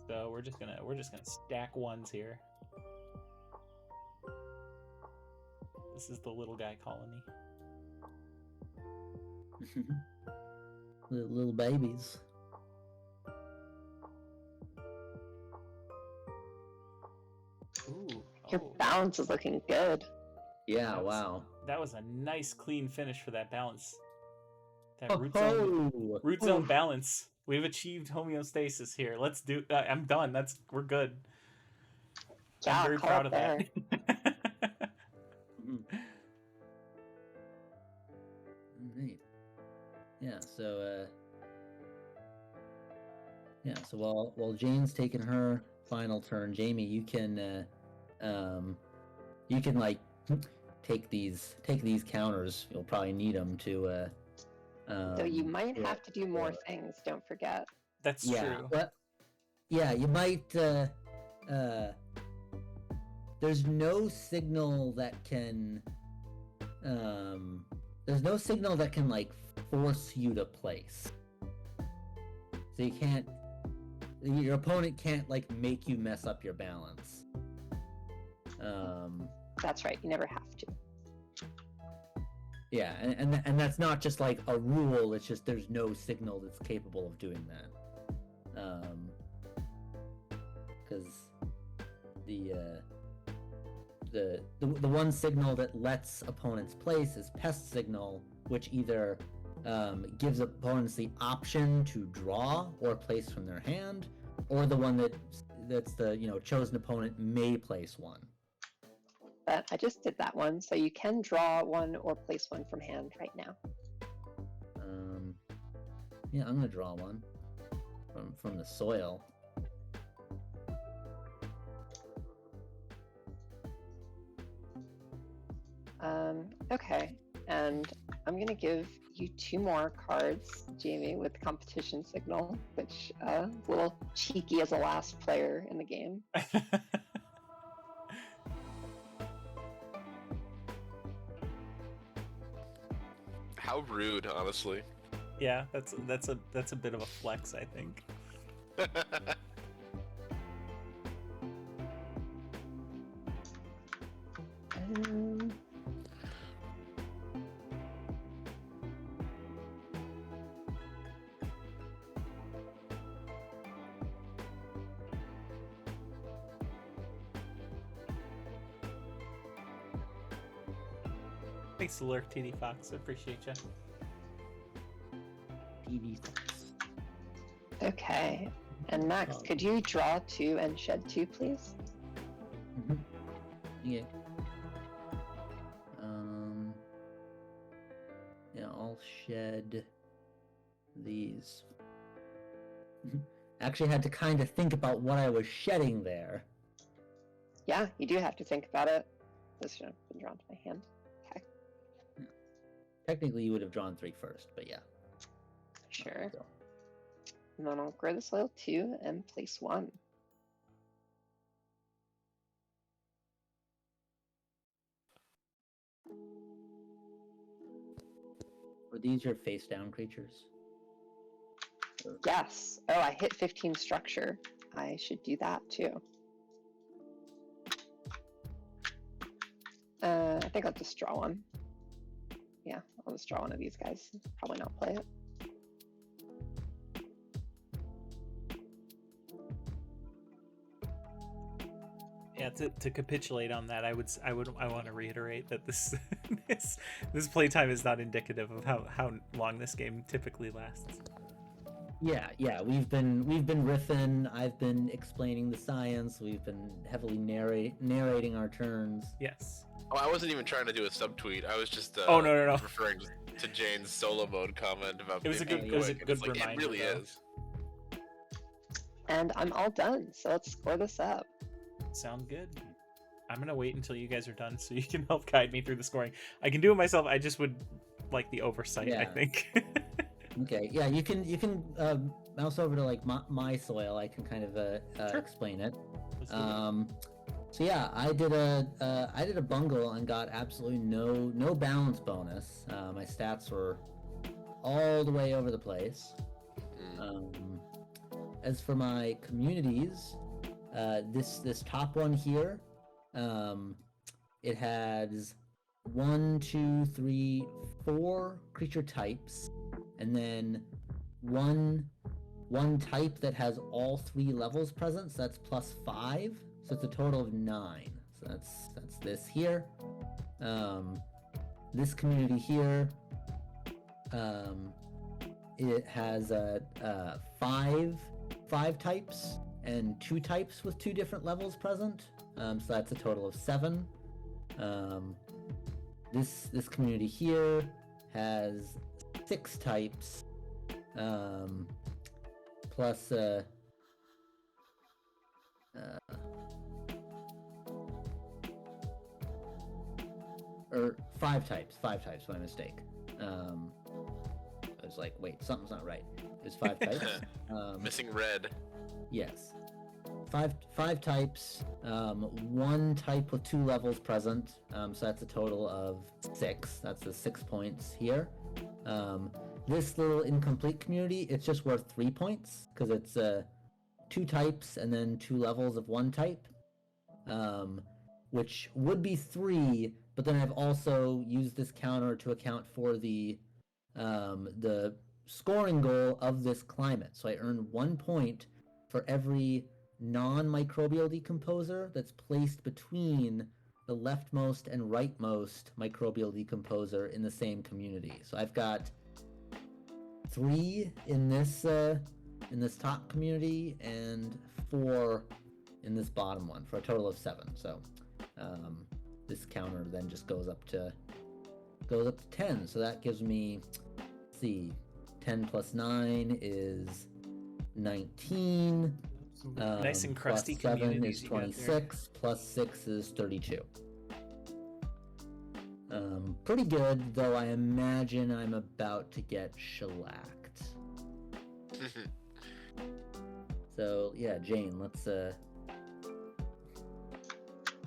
So we're just gonna stack 1s here. This is the little guy colony.
Little babies.
Ooh.
Your
Oh,
balance is looking good.
Yeah,
That was-
wow.
that was a nice clean finish for that balance. That
Oh,
root zone balance. We've achieved homeostasis here. Let's do. I'm done. We're good.
Yeah,
I'm very
call
proud
it
of that.
Neat. Yeah, so while Jane's taking her final turn, Jamie, you can like take these counters. You'll probably need them to
So you might
yeah,
have to do more things, don't forget.
That's
yeah,
true.
but yeah, you might there's no signal that can like force you to place. So you can't, your opponent can't like make you mess up your balance.
That's right, you never have to.
Yeah, and that's not just like a rule, it's just there's no signal that's capable of doing that. Because the one signal that lets opponents place is pest signal, which either gives opponents the option to draw or place from their hand, or the one that's the chosen opponent may place one.
But I just did that one, so you can draw one or place one from hand right now.
Yeah, I'm gonna draw one from the soil.
Okay, and I'm gonna give you 2 more cards, Jamie, with competition signal, which is a little cheeky as a last player in the game.
How rude, honestly.
Yeah, that's a bit of a flex, I think.
Um,
Thanks to Lurk TD Fox. I appreciate you.
PD.
okay, And Max,
Oh.
could you draw 2 and shed 2, please?
Yeah. Yeah, I'll shed these. Actually had to kind of think about what I was shedding there.
Yeah, you do have to think about it. This should have been drawn to my hand. Okay,
Technically, you would have drawn 3 first, but yeah.
sure.
So,
And then I'll grow the soil 2 and place 1.
are these your face down creatures?
Yes. Oh, I hit 15 structure. I should do that too. I think I'll just draw one. Yeah, I'll just draw one of these guys. Probably not play it.
Yeah, to capitulate on that, I want to reiterate that this this playtime is not indicative of how long this game typically lasts.
Yeah, we've been riffing. I've been explaining the science. We've been heavily narrating our turns.
Yes.
Oh, I wasn't even trying to do a subtweet. I was just
Oh, no.
referring to Jane's solo mode comment about
It was a
being
good- it was a
quick, and
good
it's like,
reminder,
It really
though.
is.
And I'm all done, so let's score this up.
Sound good. I'm gonna wait until you guys are done so you can help guide me through the scoring. I can do it myself. I just would like the oversight. I
Yeah.
think.
Okay, yeah, you can mouse over to like my soil. I can kind of
Sure.
explain it.
Let's do it.
So yeah, I did a bungle and got absolutely no balance bonus. My stats were all the way over the place. As for my communities, this top one here, it has 1, 2, 3, 4 creature types, and then one type that has all 3 levels present. So that's +5. So it's a total of 9. So that's this here. This community here, it has 5 types and 2 types with 2 different levels present. So that's a total of 7. This community here has 6 types, plus or 5 types. 5 types. My mistake. I was like, wait, something's not right. There's 5 types.
Missing red.
Yes. 5 types, 1 type with 2 levels present, so that's a total of 6. That's the 6 points here. This little incomplete community, it's just worth 3 points, because it's 2 types and then 2 levels of 1 type, which would be 3, but then I've also used this counter to account for the scoring goal of this climate. So I earn 1 point for every non-microbial decomposer that's placed between the leftmost and rightmost microbial decomposer in the same community. So I've got 3 in this top community and 4 in this bottom one, for a total of 7. So this counter then just goes up to 10. So that gives me, let's see, 10 plus 9 is 19.
Nice and crusty
plus 7
communities
is
you got there.
26, plus 6 is 32. Pretty good, though I imagine I'm about to get shellacked. So yeah, Jane, let's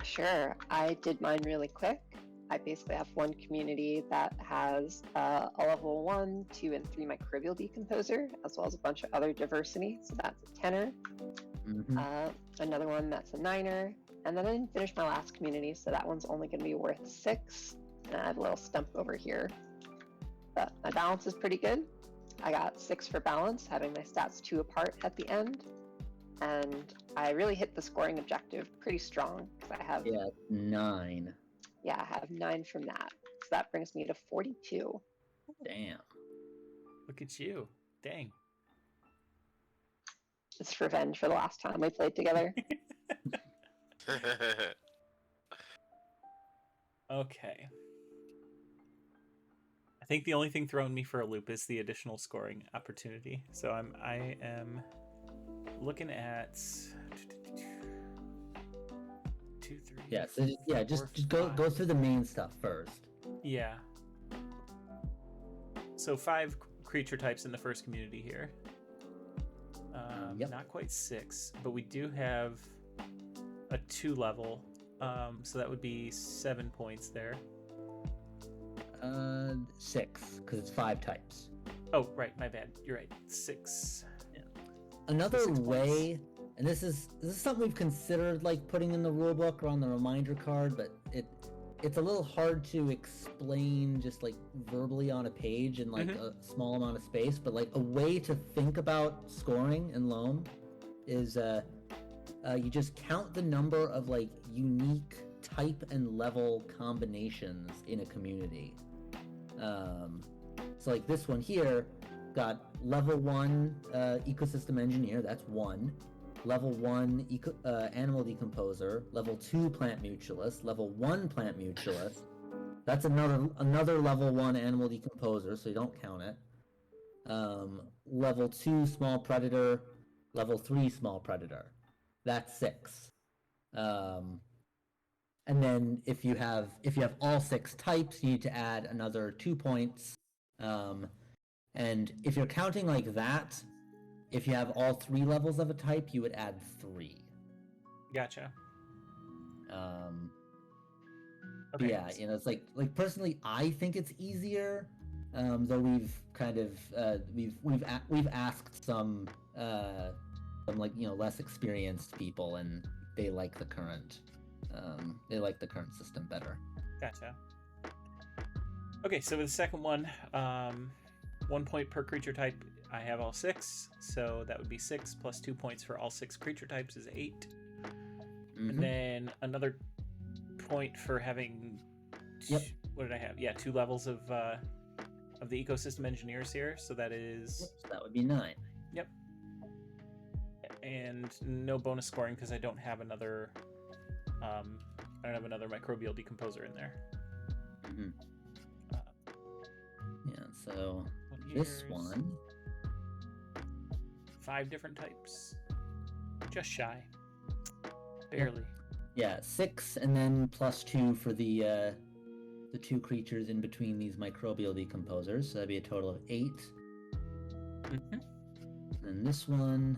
Sure, I did mine really quick. I basically have one community that has a level 1, 2, and 3 microbial decomposer, as well as a bunch of other diversity. So that's a 10er. Another one that's a 9er. And then I didn't finish my last community, so that one's only going to be worth 6. And I have a little stump over here. But my balance is pretty good. I got 6 for balance, having my stats 2 apart at the end. And I really hit the scoring objective pretty strong, because I have
9.
Yeah, I have 9 from that. So that brings me to 42.
Damn.
Look at you. Dang.
It's revenge for the last time we played together.
Okay. I think the only thing throwing me for a loop is the additional scoring opportunity. So I am looking at 2, 3.
Yeah, so just go through the main stuff first.
Yeah. So 5 creature types in the first community here.
Yep.
Not quite 6, but we do have a 2 level. So that would be 7 points there.
6, because it's 5 types.
Oh, right, my bad. You're right. 6.
Another
6
way, and this is something we've considered like putting in the rulebook or on the reminder card, but it's a little hard to explain just like verbally on a page in like a small amount of space. But like a way to think about scoring in Loam is you just count the number of like unique type and level combinations in a community. So like this one here got level 1 ecosystem engineer, that's 1. Level 1 animal decomposer, level 2 plant mutualist, level 1 plant mutualist. That's another level 1 animal decomposer, so you don't count it. Level 2 small predator, level 3 small predator. That's 6. And then if you have all 6 types, you need to add another 2 points. And if you're counting like that, if you have all 3 levels of a type, you would add 3.
Gotcha.
Okay. Yeah, it's like personally, I think it's easier. Though we've kind of we've asked some like less experienced people, and they like the current system better.
Gotcha. Okay, so with the second one, 1 point per creature type. I have all 6, so that would be 6 plus 2 points for all 6 creature types is 8. And then another point for having what did I have? Yeah, 2 levels of the ecosystem engineers here, so that is
so that would be 9.
Yep. And no bonus scoring because I don't have another microbial decomposer in there.
So this one
5 different types, just shy, barely.
Yeah, 6, and then plus 2 for the 2 creatures in between these microbial decomposers, so that'd be a total of 8. And this one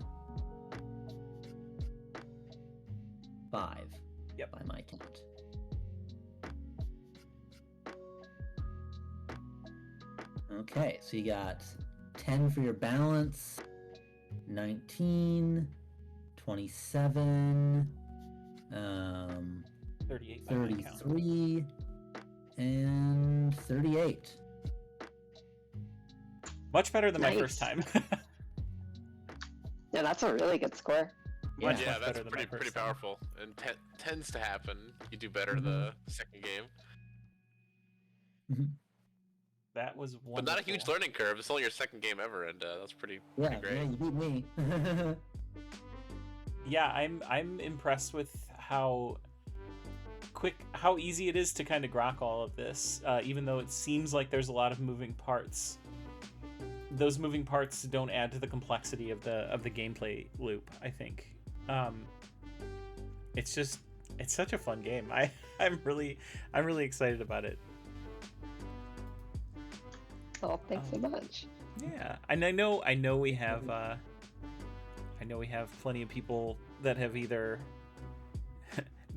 5.
Yep.
By my count. Okay, so you got 10 for your balance, 19, 27,
38 by my count.
33, and 38.
Much better than my
Nice.
first time.
Yeah, that's a really good score.
Much
Yeah, that's
better than my
pretty
first time.
powerful, and tends to happen. You do better the second game,
That was wonderful.
but not a huge learning curve. It's only your second game ever, and that's pretty
Yeah,
great.
yeah, you beat me.
Yeah, I'm impressed with how easy it is to kind of grok all of this, even though it seems like there's a lot of moving parts. Those moving parts don't add to the complexity of the gameplay loop, I think. It's such a fun game. I'm really excited about it.
Oh, thanks so much.
Yeah, and I know we have plenty of people that have either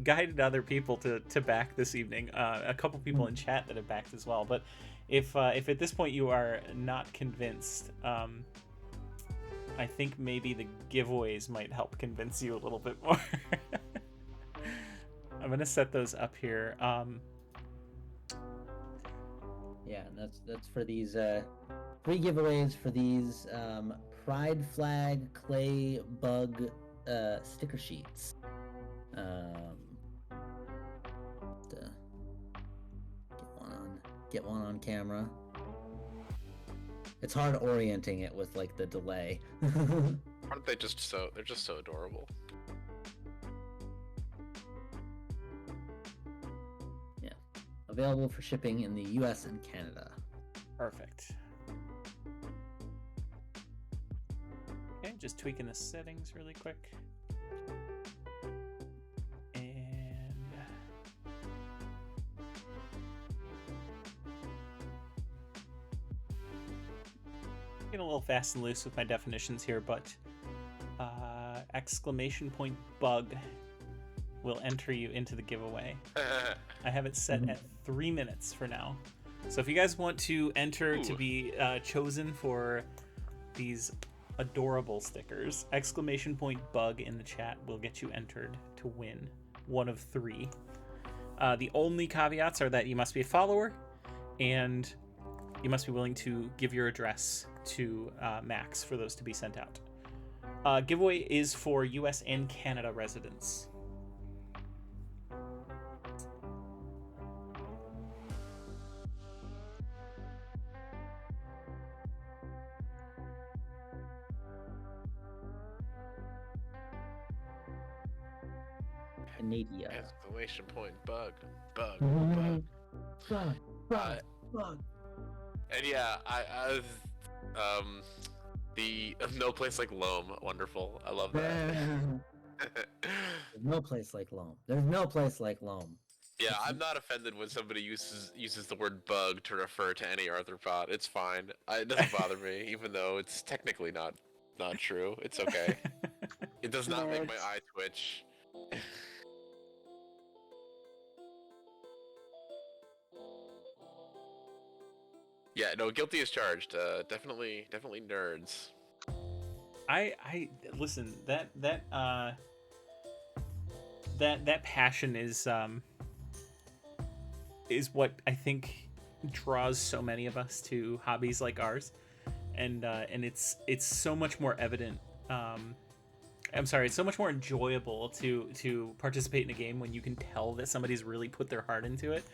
guided other people to back this evening. A couple people in chat that have backed as well. But if at this point you are not convinced, I think maybe the giveaways might help convince you a little bit more. I'm gonna set those up here.
Yeah, and that's for these 3 giveaways for these Pride Flag clay bug sticker sheets. To get one on camera. It's hard orienting it with like the delay.
Aren't they just so? They're just so adorable.
Yeah. Available for shipping in the U.S. and Canada.
Perfect. Okay, just tweaking the settings really quick. And getting a little fast and loose with my definitions here, but exclamation point bug will enter you into the giveaway. I have it set at 3 minutes for now. So if you guys want to enter to be chosen for these adorable stickers, exclamation point bug in the chat will get you entered to win one of 3. The only caveats are that you must be a follower and you must be willing to give your address to Max for those to be sent out. Giveaway is for US and Canada residents.
Canada.
Exclamation point bug. Bug. And yeah, I the No Place Like Loam, wonderful. I love that.
There's no place like Loam. There's no place like Loam.
Yeah, I'm not offended when somebody uses the word bug to refer to any arthropod. It's fine. It doesn't bother me, even though it's technically not true. It's okay. It does not make my
Nerds.
eye twitch. Yeah, no, guilty as charged. Definitely nerds.
I listen, that passion is what I think draws so many of us to hobbies like ours, and it's so much more evident. It's so much more enjoyable to participate in a game when you can tell that somebody's really put their heart into it,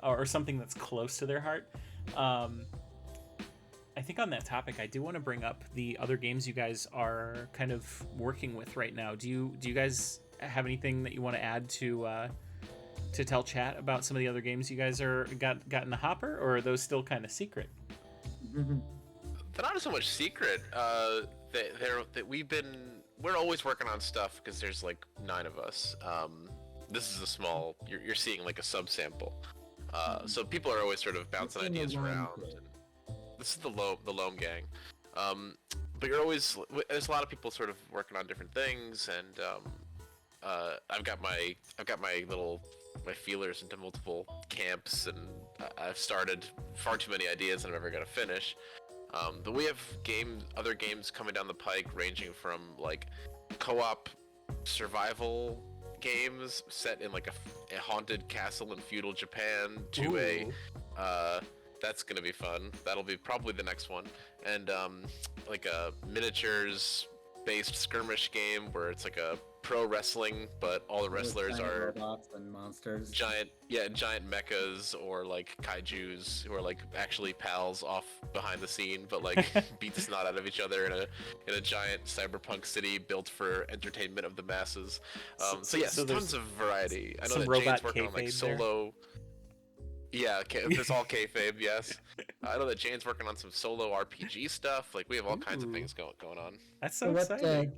or something that's close to their heart. I think on that topic, I do want to bring up the other games you guys are kind of working with right now. Do you guys have anything that you want to add to tell chat about some of the other games you guys got in the hopper, or are those still kind of secret?
They're not so much secret. We're always working on stuff because there's like 9 of us. This is a small. You're seeing like a subsample. So people are always sort of bouncing ideas around. This is the Loam gang. But there's a lot of people sort of working on different things, and I've got my feelers into multiple camps, and I've started far too many ideas that I'm never gonna finish. But we have other games coming down the pike, ranging from like co-op survival games set in like a haunted castle in feudal Japan to that's gonna be fun. That'll be probably the next one. And like a miniatures based skirmish game where it's like a pro wrestling, but all the wrestlers are
robots and monsters.
Giant mechas or like kaijus who are like actually pals off behind the scene, but like beat the snot out of each other in a giant cyberpunk city built for entertainment of the masses. So yes, tons of variety. I know that Jane's working on like solo. Yeah, it's all kayfabe, yes. I know that Jane's working on some solo RPG stuff. Like, we have all kinds of things going on.
That's so exciting.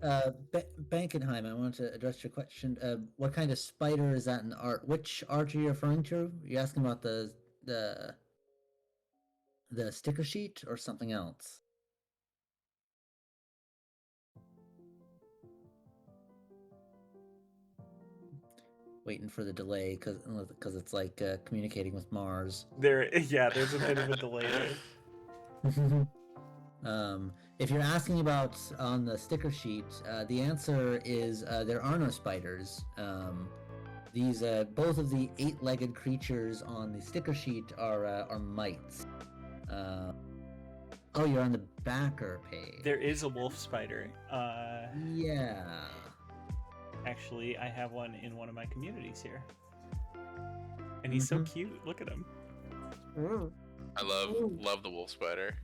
Bankenheim, I want to address your question. What kind of spider is that in art? Which art are you referring to? Are you asking about the sticker sheet or something else? Waiting for the delay because it's like communicating with Mars.
There's a bit of a delay there.
If you're asking about on the sticker sheet, the answer is there are no spiders. These both of the 8-legged creatures on the sticker sheet are mites. Oh, you're on the backer page.
There is a wolf spider.
Yeah.
Actually, I have one in one of my communities here. And he's so cute. Look at him.
I love the wolf spider.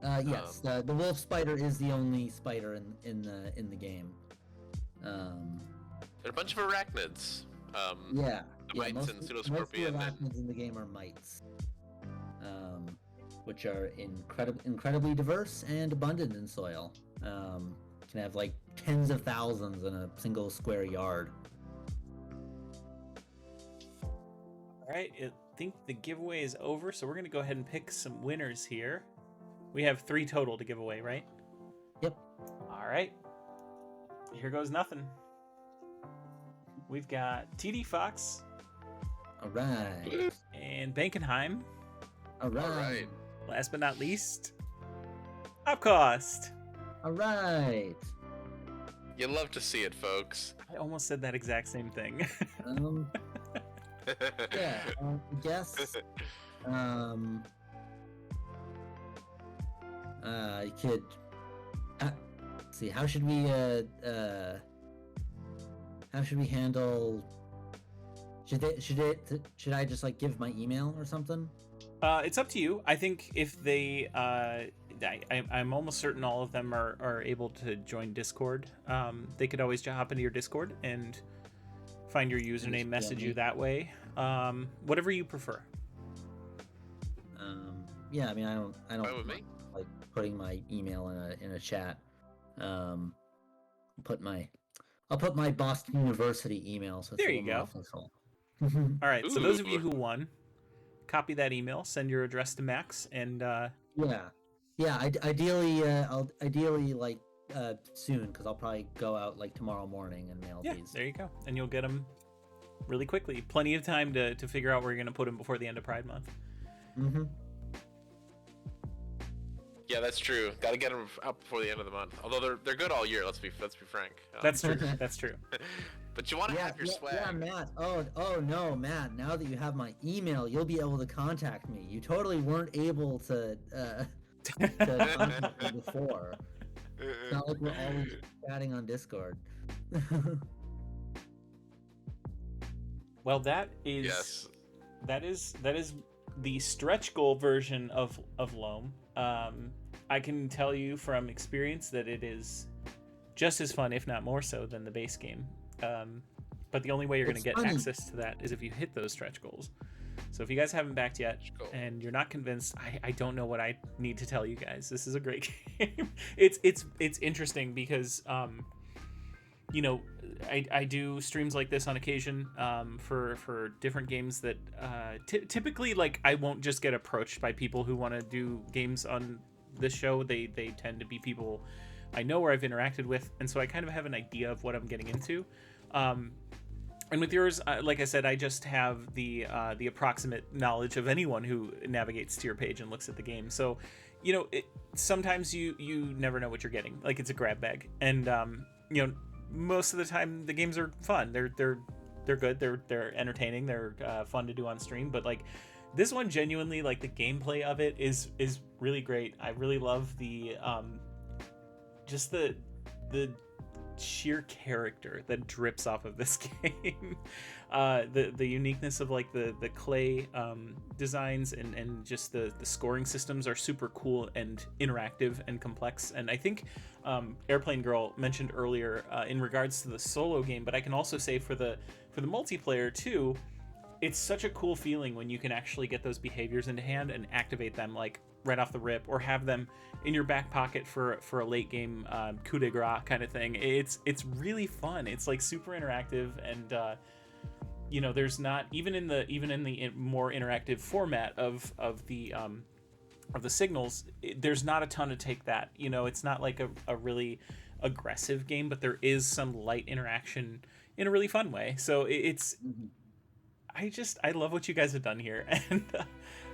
Yes, the wolf spider is the only spider in the game.
There are a bunch of arachnids.
Yeah,
The mites
most
and
of the
pseudoscorpion and
arachnids in the game are mites, which are incredibly diverse and abundant in soil. Can have like tens of thousands in a single square yard.
All right, I think the giveaway is over, so we're going to go ahead and pick some winners here. We have 3 total to give away, right?
Yep.
All right. Here goes nothing. We've got TD Fox
All right.
and Bankenheim.
All right.
All right.
Last but not least, Upcost.
All right.
You love to see it, folks.
I almost said that exact same thing.
Yeah. I guess. You could. Let's see. How should we handle? Should I just like give my email or something?
It's up to you. I think if they, I'm almost certain all of them are able to join Discord. They could always hop into your Discord and find your username, message you that way. Whatever you prefer.
Yeah, I mean, I don't
Fine with me.
like putting my email in a chat. I'll put my Boston University email. So it's
There
a
you
little more
go.
official.
All right. So those of you
Ooh.
who won, copy that email, send your address to Max, and
Yeah. Ideally, I'll like soon because I'll probably go out like tomorrow morning and mail
yeah,
these.
there you go. And you'll get them really quickly. Plenty of time to figure out where you're going to put them before the end of Pride Month.
Mm-hmm.
Yeah, that's true. Got to get them out before the end of the month. Although they're good all year. Let's be frank.
That's true. That's true.
But you want to have your swag.
Yeah, Matt. Oh no, Matt. Now that you have my email, you'll be able to contact me. You totally weren't able to contact me before. It's not like we're always chatting on Discord.
Well, that is
Yes.
that is the stretch goal version of Loam. I can tell you from experience that it is just as fun, if not more so, than the base game. But the only way you're going to get access to that is if you hit those stretch goals. So if you guys haven't backed yet and you're not convinced, I don't know what I need to tell you guys. This is a great game. It's interesting because you know, I do streams like this on occasion for different games that typically, like, I won't just get approached by people who want to do games on this show. They tend to be people I know or I've interacted with, and so I kind of have an idea of what I'm getting into. And with yours, like I said, I just have the approximate knowledge of anyone who navigates to your page and looks at the game. So, you know, sometimes you never know what you're getting. Like, it's a grab bag, and you know, most of the time the games are fun. They're good. They're entertaining. They're fun to do on stream. But like this one, genuinely, like the gameplay of it is really great. I really love the just the sheer character that drips off of this game. The uniqueness of like the clay designs and just the scoring systems are super cool and interactive and complex. And I think Airplane Girl mentioned earlier in regards to the solo game, but I can also say for the multiplayer too, it's such a cool feeling when you can actually get those behaviors into hand and activate them like right off the rip, or have them in your back pocket for a late game coup de grace kind of thing. It's really fun. It's like super interactive, and you know, there's not even in the more interactive format of the signals, there's not a ton to take that. You know, it's not like a really aggressive game, but there is some light interaction in a really fun way. So it's I love what you guys have done here, and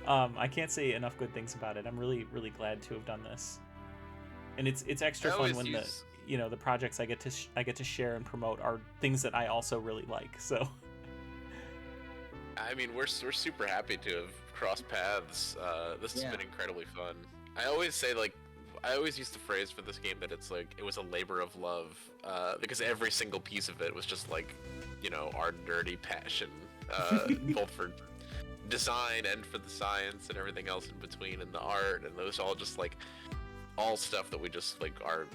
I can't say enough good things about it. I'm really glad to have done this, and it's extra fun when the projects I get to share and promote are things that I also really like. So
I mean, we're super happy to have crossed paths. This has been incredibly fun. I always say, like, I always use the phrase for this game that it's like it was a labor of love, because every single piece of it was just like, you know, our nerdy passion, both for design and for the science and everything else in between, and the art, and those all just like all stuff that we just like are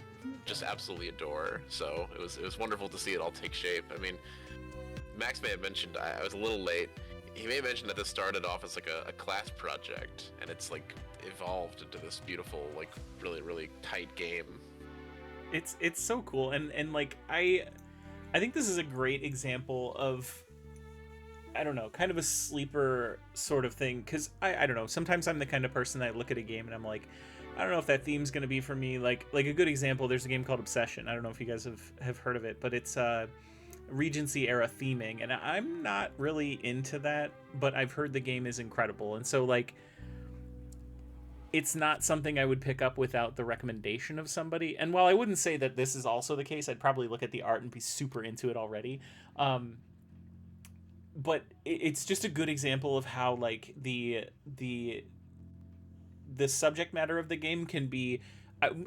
just absolutely adore. So it was wonderful to see it all take shape. I mean, Max may have mentioned I was a little late. He may have mentioned that this started off as like a class project, and it's like evolved into this beautiful, like really tight game.
It's so cool, and like I think this is a great example of, I don't know, kind of a sleeper sort of thing, because I don't know, sometimes I'm the kind of person that I look at a game and I'm like, I don't know if that theme's gonna be for me. Like a good example, there's a game called Obsession. I don't know if you guys have heard of it, but it's Regency era theming, and I'm not really into that, but I've heard the game is incredible, and so like it's not something I would pick up without the recommendation of somebody. And while I wouldn't say that this is also the case, I'd probably look at the art and be super into it already. But it's just a good example of how like the subject matter of the game can be,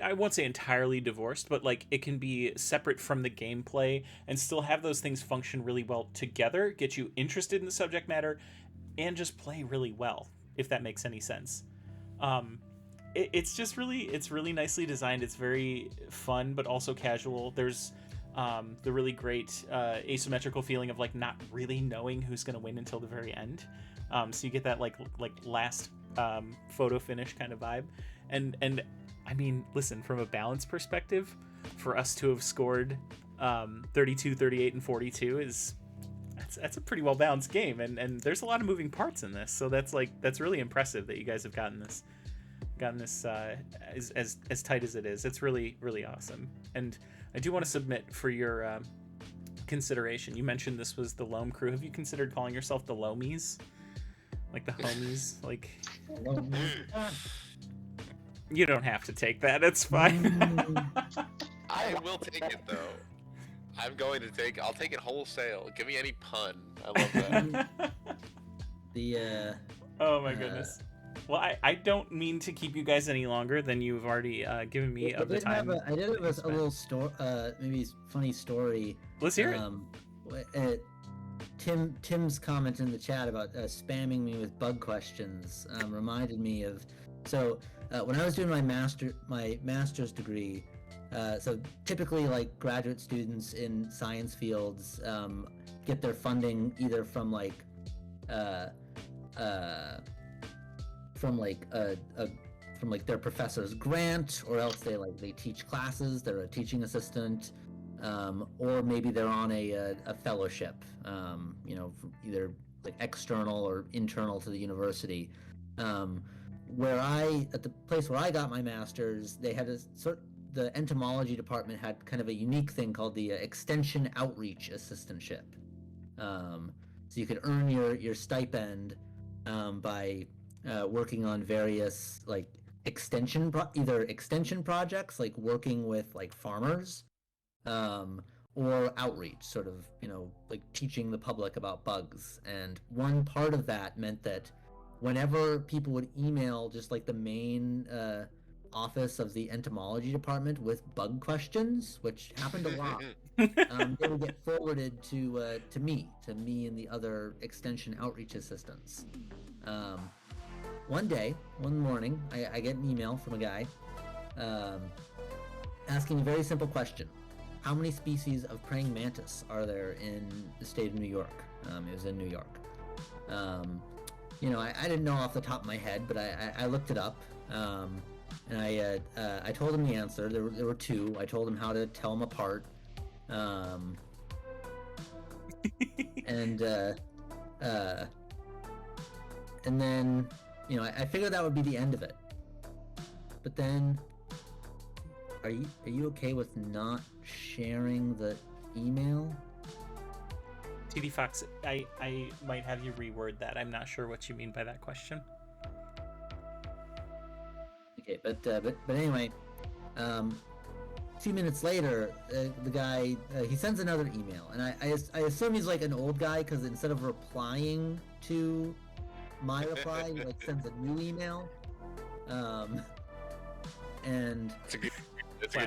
I won't say entirely divorced, but like it can be separate from the gameplay and still have those things function really well together, get you interested in the subject matter, and just play really well, if that makes any sense. It's really nicely designed. It's very fun, but also casual. There's the really great asymmetrical feeling of like not really knowing who's gonna win until the very end. So you get that like last photo finish kind of vibe. And I mean, listen, from a balance perspective, for us to have scored 32, 38, and 42 that's a pretty well balanced game, and there's a lot of moving parts in this, so that's really impressive that you guys have gotten this as tight as it is. It's really awesome. And I do want to submit for your consideration, you mentioned this was the Loam crew. Have you considered calling yourself the Loamies, like the homies? Like, you don't have to take that, it's fine.
I will take it though. I'll take it wholesale. Give me any pun. I love that.
Oh my goodness. Well, I don't mean to keep you guys any longer than you've already given me of the time.
I did have a little story, maybe funny story.
Let's hear
it. Tim's comment in the chat about spamming me with bug questions reminded me of. So when I was doing my master's degree, so typically like graduate students in science fields get their funding either from their professor's grant, or else they teach classes, they're a teaching assistant, or maybe they're on a fellowship, either like external or internal to the university. At the place where I got my master's, they had the entomology department had kind of a unique thing called the extension outreach assistantship. So you could earn your stipend by working on various like either extension projects, like working with like farmers, or outreach, sort of, like teaching the public about bugs. And one part of that meant that whenever people would email just like the main office of the entomology department with bug questions, which happened a lot, they would get forwarded to me and the other extension outreach assistants. One morning, I get an email from a guy asking a very simple question. How many species of praying mantis are there in the state of New York? It was in New York. I didn't know off the top of my head, but I looked it up, and I told him the answer. There were two. I told him how to tell them apart, and then I figured that would be the end of it. But then, are you okay with not sharing the email?
TD Fox, I might have you reword that. I'm not sure what you mean by that question.
Okay, but anyway, a few minutes later, the guy he sends another email, and I assume he's like an old guy, because instead of replying to my reply, he like sends a new email. And
it's a good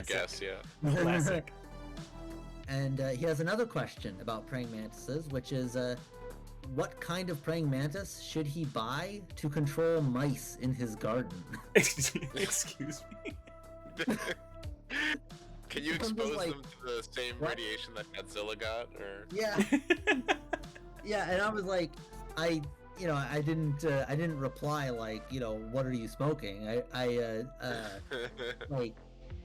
guess, yeah.
Classic.
And he has another question about praying mantises, which is what kind of praying mantis should he buy to control mice in his garden?
Excuse me.
Can you
I'm just
expose
like,
them to the same
what?
radiation that Godzilla got? Or
Yeah, yeah, and I was like, I didn't reply like, what are you smoking? Like,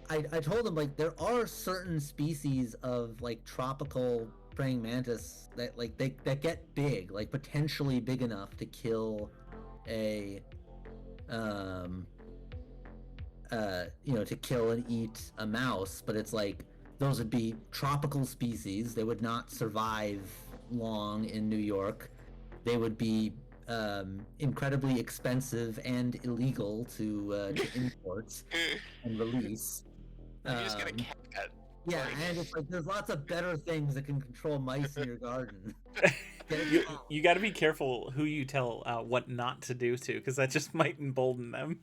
I told him like there are certain species of like tropical praying mantis that like that get big, like potentially big enough to kill a to kill and eat a mouse, but it's like those would be tropical species. They would not survive long in New York. They would be incredibly expensive and illegal to import and release.
you just get a
Um,
cat.
yeah,
Like-
and it's like there's lots of better things that can control mice in your garden. Get a
you
cat.
you got to be careful who you tell what not to do to, because that just might embolden them.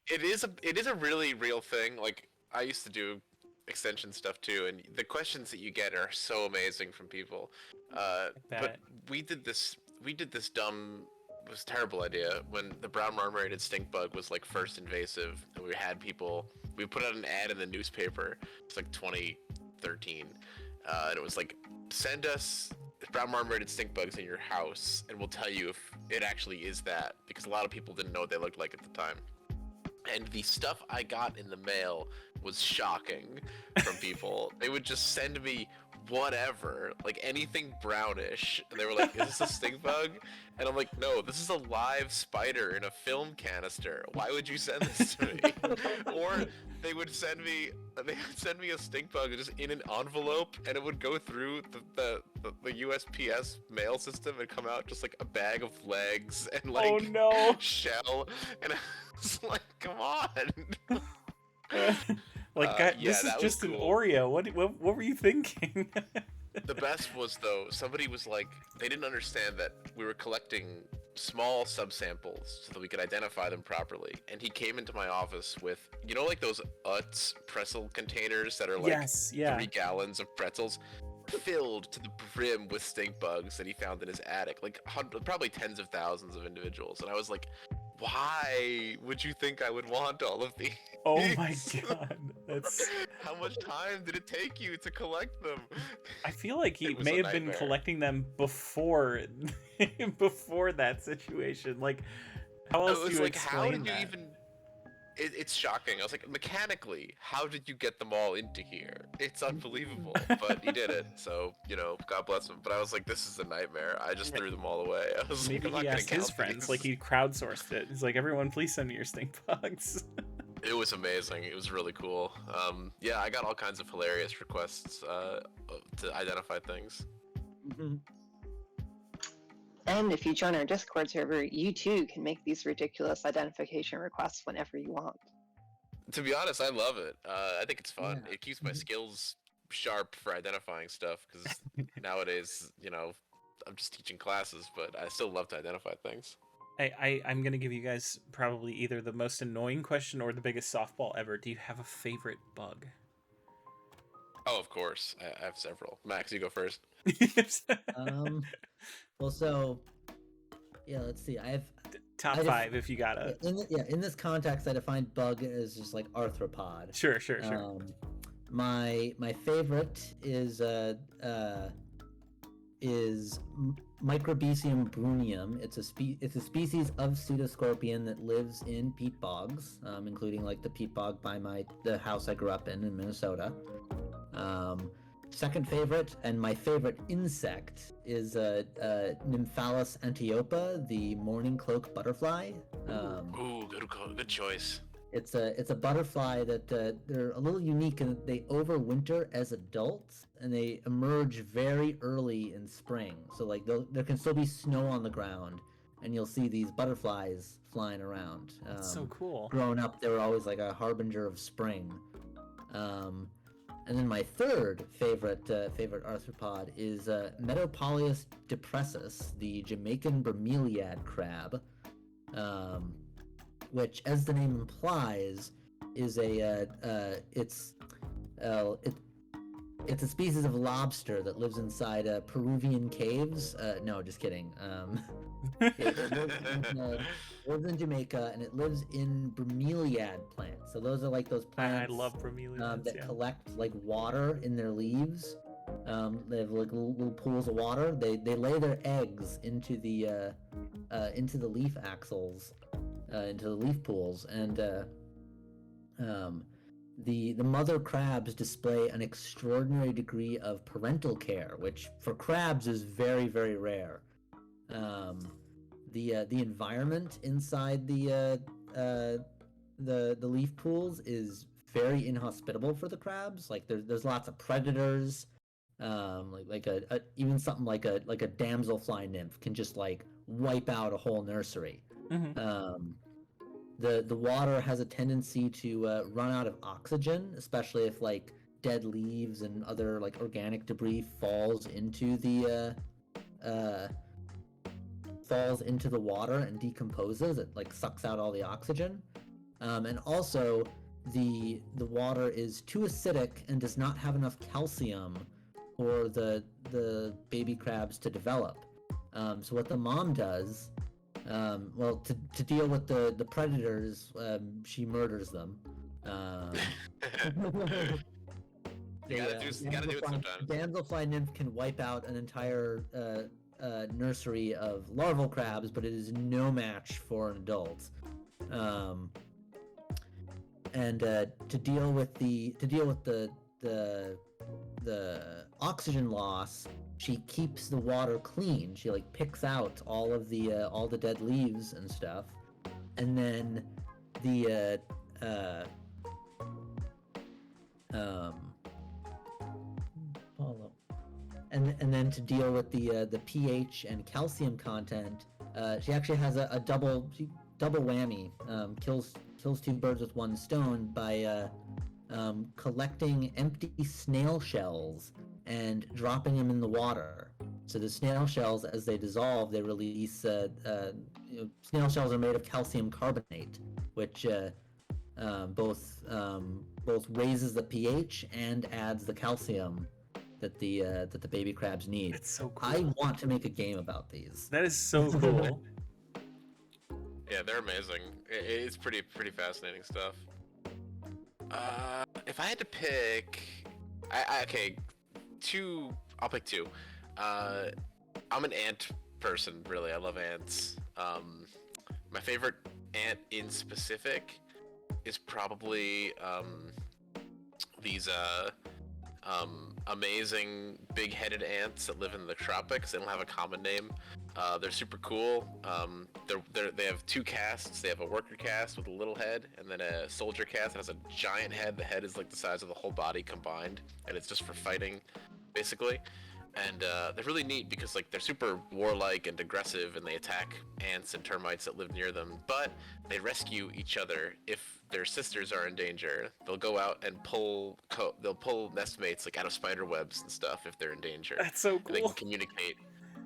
It is a really real thing. Like I used to do extension stuff too, and the questions that you get are so amazing from people. But
bet.
we did this dumb, it was a terrible idea when the brown marmorated stink bug was like first invasive, and we put out an ad in the newspaper. It's like 2013, and it was like, send us brown marmorated stink bugs in your house, and we'll tell you if it actually is that, because a lot of people didn't know what they looked like at the time. And the stuff I got in the mail was shocking from people. They would just send me whatever, like anything brownish. And they were like, is this a stink bug? And I'm like, no, this is a live spider in a film canister. Why would you send this to me? Or they would send me a stink bug just in an envelope, and it would go through the USPS mail system and come out just like a bag of legs and like
Oh no.
shell. And I was like, come on.
Like,
Yeah,
this is
that was
just an
cool.
Oreo. What were you thinking?
The best was though, somebody was like, they didn't understand that we were collecting small subsamples so that we could identify them properly. And he came into my office with, like those Utz pretzel containers that are like
Yes, yeah.
3 gallons of pretzels, filled to the brim with stink bugs that he found in his attic, like probably tens of thousands of individuals. And I was like, why would you think I would want all of these?
Oh my god, that's.
How much time did it take you to collect them?
I feel like he
It was
may
a
have been
nightmare.
collecting them before, before that situation. Like, how
I
else do
was
you
like, how
explain
did you
that?
even? It's shocking. I was like, mechanically, how did you get them all into here? It's unbelievable, but he did it. So God bless him. But I was like, this is a nightmare. I just threw them all away. I was
Maybe
like, I'm
he
not
asked
gonna
his
count
friends,
these.
like he crowdsourced it. He's like, everyone, please send me your stink bugs.
It was amazing. It was really cool. Yeah, I got all kinds of hilarious requests to identify things.
And if you join our Discord server, you too can make these ridiculous identification requests whenever you want.
To be honest, I love it. I think it's fun.
Yeah.
It keeps my skills sharp for identifying stuff, because nowadays, I'm just teaching classes, but I still love to identify things.
I'm gonna give you guys probably either the most annoying question or the biggest softball ever. Do you have a favorite bug?
Oh, of course. I have several. Max, you go first.
Well, so yeah, let's see. I
Top
def-
5 if you got a.
in this context, I defined bug as just like arthropod.
Sure.
My favorite is Microbesium brunium. It's a species of pseudoscorpion that lives in peat bogs, including like the peat bog by the house I grew up in Minnesota. Second favorite, and my favorite insect, is Nymphalis antiopa, the morning cloak butterfly.
Ooh, good choice.
It's a butterfly that they're a little unique in that they overwinter as adults and they emerge very early in spring. So like there can still be snow on the ground, and you'll see these butterflies flying around.
That's so cool.
Growing up, they were always like a harbinger of spring. And then my third favorite arthropod is Metopoleus depressus, the Jamaican bromeliad crab, which, as the name implies, is it's a species of lobster that lives inside Peruvian caves. No, just kidding. Lives in Jamaica, and it lives in bromeliad plants. So those are like those
I
plants
love bromeliads.
that
Yeah.
collect like water in their leaves. They have like little pools of water. They lay their eggs into the leaf axils, into the leaf pools, and the mother crabs display an extraordinary degree of parental care, which for crabs is very, very rare. The environment inside the leaf pools is very inhospitable for the crabs. Like there's lots of predators. Like even something like a damselfly nymph can just like wipe out a whole nursery.
Mhm.
The water has a tendency to run out of oxygen, especially if like dead leaves and other like organic debris falls into the water and decomposes. It like sucks out all the oxygen, and also the water is too acidic and does not have enough calcium for the baby crabs to develop. So what the mom does, well, to deal with the predators, she murders them.
You gotta do it sometimes.
Damselfly nymph can wipe out an entire nursery of larval crabs, but it is no match for an adult. And to deal with the oxygen loss, she keeps the water clean. She like picks out all the dead leaves and stuff, and then and then to deal with the pH and calcium content, she actually has a double whammy. Kills two birds with one stone by collecting empty snail shells and dropping them in the water. So the snail shells, as they dissolve, they release. Snail shells are made of calcium carbonate, which both raises the pH and adds the calcium that the baby crabs need.
It's so cool.
I want to make a game about these.
That is so cool.
Yeah, they're amazing. It's pretty fascinating stuff. If I had to pick, okay, I'll pick two. I'm an ant person, really. I love ants. My favorite ant in specific is probably these amazing big-headed ants that live in the tropics. They don't have a common name. They're super cool. They have two casts. They have a worker cast with a little head, and then a soldier cast that has a giant head. The head is like the size of the whole body combined, and it's just for fighting, basically. And they're really neat because like they're super warlike and aggressive, and they attack ants and termites that live near them. But they rescue each other if their sisters are in danger. They'll go out and pull nestmates like out of spider webs and stuff if they're in danger.
That's so
And they
cool.
can communicate.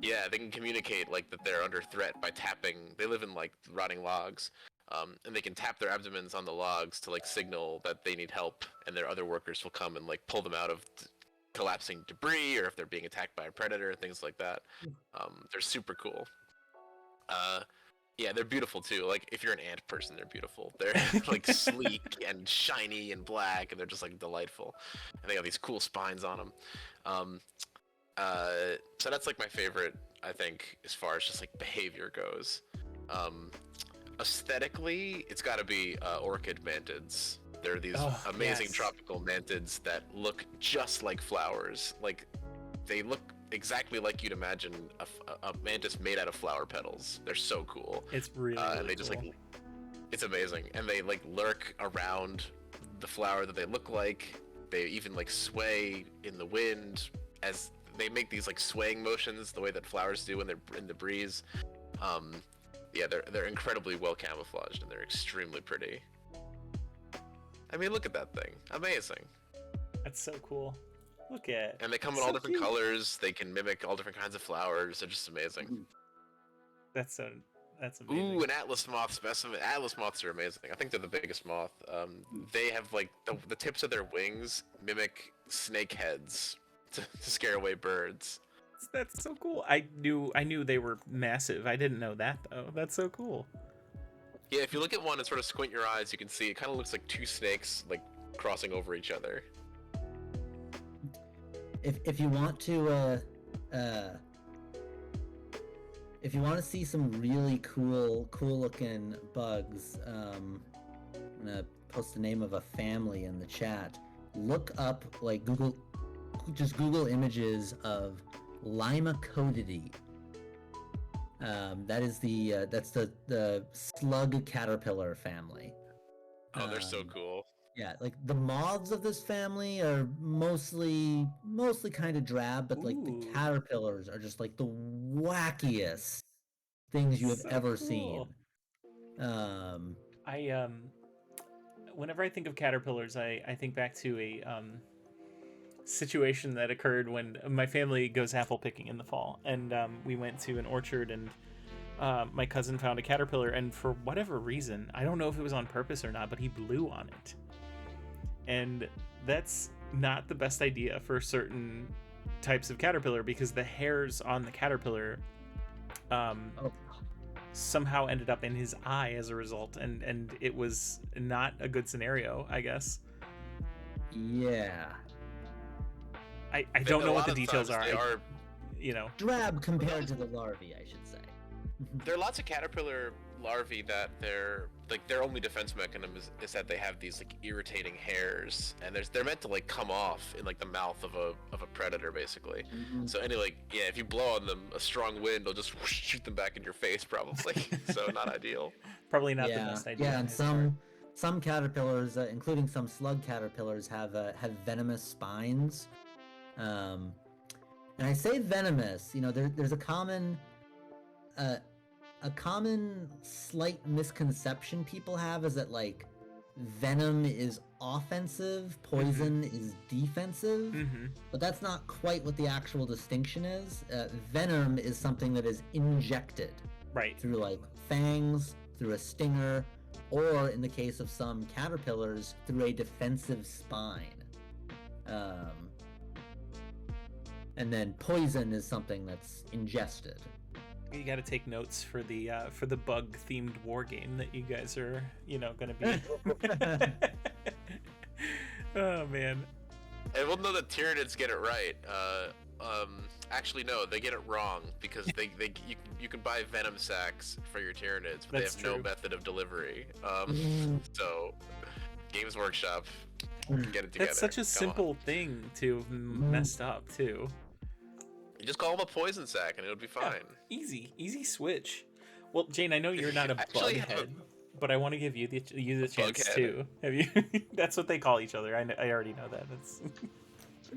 Yeah, they can communicate like that they're under threat by tapping. They live in like rotting logs, and they can tap their abdomens on the logs to like signal that they need help, and their other workers will come and like pull them out of collapsing debris, or if they're being attacked by a predator, things like that. They're super cool. Yeah, they're beautiful too. Like if you're an ant person, they're beautiful. They're like sleek and shiny and black, and they're just like delightful. And they got these cool spines on them. So that's like my favorite, I think, as far as just like behavior goes. Aesthetically, it's got to be orchid mantids. They're these amazing
yes.
tropical mantids that look just like flowers. Like they look exactly like you'd imagine a mantis made out of flower petals. They're so cool.
It's really,
and they
cool.
just like, it's amazing. And they like lurk around the flower that they look like. They even like sway in the wind as they make these like swaying motions the way that flowers do when they're in the breeze. Yeah, they're incredibly well camouflaged, and they're extremely pretty. I mean, look at that thing. Amazing.
That's so cool. Look at.
And they come in all different colors. They can mimic all different kinds of flowers. They're just amazing.
That's so That's amazing.
Ooh, an Atlas moth specimen. Atlas moths are amazing. I think they're the biggest moth. They have like the tips of their wings mimic snake heads to scare away birds.
That's so cool. I knew they were massive. I didn't know that though. That's so cool.
Yeah, if you look at one and sort of squint your eyes, you can see it kind of looks like two snakes like crossing over each other.
If you want to if you want to see some really cool looking bugs, I'm gonna post the name of a family in the chat. Look up, like, just Google images of Limacodidae. That is that's the slug caterpillar family.
Oh, they're so cool.
Yeah, like the moths of this family are mostly kind of drab, but like the
Ooh.
caterpillars are just like the wackiest things you have
So
ever
cool.
seen.
I whenever I think of caterpillars, I think back to a situation that occurred when my family goes apple picking in the fall, and we went to an orchard, and my cousin found a caterpillar, and for whatever reason, I don't know if it was on purpose or not, but he blew on it. And that's not the best idea for certain types of caterpillar, because the hairs on the caterpillar somehow ended up in his eye as a result, and it was not a good scenario, I guess.
Yeah.
I don't know what the
A lot of
details
times
are.
They are
You know.
Drab compared to the larvae, I should say.
There are lots of caterpillar larvae that their only defense mechanism is that they have these like irritating hairs, and they're meant to like come off in like the mouth of a predator basically. So if you blow on them, a strong wind will just whoosh, shoot them back in your face probably. So not ideal.
Probably not the best idea.
Yeah, and some caterpillars, including some slug caterpillars, have venomous spines. And I say venomous, there's a common slight misconception people have is that like venom is offensive, poison is defensive, but that's not quite what the actual distinction is. Venom is something that is injected through like fangs, through a stinger, or in the case of some caterpillars, through a defensive spine. And then poison is something that's ingested.
You got to take notes for the bug themed war game that you guys are gonna be. Oh man.
And we'll know that Tyranids get it right. Actually no, they get it wrong, because you can buy venom sacs for your Tyranids, but
That's
they have
true.
no method of delivery. So Games Workshop get it together.
That's such a
Come
simple
on.
thing to have messed up too.
You just call them a poison sac and it'll be fine.
Yeah, easy switch. Well, Jane, I know you're not a
Actually,
bug
have a-
head, but I want to give you the chance
Bughead.
too. Have you? That's what they call each other. I already know that. That's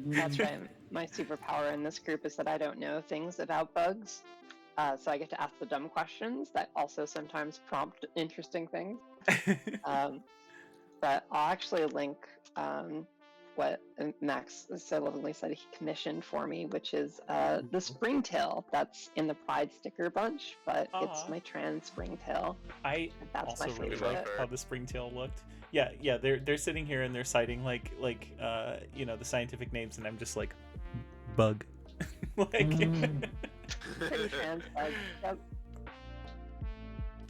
That's right. My superpower in this group is that I don't know things about bugs. So I get to ask the dumb questions that also sometimes prompt interesting things. But I'll actually link what Max so lovingly said he commissioned for me, which is the springtail that's in the Pride sticker bunch, but it's
Aw.
my trans springtail.
I
That's
also
my
really
favorite.
like how the springtail looked. Yeah, they're sitting here and they're citing like the scientific names, and I'm just like, bug.
Pretty trans bug. Yep.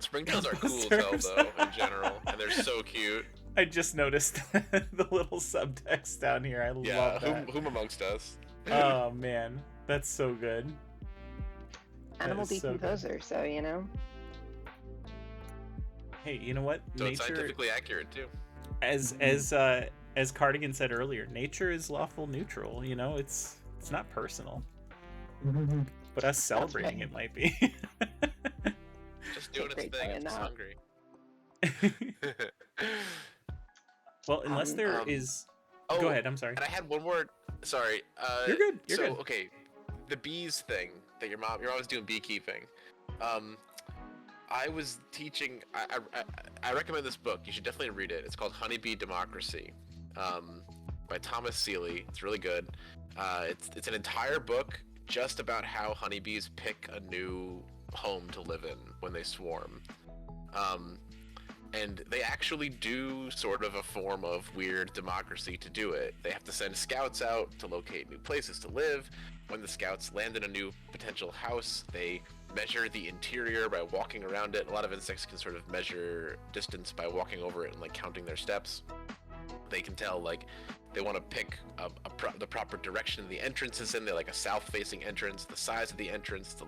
Springtails are cool as hell though, in general, and they're so cute.
I just noticed the little subtext down here. I love that.
Whom amongst us?
Oh man, that's so good.
Animal
is so good.
decomposer, so you know.
Hey, you know what?
So it's
Nature,
scientifically accurate too.
as Cardigan said earlier, nature is lawful neutral. It's not personal, but us celebrating it might be.
Just doing its
great
thing.
joy
It's
in
just
that.
hungry.
Well, unless there is.
Oh,
Go ahead. I'm sorry.
And I had one more. Sorry.
You're good. You're
so
good.
okay, the bees thing that your mom was doing beekeeping. I was teaching. I recommend this book. You should definitely read it. It's called Honeybee Democracy, by Thomas Seeley. It's really good. It's an entire book just about how honeybees pick a new home to live in when they swarm. And they actually do sort of a form of weird democracy to do it. They have to send scouts out to locate new places to live. When the scouts land in a new potential house, they measure the interior by walking around it. A lot of insects can sort of measure distance by walking over it and like counting their steps. They can tell like they want to pick the proper direction the entrance is in. They like a south-facing entrance, the size of the entrance, the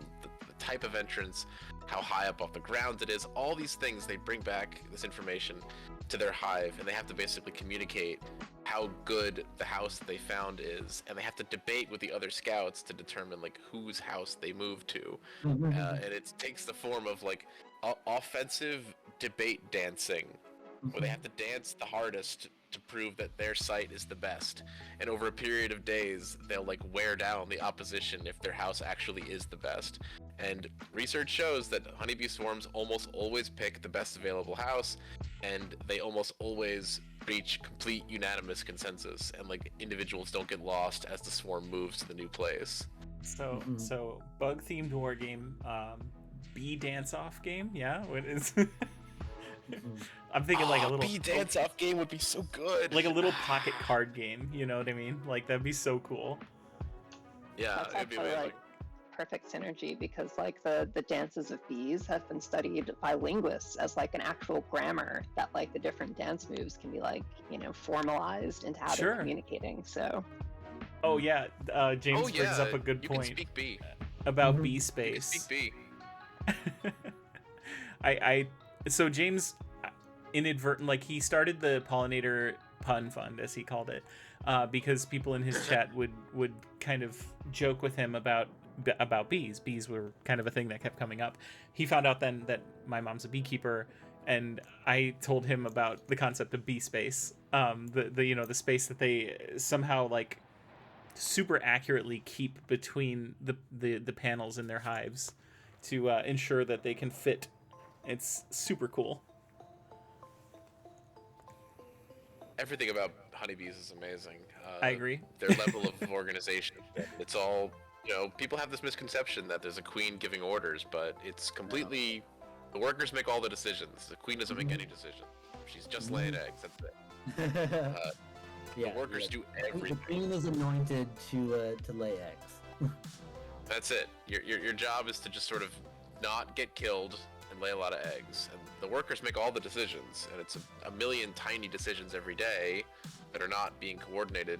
type of entrance, how high up off the ground it is. All these things, they bring back this information to their hive, and they have to basically communicate how good the house that they found is, and they have to debate with the other scouts to determine like whose house they move to. And it takes the form of like offensive debate dancing, where they have to dance the hardest to prove that their site is the best. And over a period of days, they'll like wear down the opposition if their house actually is the best. And research shows that honeybee swarms almost always pick the best available house, and they almost always reach complete unanimous consensus, and like individuals don't get lost as the swarm moves to the new place.
So bug themed war game, bee dance off game. Yeah, what is? I'm thinking like a little
bee dance off game would be so good.
like a little pocket card game. You know what I mean? Like that'd be so cool.
Yeah,
That's
it'd be
actually
amazing.
like perfect synergy, because like the dances of bees have been studied by linguists as like an actual grammar, that like the different dance moves can be like, you know, formalized into how
Sure.
they're communicating. So
Oh yeah, James brings up a good
you
point
can speak bee.
about
Mhm.
bee
You can
space.
speak bee.
So James inadvertent, like he started the pollinator pun fund, as he called it, because people in his chat would kind of joke with him about bees. Bees were kind of a thing that kept coming up. He found out then that my mom's a beekeeper, and I told him about the concept of bee space. The space that they somehow like super accurately keep between the panels in their hives to ensure that they can fit. It's super cool.
Everything about honeybees is amazing.
I agree.
Their level of organization. It's all, people have this misconception that there's a queen giving orders, but it's completely, the workers make all the decisions. The queen doesn't make any decisions. She's just laying eggs, that's it. The workers do
The
everything.
queen is anointed to lay eggs.
That's it. Your job is to just sort of not get killed and lay a lot of eggs. And the workers make all the decisions, and it's a million tiny decisions every day that are not being coordinated,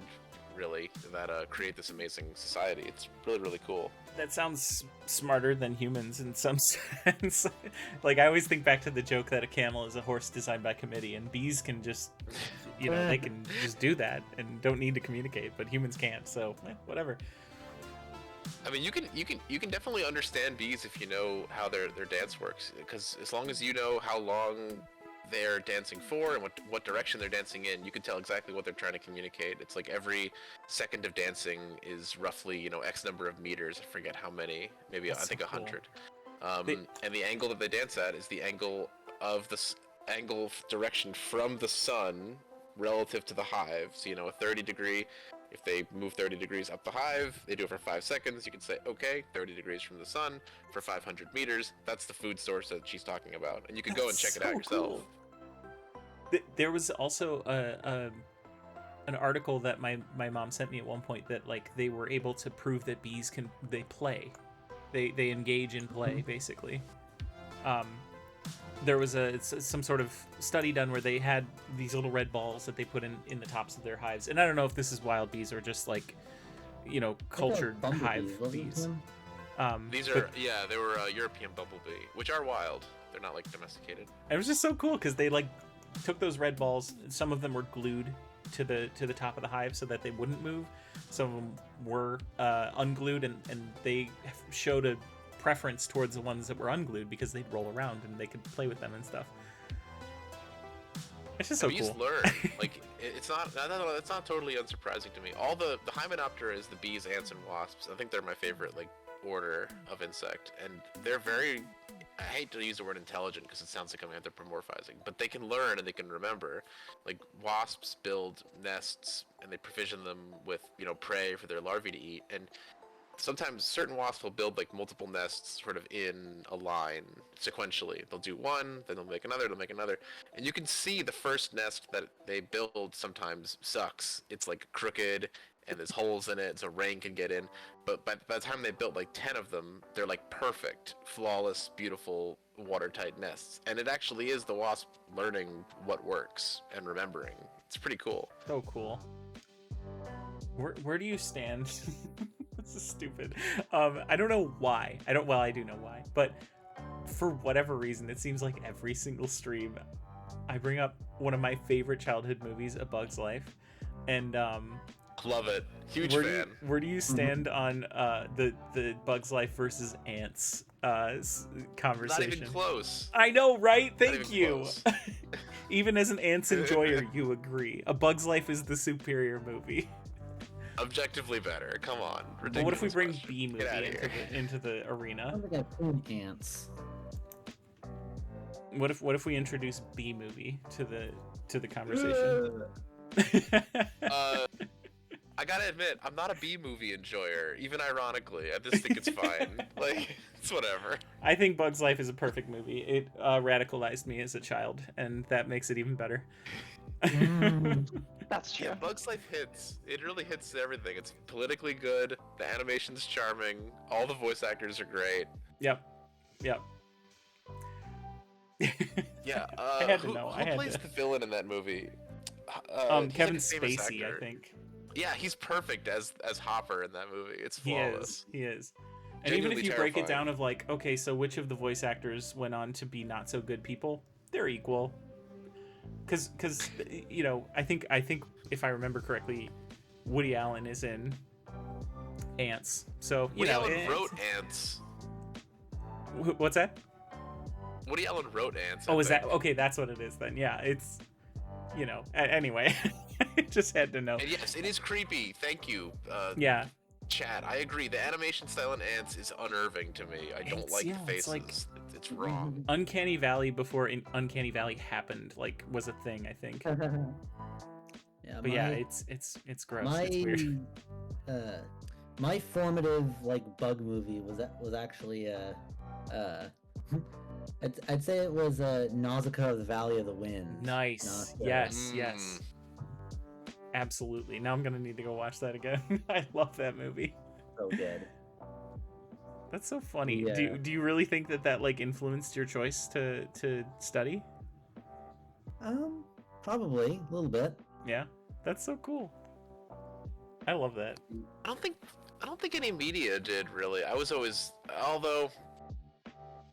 really, that create this amazing society. It's really, really cool.
That sounds smarter than humans in some sense. Like I always think back to the joke that a camel is a horse designed by committee, and bees can just, they can just do that and don't need to communicate, but humans can't. So whatever.
I mean, you can definitely understand bees if you know how their dance works, because as long as you know how long they're dancing for and what direction they're dancing in, you can tell exactly what they're trying to communicate. It's like every second of dancing is roughly, X number of meters. I forget how many, maybe
That's
I think
so cool.
100. And the angle that they dance at is the angle of angle direction from the sun relative to the hive. So, a 30 degree, if they move 30 degrees up the hive, they do it for 5 seconds. You can say, okay, 30 degrees from the sun for 500 meters. That's the food source that she's talking about. And you can go and check it out yourself.
There was also an article that my mom sent me at one point that like they were able to prove that bees they play. They engage in play, basically. There was some sort of study done where they had these little red balls that they put in the tops of their hives, and I don't know if this is wild bees or just like, cultured
Like a bumblebee,
hive
wasn't it,
bees.
Tim?
These are, they were European bumblebee, which are wild. They're not like domesticated.
It was just so cool because they like took those red balls. Some of them were glued to the top of the hive so that they wouldn't move. Some of them were unglued, and they showed a preference towards the ones that were unglued because they'd roll around and they could play with them and stuff. It's just so
Bees
cool.
learn. Like it's not totally unsurprising to me. All the Hymenoptera is the bees, ants, and wasps. I think they're my favorite like order of insect, and they're very. I hate to use the word intelligent because it sounds like I'm anthropomorphizing, but they can learn and they can remember. Like wasps build nests and they provision them with prey for their larvae to eat, and sometimes certain wasps will build like multiple nests sort of in a line sequentially. They'll do one, then they'll make another, and you can see the first nest that they build sometimes sucks. It's like crooked and there's holes in it so rain can get in. But by the time they built like 10 of them, they're like perfect, flawless, beautiful, watertight nests. And it actually is the wasp learning what works and remembering. It's pretty cool.
So cool. Where do you stand? This is stupid. I don't know why. I do know why, but for whatever reason, it seems like every single stream I bring up one of my favorite childhood movies, A Bug's Life, and
Love it. Huge fan.
Where do you stand on the Bug's Life versus Ants conversation?
Not even close.
I know, right?
Not
Thank
even
you.
close.
Even as an Ants enjoyer, you agree. A Bug's Life is the superior movie.
Objectively better. Come on.
But what if we
Ridiculous
bring
question.
B movie
Get outta here.
into the
I
arena?
don't think I've seen ants.
What if we introduce B movie to the conversation?
I gotta admit, I'm not a B movie enjoyer, even ironically. I just think it's fine. Like, it's whatever.
I think Bug's Life is a perfect movie. It radicalized me as a child, and that makes it even better.
That's true.
Yeah, Bug's Life hits. It really hits everything. It's politically good. The animation's charming. All the voice actors are great.
Yep.
Yeah.
I had to
who,
know.
Who
I had
plays
to.
the villain in that movie? He's
Kevin
like a famous
Spacey,
actor.
I think.
Yeah, he's perfect as Hopper in that movie. It's flawless.
He is. And even if
Genuinely
you break it
terrifying.
down of like, okay, so which of the voice actors went on to be not so good people? They're equal. Cause you know, I think if I remember correctly, Woody Allen is in Ants. So you
Woody
know,
Allen wrote Ants.
What's that?
Woody Allen wrote Ants. I
Oh, is that
think.
okay? That's what it is then. Yeah, it's you know. Anyway, I just had to know.
And yes, it is creepy. Thank you.
Yeah,
Chad, I agree. The animation style in Ants is unnerving to me. I don't
It's-
like
yeah,
the
it's
faces.
like-
It's wrong.
Uncanny Valley before Uncanny Valley happened, like, was a thing, I think.
Yeah,
But yeah, it's gross.
my
It's weird.
my formative like bug movie was actually I'd say it was Nausicaa of the Valley of the Wind.
Nice.
Nausicaa.
Yes. Yes. Absolutely. Now I'm gonna need to go watch that again. I love that movie.
So good.
That's so funny.
Yeah.
Do you really think that like influenced your choice to study?
Probably a little bit.
Yeah. That's so cool. I love that.
I don't think any media did really. I was always, although,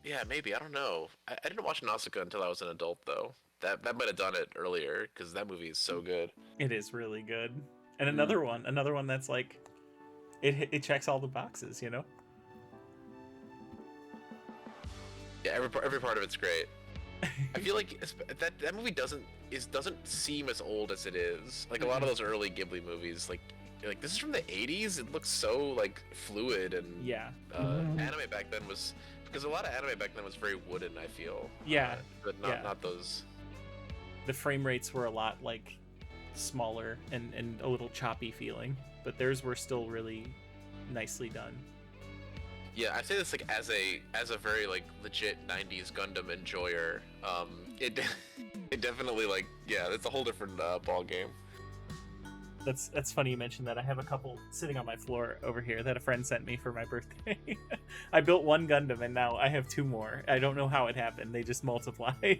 yeah, maybe I don't know. I didn't watch Nausicaa until I was an adult though. That might have done it earlier because that movie is so good.
It is really good. And another one that's like, it checks all the boxes, you know.
Yeah, every part of it's great. I feel like that movie doesn't seem as old as it is. Like a lot of those early Ghibli movies, like you're like, this is from the 80s. It looks so like fluid and
Yeah.
Anime back then was because a lot of anime back then was very wooden. I feel.
Yeah,
But not those.
The frame rates were a lot like smaller and a little choppy feeling, but theirs were still really nicely done.
Yeah, I say this like as a very like legit 90s Gundam enjoyer. It definitely like it's a whole different ball game.
That's funny you mentioned that. I have a couple sitting on my floor over here that a friend sent me for my birthday. I built one Gundam and now I have two more. I don't know how it happened. They just multiplied.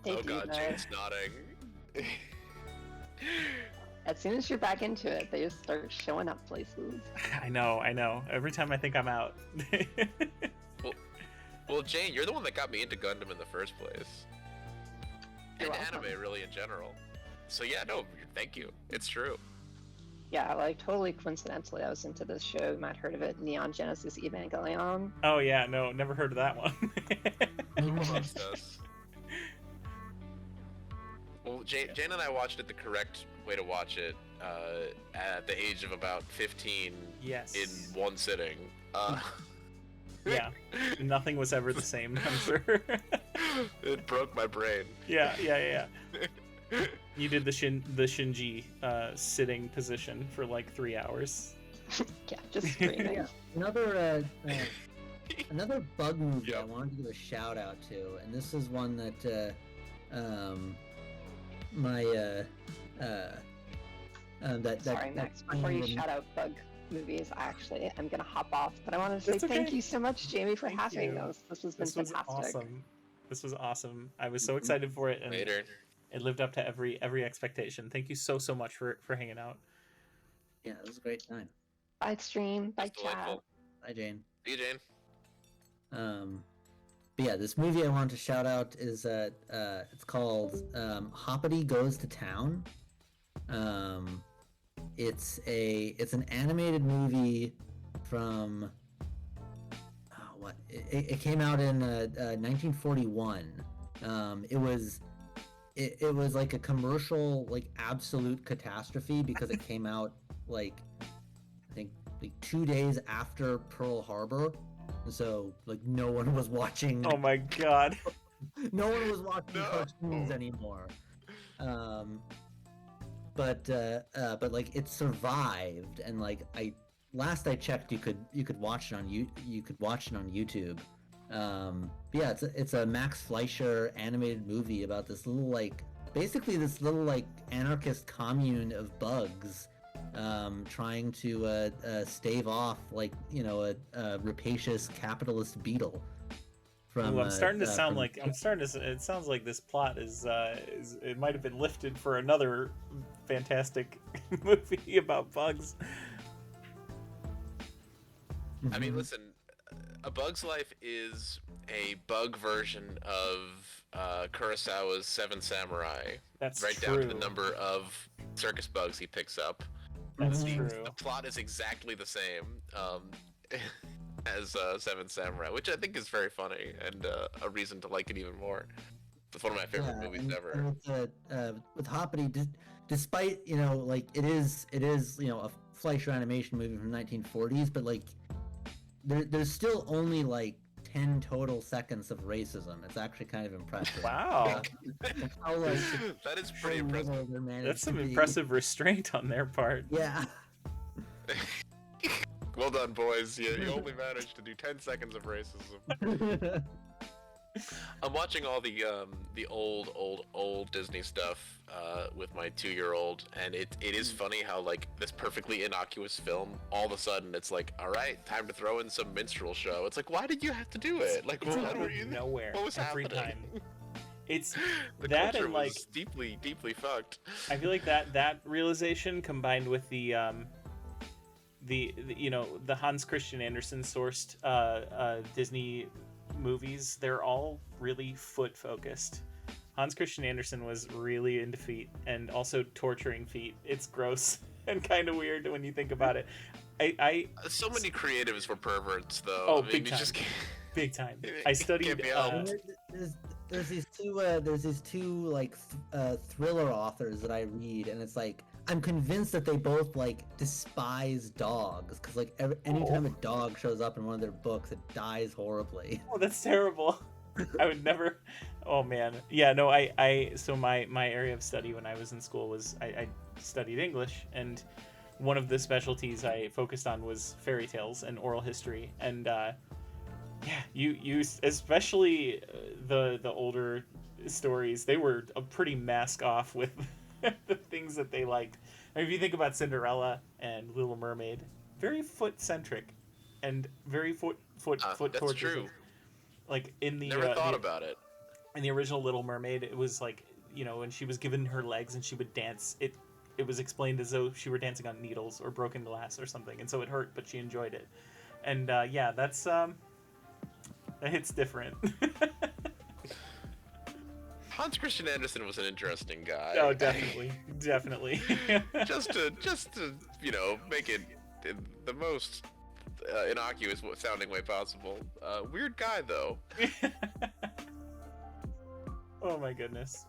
They
Oh
do
god,
that.
Jane's nodding.
As soon as you're back into it, they just start showing up places.
I know. Every time I think I'm out.
Well, Jane, you're the one that got me into Gundam in the first place.
You're
And
welcome.
anime, really, in general. So yeah, no, thank you. It's true.
Yeah, like totally coincidentally, I was into this show. You might have heard of it, Neon Genesis Evangelion.
Oh yeah, no, never heard of that one.
Everyone loves this. Well, Jane and I watched it the correct way to watch it at the age of about 15
Yes.
in one sitting.
Yeah. Nothing was ever the same, I'm sure.
It broke my brain.
Yeah. You did the Shinji sitting position for like 3 hours.
Yeah, just screaming.
Yeah, another bug movie I
Yep.
wanted to give a shout out to, and this is one that my that
Sorry, Max. Before you shout out bug movies, I'm gonna hop off, but I wanted to say
That's
thank
okay.
you so much, Jamie, for
Thank
having
you.
us. This has been
This was
fantastic.
awesome. This was awesome. I was so excited for it, and
Later.
it lived up to every expectation. Thank you so much for hanging out.
Yeah, it was a great time.
Bye, stream. Bye,
That's
chat.
delightful.
Bye, Jane.
See you, Jane.
But yeah, this movie I want to shout out is it's called Hoppity Goes to Town. It's an animated movie from it came out in 1941. It was like a commercial, like absolute catastrophe because it came out like I think like 2 days after Pearl Harbor, and so like no one was watching.
Oh my god.
No one was watching
No.
cartoons anymore. But like it survived, and like last I checked, you could watch it on YouTube. But yeah, it's a Max Fleischer animated movie about this little anarchist commune of bugs, trying to stave off a rapacious capitalist beetle.
Ooh, I'm starting to sound like it sounds like this plot is it might have been lifted for another fantastic movie about bugs.
I mean, listen, A Bug's Life is a bug version of Kurosawa's Seven Samurai.
That's
right
true.
down to the number of circus bugs he picks up.
That's
Mhm.
true.
The plot is exactly the same as Seven Samurai, which I think is very funny and a reason to like it even more. It's one of my favorite movies ever.
And with Hoppity, despite it is a Fleischer animation movie from 1940s, but like there's still only like 10 total seconds of racism. It's actually kind of impressive.
Wow.
How, like,
That is pretty
so
impressive.
little there managed
That's
to
some
be.
impressive restraint on their part.
Yeah.
Well done, boys. You only managed to do 10 seconds of racism. I'm watching all the old Disney stuff with my 2-year-old, and it is funny how like this perfectly innocuous film, all of a sudden it's like, all right, time to throw in some minstrel show. It's like, why did you have to do it? Like,
It's
what
out
were
of
you?
nowhere
What was
every
happening?
time. It's
The
that
culture
and like
was deeply fucked.
I feel like that realization combined with the Hans Christian Andersen sourced Disney movies, they're all really foot focused. Hans Christian Andersen was really into feet and also torturing feet. It's gross and kind of weird when you think about it. I
So many creatives were perverts, though.
Oh,
I mean,
big
you
time.
just can't-
big time.
It
I
can't
studied
be helped.
There's these two like thriller authors that I read, and it's like I'm convinced that they both like despise dogs, because like anytime a dog shows up in one of their books, it dies horribly.
Oh, that's terrible. I would never. Oh man, yeah, no. So my area of study when I was in school was I studied English, and one of the specialties I focused on was fairy tales and oral history, and yeah, you especially the older stories, they were a pretty mask off with the things that they liked. I mean, if you think about Cinderella and Little Mermaid, very foot centric, and very foot
That's
torches.
true.
Like in the
Never thought about it.
in the original Little Mermaid, it was like, when she was given her legs and she would dance, it was explained as though she were dancing on needles or broken glass or something, and so it hurt, but she enjoyed it. And yeah, that's that hits different.
Hans Christian Andersen was an interesting guy.
Oh, definitely, definitely.
just to make it in the most innocuous sounding way possible. Weird guy though.
Oh my goodness.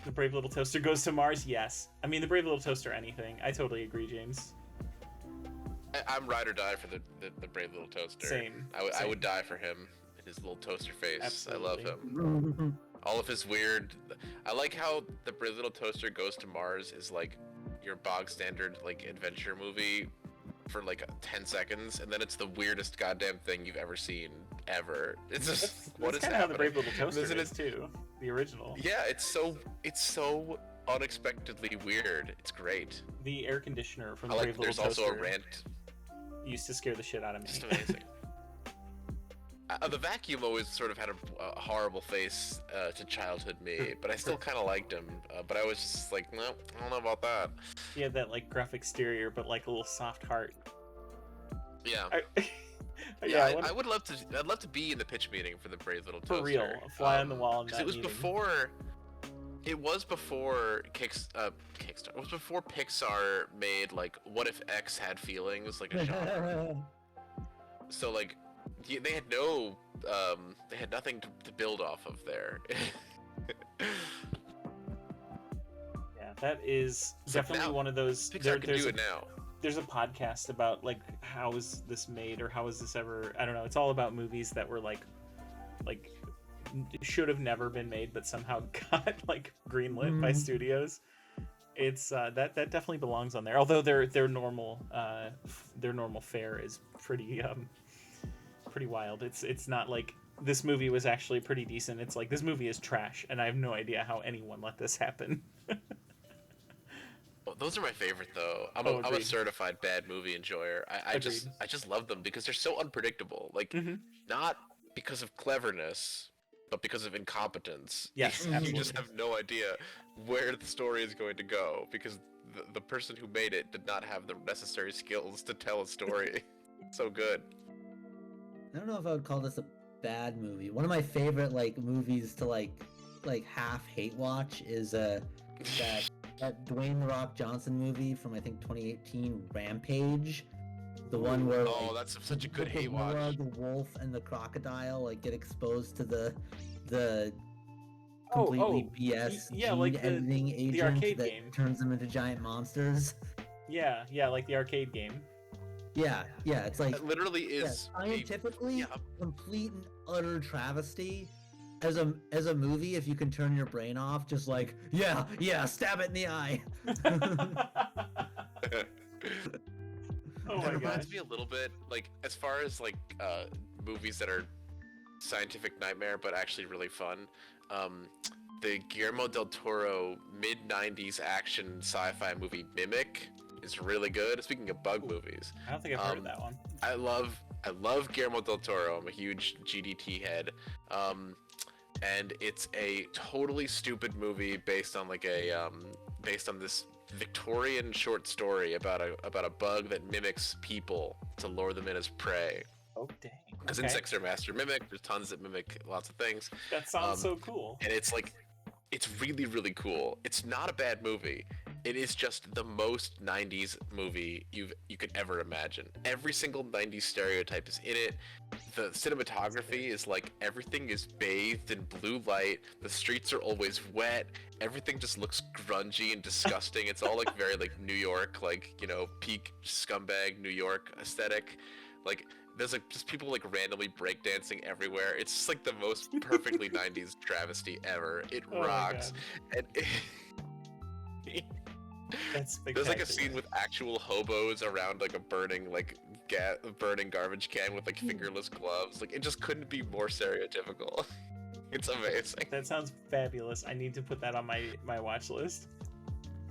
The Brave Little Toaster goes to Mars. Yes, I mean the Brave Little Toaster. Anything. I totally agree, James.
I'm ride or die for the Brave Little Toaster.
Same.
I
Same.
would die for him. His little toaster face.
Absolutely.
I love him. All of his weird. I like how the Brave Little Toaster Goes to Mars is like your bog standard like adventure movie for like 10 seconds, and then it's the weirdest goddamn thing you've ever seen ever. It's just what is
kind of how the
happening?
Brave Little Toaster
Isn't
is
it-
too. The original.
Yeah, it's so unexpectedly weird. It's great.
The air conditioner from
I
the
like.
Brave Little
There's
Toaster
also a rant.
used to scare the shit out of me.
Just amazing. The vacuum always sort of had a horrible face to childhood me, but I still kind of liked him. But I was just like, no, I don't know about that.
He had that like gruff exterior, but like a little soft heart.
Yeah.
Yeah,
I would love to. I'd love to be in the pitch meeting for the Brave Little Toaster.
for real, a fly on the wall in
Because
that
it was
meeting.
before. It was before Kickstarter. It was before Pixar made like What If X Had Feelings, like a genre. So like, they had no. They had nothing to build off of there.
Yeah, that is
So
definitely
now
one of those.
Pixar can do it now.
There's a podcast about like how is this made or how is this ever, I don't know, it's all about movies that were like should have never been made but somehow got like greenlit by studios. It's that definitely belongs on there, although their normal fare is pretty wild. It's not like this movie was actually pretty decent. It's like this movie is trash and I have no idea how anyone let this happen.
Well, those are my favorite though. I'm a
Agreed.
certified bad movie enjoyer. I just love them because they're so unpredictable. Like not because of cleverness, but because of incompetence.
Yes,
You
absolutely.
just have no idea where the story is going to go because the person who made it did not have the necessary skills to tell a story. So good.
I don't know if I would call this a bad movie. One of my favorite like movies to like half hate watch is that Dwayne The Rock Johnson movie from I think 2018, Rampage. The one where
Oh, that's such a good
the
hate
gorilla,
watch.
the wolf and the crocodile like get exposed to the
Oh,
completely BS
yeah,
gene
like the
editing agent
arcade
that
game.
turns them into giant monsters.
Yeah, like the arcade game.
Yeah, it's like
It literally is
scientifically
yeah.
complete and utter travesty. As a movie, if you can turn your brain off, just like stab it in the eye.
Oh
That
my
reminds
gosh.
me a little bit, like, as far as, like, movies that are scientific nightmare, but actually really fun. The Guillermo del Toro mid-90s action sci-fi movie Mimic is really good. Speaking of bug movies,
I don't think I've heard of that one.
I love Guillermo del Toro. I'm a huge GDT head. And it's a totally stupid movie based on like based on this Victorian short story about a bug that mimics people to lure them in as prey.
Oh dang.
Because
Okay.
insects are master mimic. There's tons that mimic lots of things,
That sounds so cool.
and it's like it's really really cool. It's not a bad movie. It is just the most 90s movie you could ever imagine. Every single 90s stereotype is in it. The cinematography is like everything is bathed in blue light. The streets are always wet. Everything just looks grungy and disgusting. It's all like very like New York, like, you know, peak scumbag New York aesthetic. Like there's like just people like randomly breakdancing everywhere. It's just like the most perfectly 90s travesty ever. It
Oh my
rocks. And
That's
there's like a
spectacular.
scene with actual hobos around like a burning like burning garbage can with like fingerless gloves. Like it just couldn't be more stereotypical. It's amazing.
That sounds fabulous. I need to put that on my watch list.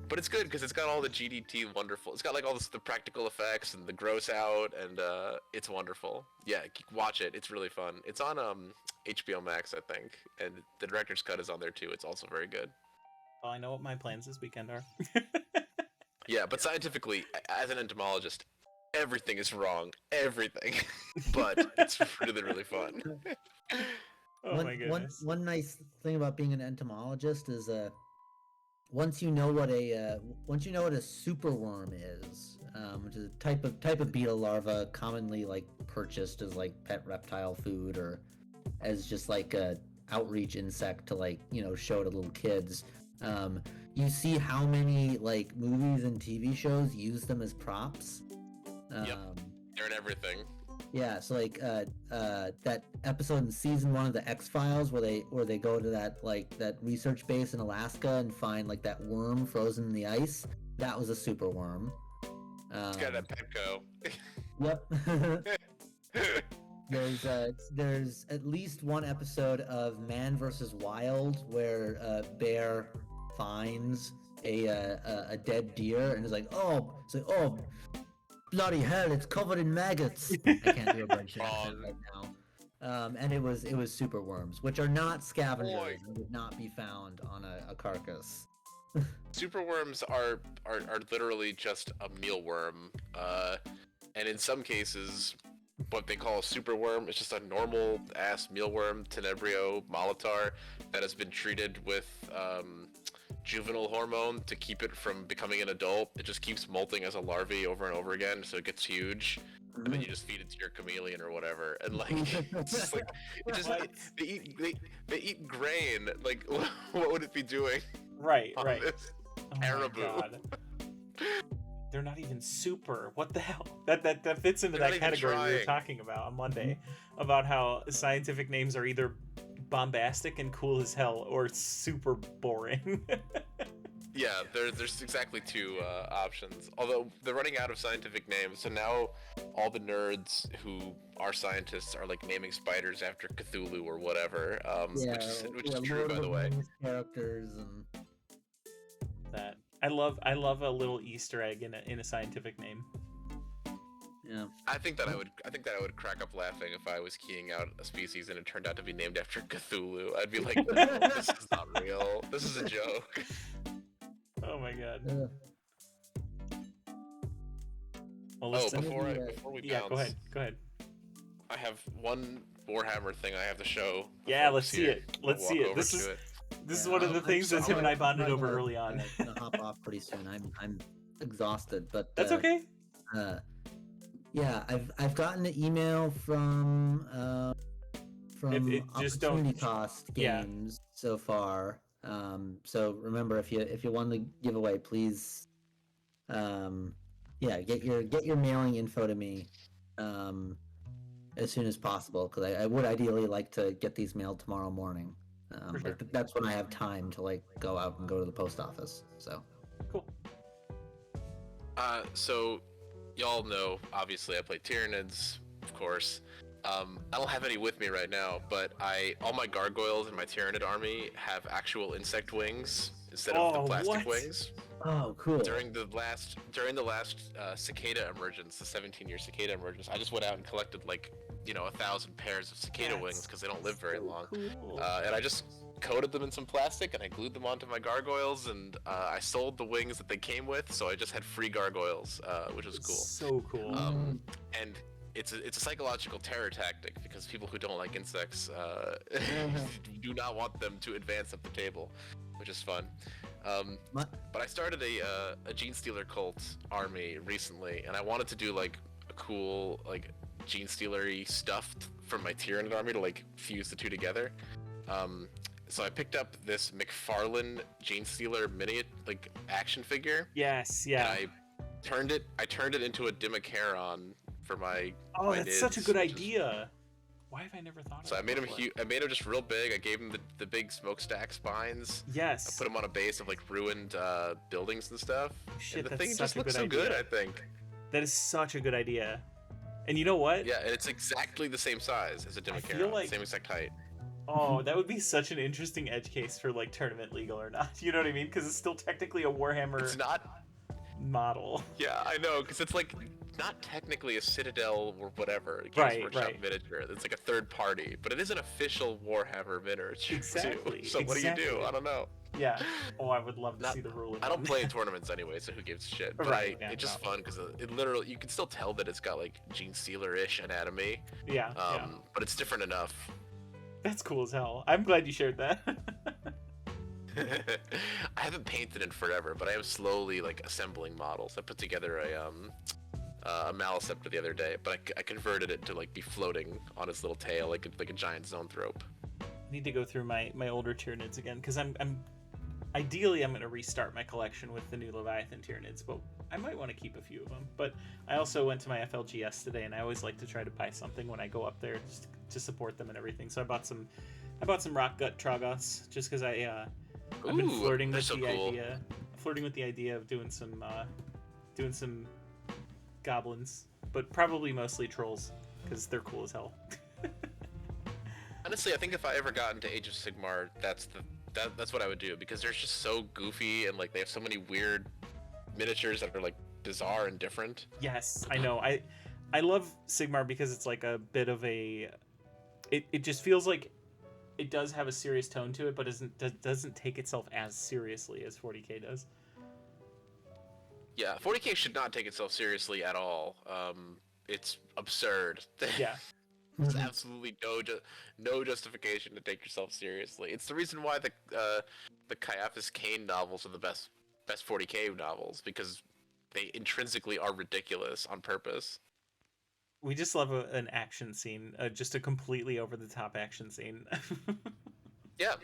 But it's good because it's got all the GDT wonderful. It's got like all the practical effects and the gross out, and it's wonderful. Yeah, watch it. It's really fun. It's on HBO Max, I think, and the director's cut is on there too. It's also very good.
Well, I know what my plans this weekend are.
Yeah, but scientifically, as an entomologist, everything is wrong. Everything. But it's really, really fun.
Oh my goodness.
One nice thing about being an entomologist is once you know what a superworm is, which is a type of beetle larva commonly like purchased as like pet reptile food or as just like a outreach insect to like, you know, show to little kids. You see how many like movies and TV shows use them as props.
Yep. They're in everything.
Yeah, so like that episode in season 1 of the X-Files where they go to that research base in Alaska and find like that worm frozen in the ice. That was a super worm.
It's got that Petco.
Yep. There's at least one episode of Man vs. Wild where Bear finds a dead deer and is like, oh, bloody hell, it's covered in maggots. I can't do a British accent right now. And it was super worms, which are not scavengers
Boy.
and would not be found on a carcass.
Superworms are literally just a mealworm, and in some cases, what they call a superworm is just a normal ass mealworm, Tenebrio molitor, that has been treated with juvenile hormone to keep it from becoming an adult. It just keeps molting as a larvae over and over again, so it gets huge. And then you just feed it to your chameleon or whatever, and like, it's just like, they eat grain. Like, what would it be doing?
Right.
on
Right.
this?
Oh my
Caribou.
God. They're not even super. What the hell? That fits into
They're
that
not even
category we were
trying.
talking about on Monday, about how scientific names are either bombastic and cool as hell or super boring.
Yeah, there's exactly two options. Although they're running out of scientific names, so now all the nerds who are scientists are like naming spiders after Cthulhu or whatever, which is true,
Lord
by
of
the way.
Rings characters and
That I love a little Easter egg in a scientific name.
yeah.
I think that I would crack up laughing if I was keying out a species and it turned out to be named after Cthulhu. I'd be like, no, this is not real. This is a joke.
Oh my God. Well,
Oh,
let's
before we
yeah,
bounce,
go ahead.
I have one Warhammer thing I have to show.
Yeah,
before
let's see
here.
it.
I'll
Let's see
walk
it.
over
This
to
is
it.
this is one of the
I'm
things that
just-
him and I
I'm
bonded
gonna-
over early on.
gonna hop off pretty soon. I'm exhausted, but
That's okay.
Yeah, I've gotten an email from
It just don't-
Opportunity Cost
yeah.
Games so far. So remember, if you want to give away, please, get your mailing info to me, as soon as possible, because I would ideally like to get these mailed tomorrow morning.
For sure.
But that's when I have time to like go out and go to the post office. So
Cool.
So y'all know, obviously, I play Tyranids, of course. I don't have any with me right now, but all my gargoyles in my Tyranid army have actual insect wings instead of the
Oh,
plastic
what?
wings.
oh, cool.
During the last cicada emergence, the 17-year cicada emergence, I just went out and collected 1,000 pairs of cicada
That's
wings because they don't live very
so
long.
cool.
And I just coated them in some plastic and I glued them onto my gargoyles, and I sold the wings that they came with, so I just had free gargoyles, which was cool.
So cool.
And it's a psychological terror tactic because people who don't like insects do not want them to advance up the table, which is fun. But I started a Gene Stealer cult army recently, and I wanted to do a cool Gene Stealer-y stuff from my Tyranid army to fuse the two together. So I picked up this McFarlane Gene Stealer mini action figure.
Yes, yeah.
And I turned it into a Dimicaron for my.
Oh,
my
that's such a
nids,
good
which is-
idea. Why have I never thought of
So I
that
made him
before?
huge. I made him just real big. I gave him the big smokestack spines. I
Yes.
put him on a base of ruined buildings and stuff.
Shit,
and the
that's
thing
such
just
a
looks
good
so good,
idea.
I think.
That is such a good idea. And you know what?
Yeah, and it's exactly the same size as a
feel
Dimicaron,
like-
same exact height.
Oh, that would be such an interesting edge case for tournament legal or not. You know what I mean? Because it's still technically a Warhammer
It's not.
model.
Yeah, I know, because it's not technically a Citadel or whatever. Games
Right,
Workshop
right.
miniature. It's a third party, but it is an official Warhammer miniature
Exactly,
too. So what do you do?
exactly.
I don't know.
Yeah. Oh, I would love to
Not-
see the ruling.
I don't
one.
play in tournaments anyway, so who gives a shit? But
Right, yeah,
it's just
no.
fun because it literally, you can still tell that it's got Gene Stealer-ish anatomy,
Yeah, yeah.
but it's different enough.
That's cool as hell. I'm glad you shared that.
I haven't painted in forever, but I am slowly assembling models. I put together a Maliceptor the other day, but I converted it to be floating on its little tail like a giant zoanthrope.
I need to go through my older Tyranids again because I'm ideally I'm going to restart my collection with the new Leviathan Tyranids, but I might want to keep a few of them. But I also went to my FLGS today, and I always like to try to buy something when I go up there just to support them and everything. So I bought some rock gut Trogoths just because I've been flirting with the idea of doing some goblins, but probably mostly trolls because they're cool as hell.
Honestly, I think if I ever got into Age of Sigmar, that's what I would do, because they're just so goofy and like they have so many weird miniatures that are like bizarre and different.
Yes, I know. I love Sigmar because it's like a bit of a. It just feels like it does have a serious tone to it, but doesn't take itself as seriously as 40K does.
Yeah, 40K should not take itself seriously at all. It's absurd.
Yeah.
There's absolutely no justification to take yourself seriously. It's the reason why the Caiaphas Cain novels are the best 40K novels, because they intrinsically are ridiculous on purpose.
We just love an action scene, just a completely over the top action scene.
Yeah,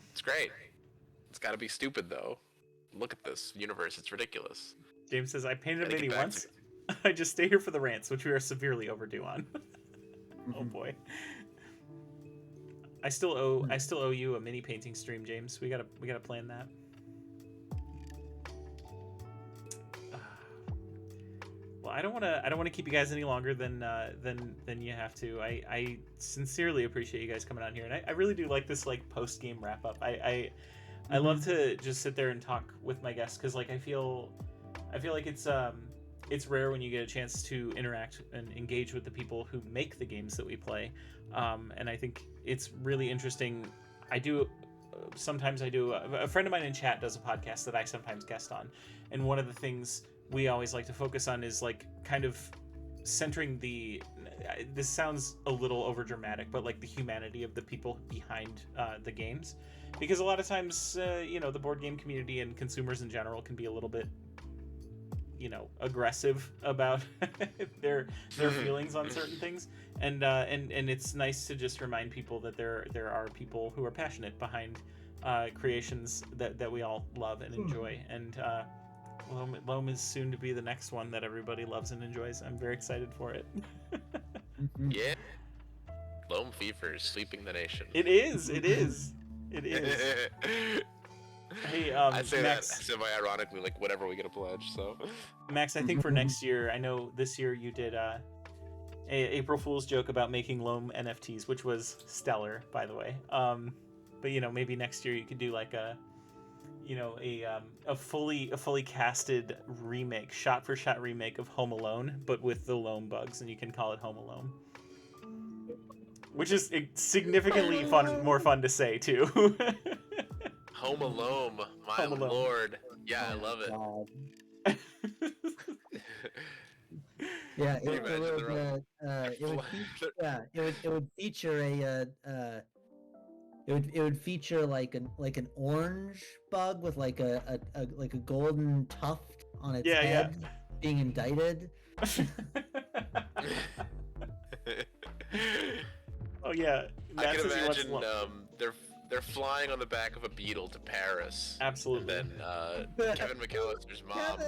it's great. It's got to be stupid though. Look at this universe; it's ridiculous.
James says, "I painted a
Gotta
mini
get back
once. I just stay here for the rants, which we are severely overdue on." Oh boy. I still owe you a mini painting stream, James. We gotta plan that. Well, I don't want to keep you guys any longer than you have to. I sincerely appreciate you guys coming on here, and I really do like this like post game wrap up. I love to just sit there and talk with my guests, because like I feel like it's rare when you get a chance to interact and engage with the people who make the games that we play, and I think it's really interesting. Sometimes I do. A friend of mine in chat does a podcast that I sometimes guest on, and one of the things we always like to focus on is like kind of centering this sounds a little over dramatic, but like the humanity of the people behind the games, because a lot of times the board game community and consumers in general can be a little bit aggressive about their feelings on certain things, and it's nice to just remind people that there are people who are passionate behind creations that we all love and enjoy, and Loam is soon to be the next one that everybody loves and enjoys. I'm very excited for it.
Yeah, Loam fever is sweeping the nation.
It is. Hey,
I say
Max,
that semi-ironically, like whenever we get a pledge. So,
Max, I think for next year, I know this year you did a April Fool's joke about making Loam NFTs, which was stellar, by the way. But maybe next year you could do like a fully casted remake, shot for shot remake of Home Alone, but with the Loam bugs, and you can call it Home Alone. Which is significantly more fun to say too.
Home Alone, my
Home Alone.
lord. Yeah, I love it.
God. Yeah, it would feature it would feature like an orange bug with like a golden tuft on its head being indicted.
Oh yeah,
I can imagine they're flying on the back of a beetle to Paris.
Absolutely.
And then Kevin McAllister's mom,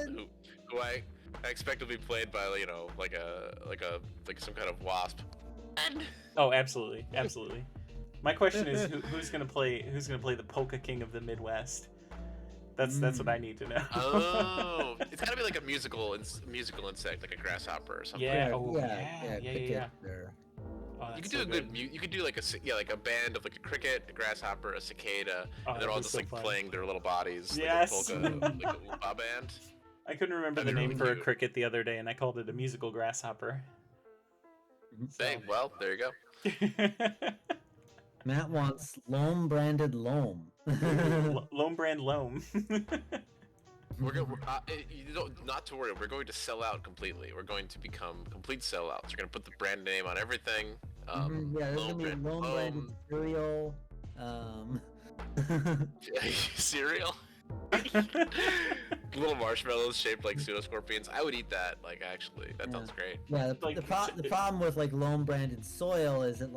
who I expect will be played by like some kind of wasp.
Oh, absolutely. My question is who's gonna play the Polka King of the Midwest? That's what I need to know.
Oh, it's gotta be like a musical insect, like a grasshopper or something.
Yeah.
Yeah.
Oh,
You could
so
do you could do like a band of like a cricket, a grasshopper, a cicada, and they're all just like
fun.
playing their little bodies.
Yes.
Like a polka, like a Oompa band.
I couldn't remember the name for a cricket the other day, and I called it a musical grasshopper.
Hey, well, there you go.
Matt wants Loam branded Loam.
Loam brand Loam.
Not to worry. We're going to sell out completely. We're going to become complete sellouts. We're going to put the brand name on everything.
There's gonna be Loam branded cereal.
Cereal. Little marshmallows shaped like pseudoscorpions. I would eat that. Like, actually, that sounds great.
Yeah, the problem with like Loam branded soil is that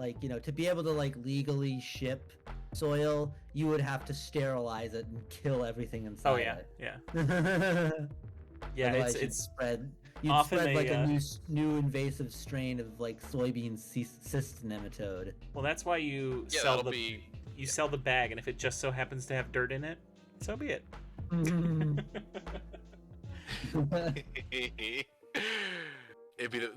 to be able to like legally ship soil, you would have to sterilize it and kill everything inside.
Oh yeah,
it.
yeah. Yeah,
Otherwise,
it's
you'd
often
spread like
a,
a new invasive strain of like soybean cyst nematode.
well, that's why you
Yeah,
sell
that'll
the
be.
you sell the bag, and if it just so happens to have dirt in it, so be it.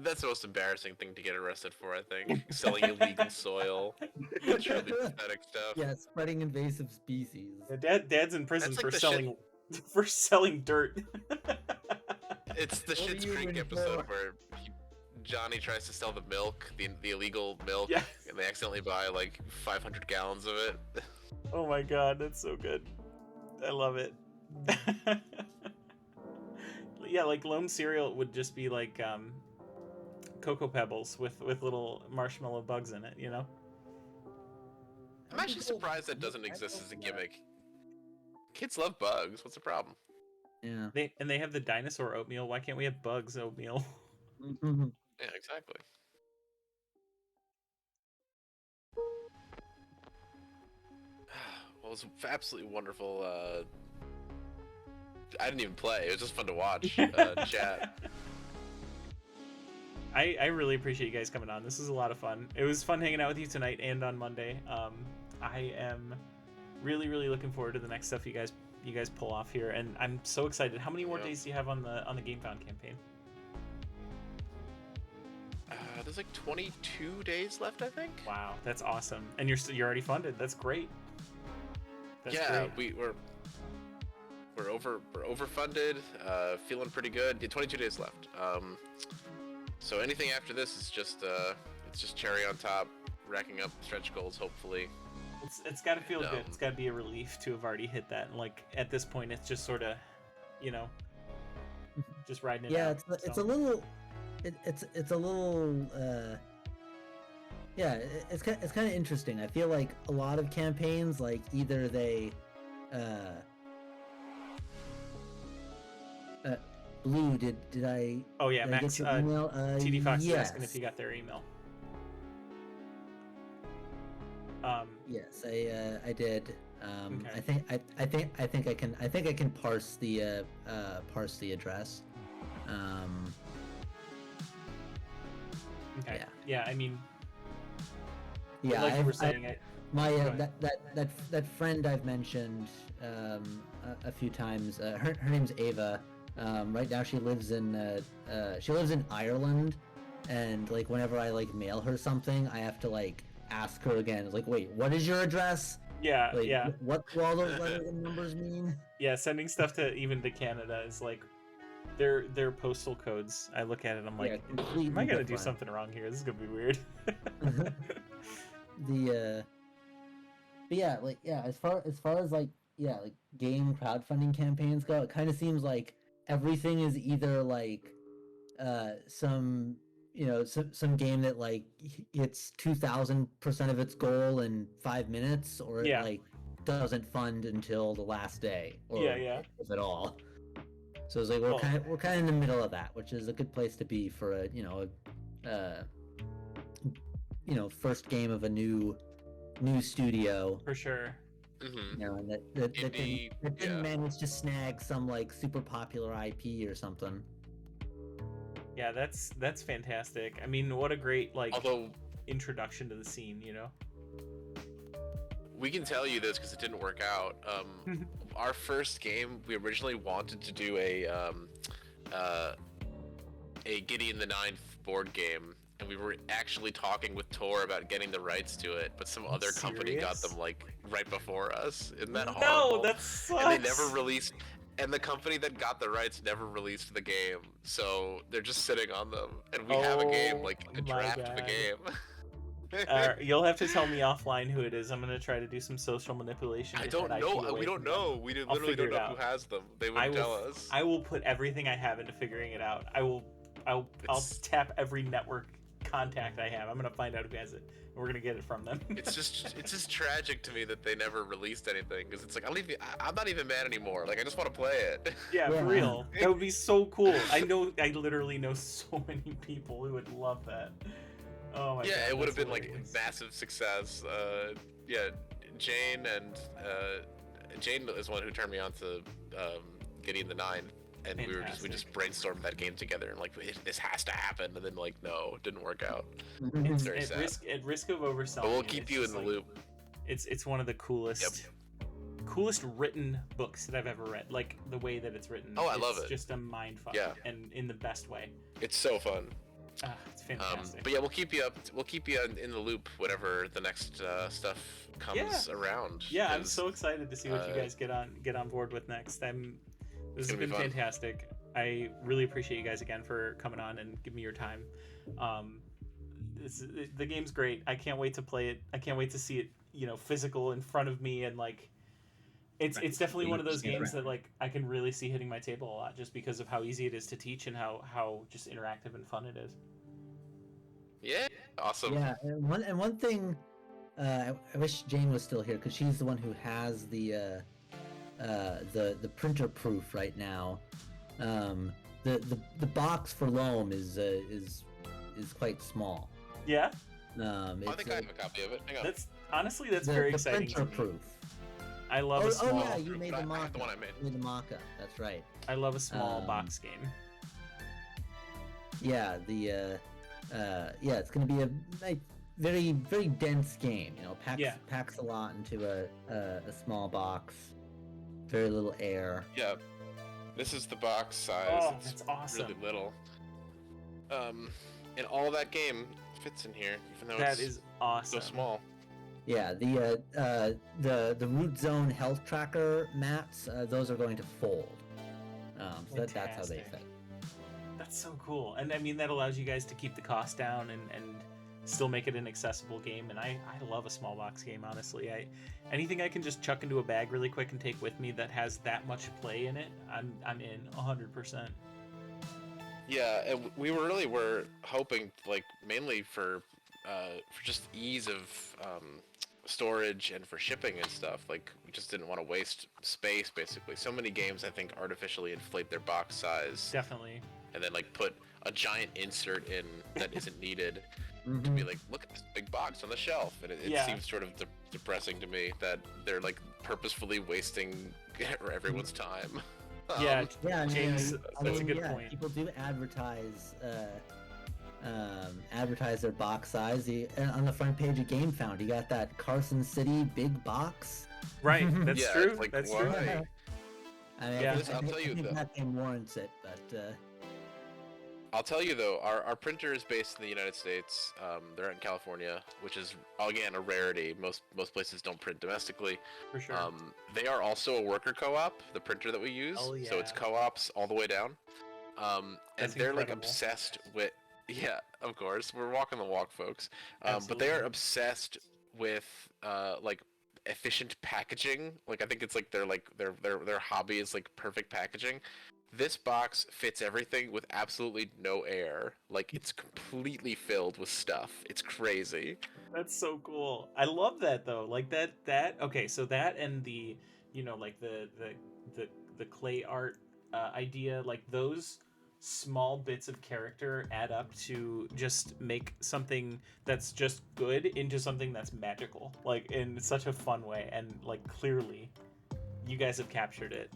That's the most embarrassing thing to get arrested for, I think. Selling illegal soil. Truly pathetic stuff.
Yeah, spreading invasive species.
Yeah, Dad's in prison
That's like
for
the
selling for selling dirt.
It's the
What are
Schitt's
you
Creek
in
episode
for?
where Johnny tries to sell the milk, the illegal milk,
Yeah.
and they accidentally buy like 500 gallons of it.
Oh my god, that's so good. I love it. Yeah, like Loam cereal would just be like Cocoa Pebbles with little marshmallow bugs in it, you know?
I'm actually surprised that doesn't exist as a gimmick. Kids love bugs. What's the problem?
Yeah.
They have the dinosaur oatmeal. Why can't we have bugs oatmeal?
Yeah, exactly. Well, it was absolutely wonderful. I didn't even play. It was just fun to watch. Chat.
I really appreciate you guys coming on. This is a lot of fun. It was fun hanging out with you tonight and on Monday. I am really looking forward to the next stuff you guys pull off here, and I'm so excited. How many more days do you have on the GameFound campaign?
There's like 22 days left, I think.
Wow, that's awesome. And you're already funded. That's great. That's
Yeah,
great.
we're overfunded. Feeling pretty good. Yeah, 22 days left. So anything after this is just it's just cherry on top, racking up stretch goals. Hopefully.
It's got to feel good. It's got to be a relief to have already hit that. And like at this point, it's just sort of, you know, just riding it out.
Yeah, it's a little. It's a little. Yeah, it's kind of interesting. I feel like a lot of campaigns, like either they, Blue, did I?
Oh yeah,
did I
Max.
get your email?
TD Fox is
yes.
asking if you got their email.
Yes, I did.
Okay.
I think I can parse the address.
Okay.
Yeah.
Yeah, I mean,
Yeah,
like you were saying,
my
Go ahead.
that friend I've mentioned a few times. Her name's Ava. Right now she lives in Ireland, and like whenever I like mail her something, I have to like ask her again. It's like, wait, what is your address?
yeah,
Like,
yeah,
what do all those letters and numbers mean?
yeah. Sending stuff to even to Canada is like their postal codes. I look at it, I'm like,
Yeah, completely
am I gonna do
different.
something wrong here? This is gonna be weird.
But yeah, as far as like game crowdfunding campaigns go, it kind of seems like everything is either like some game that like hits 2000% of its goal in 5 minutes, or
Yeah.
it like doesn't fund until the last day, or
Yeah.
if at all. So it's like we're kind of in the middle of that, which is a good place to be for a first game of a new studio.
For sure.
Mm-hmm.
And that
Indie,
didn't manage to snag some like super popular IP or something.
Yeah, that's fantastic. I mean, what a great like
Although
introduction to the scene, you know?
we can tell you this because it didn't work out. Our first game, we originally wanted to do a Gideon the Ninth board game, and we were actually talking with Tor about getting the rights to it, but some other company got
Serious?
them like right before us. Isn't that horrible?
No, that sucks.
And they never released. And the company that got the rights never released the game, so they're just sitting on them. And we have a game, like a
Oh my
draft of a
God.
game.
You'll have to tell me offline who it is. I'm gonna try to do some social manipulation.
I
to
don't
get
know.
IP away
We don't
from them.
know. We
I'll
literally
figure
don't
it
know
out.
who has them. They
I
wouldn't
will.
tell us.
I will put everything I have into figuring it out. I'll
It's-
tap every network contact I have. I'm gonna find out who has it, and we're gonna get it from them.
It's just tragic to me that they never released anything, because it's like I'm not even mad anymore. Like I just want to play it.
Yeah,
Yeah.
for real. That would be so cool. I literally know so many people who would love that. Oh my god.
Yeah, it would have
that's
been like
hilarious.
a massive success. Yeah, Jane is one who turned me on to Gideon the Nine. and we just brainstormed that game together, and like this has to happen, and then like no, it didn't work out.
It's
Very sad.
at risk of overselling.
But we'll
it,
keep
it's
you in
just
the
like-
loop.
It's one of the coolest written books that I've ever read. Like the way that it's written.
Oh, I love it.
It's just a mind fuck.
Yeah.
And in the best way.
It's so fun.
It's fantastic.
But yeah, we'll keep you up. We'll keep you in the loop whenever the next stuff comes around.
Yeah, I'm
'cause,
so excited to see what you guys get on board with next. This has
gonna be
been
fun.
fantastic. I really appreciate you guys again for coming on and giving me your time. The game's great. I can't wait to play it. I can't wait to see it, physical in front of me, and like it's definitely one of those games that like I can really see hitting my table a lot just because of how easy it is to teach and how just interactive and fun it is.
Yeah, awesome.
Yeah, and one thing, I wish Jane was still here because she's the one who has the printer proof right now. The box for Loam is quite small.
Yeah,
I think I have a copy of it. Hang on.
that's very
the
exciting.
printer
to me.
proof.
I love a small.
Oh yeah, you made
but
the
I have
mock-up.
the one I made.
You made the mock-up. That's right.
I love a small
Um,
box game.
Yeah, it's gonna be a like, very very dense game. Packs a lot into a small box. Very little air.
Yeah, this is the box size.
Oh,
It's
that's awesome.
really little. And all that game fits in here, even though
That
it's
is awesome.
so small.
Yeah, the root zone health tracker mats, those are going to fold. So that's how they
Fantastic.
fit.
That's so cool. And I mean, that allows you guys to keep the cost down and still make it an accessible game. And I love a small box game, honestly. Anything I can just chuck into a bag really quick and take with me that has that much play in it, I'm in 100%.
Yeah, and we were hoping, like, mainly for just ease of storage and for shipping and stuff. Like, we just didn't want to waste space, basically. So many games, I think, artificially inflate their box size
Definitely.
and then, like, put a giant insert in that isn't needed to
Mhm.
be like, look at this big box on the shelf. And it
Yeah.
seems sort of depressing to me that they're, like, purposefully wasting everyone's time.
Yeah,
Yeah, I mean,
James, that's a good
yeah,
point.
people do advertise their box size. On the front page of GameFound, you got that Carson City big box.
Right, that's
Yeah,
true.
it's like,
That's
why?
true.
I mean,
Yeah.
I
I'll tell you
think
though.
that game warrants it, but
I'll tell you though, our printer is based in the United States. They're in California, which is again a rarity. Most places don't print domestically.
For sure.
They are also a worker co-op. The printer that we use,
Oh,
so it's
yeah.
co-ops all the way down. And
That's
they're like
incredible.
obsessed with. Yeah, of course, we're walking the walk, folks. But they are
Absolutely.
obsessed with like efficient packaging. Like I think it's like their hobby is like perfect packaging. This box fits everything with absolutely no air. Like it's completely filled with stuff. It's crazy.
That's so cool. I love that though. Like that okay, so that and the like the clay art idea, like those small bits of character add up to just make something that's just good into something that's magical. Like in such a fun way, and like clearly you guys have captured it.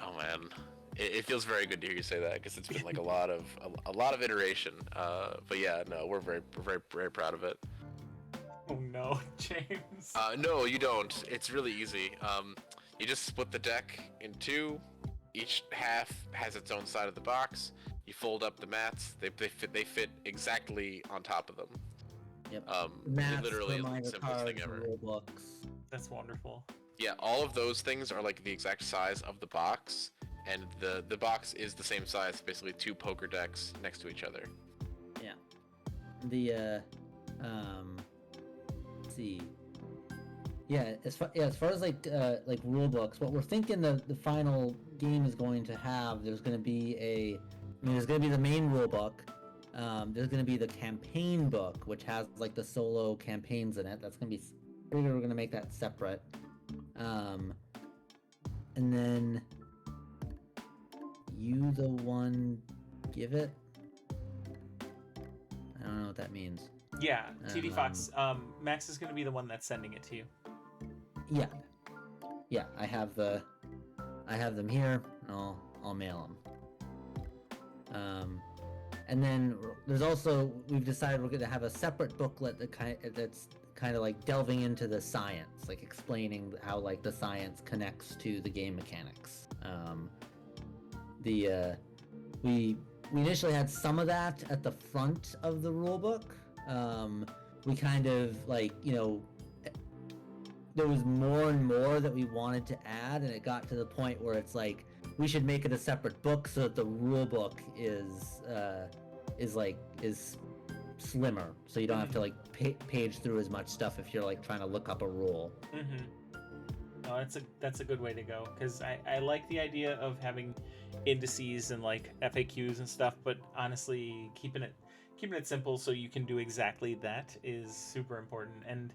Oh man, it feels very good to hear you say that because it's been like a lot of iteration. But yeah, no, we're very proud of it.
Oh no, James.
No, you don't. It's really easy. You just split the deck in two. Each half has its own side of the box. You fold up the mats. They fit exactly on top of them.
Yep.
It
Maps,
literally is the
reminder
simplest thing
cards,
ever.
rule books.
That's wonderful.
Yeah, all of those things are like the exact size of the box, and the box is the same size, basically two poker decks next to each other.
Yeah. The let's see. Yeah, as far as like rule books, what we're thinking the final game is going to have, there's going to be there's going to be the main rule book. There's going to be the campaign book, which has like the solo campaigns in it. That's going to be we're going to make that separate. And then you the one give it. I don't know what that means.
Yeah, TD Fox. Max is going to be the one that's sending it to you.
Yeah. yeah, I have them here. And I'll mail them. And then there's also, we've decided we're going to have a separate booklet that's kind of like delving into the science, like explaining how like the science connects to the game mechanics. We initially had some of that at the front of the rulebook. We kind of like, there was more and more that we wanted to add, and it got to the point where it's like we should make it a separate book so that the rulebook is slimmer, so you don't have to like page through as much stuff if you're like trying to look up a rule.
No, that's a good way to go, because I like the idea of having indices and like FAQs and stuff, but honestly keeping it simple so you can do exactly that is super important. And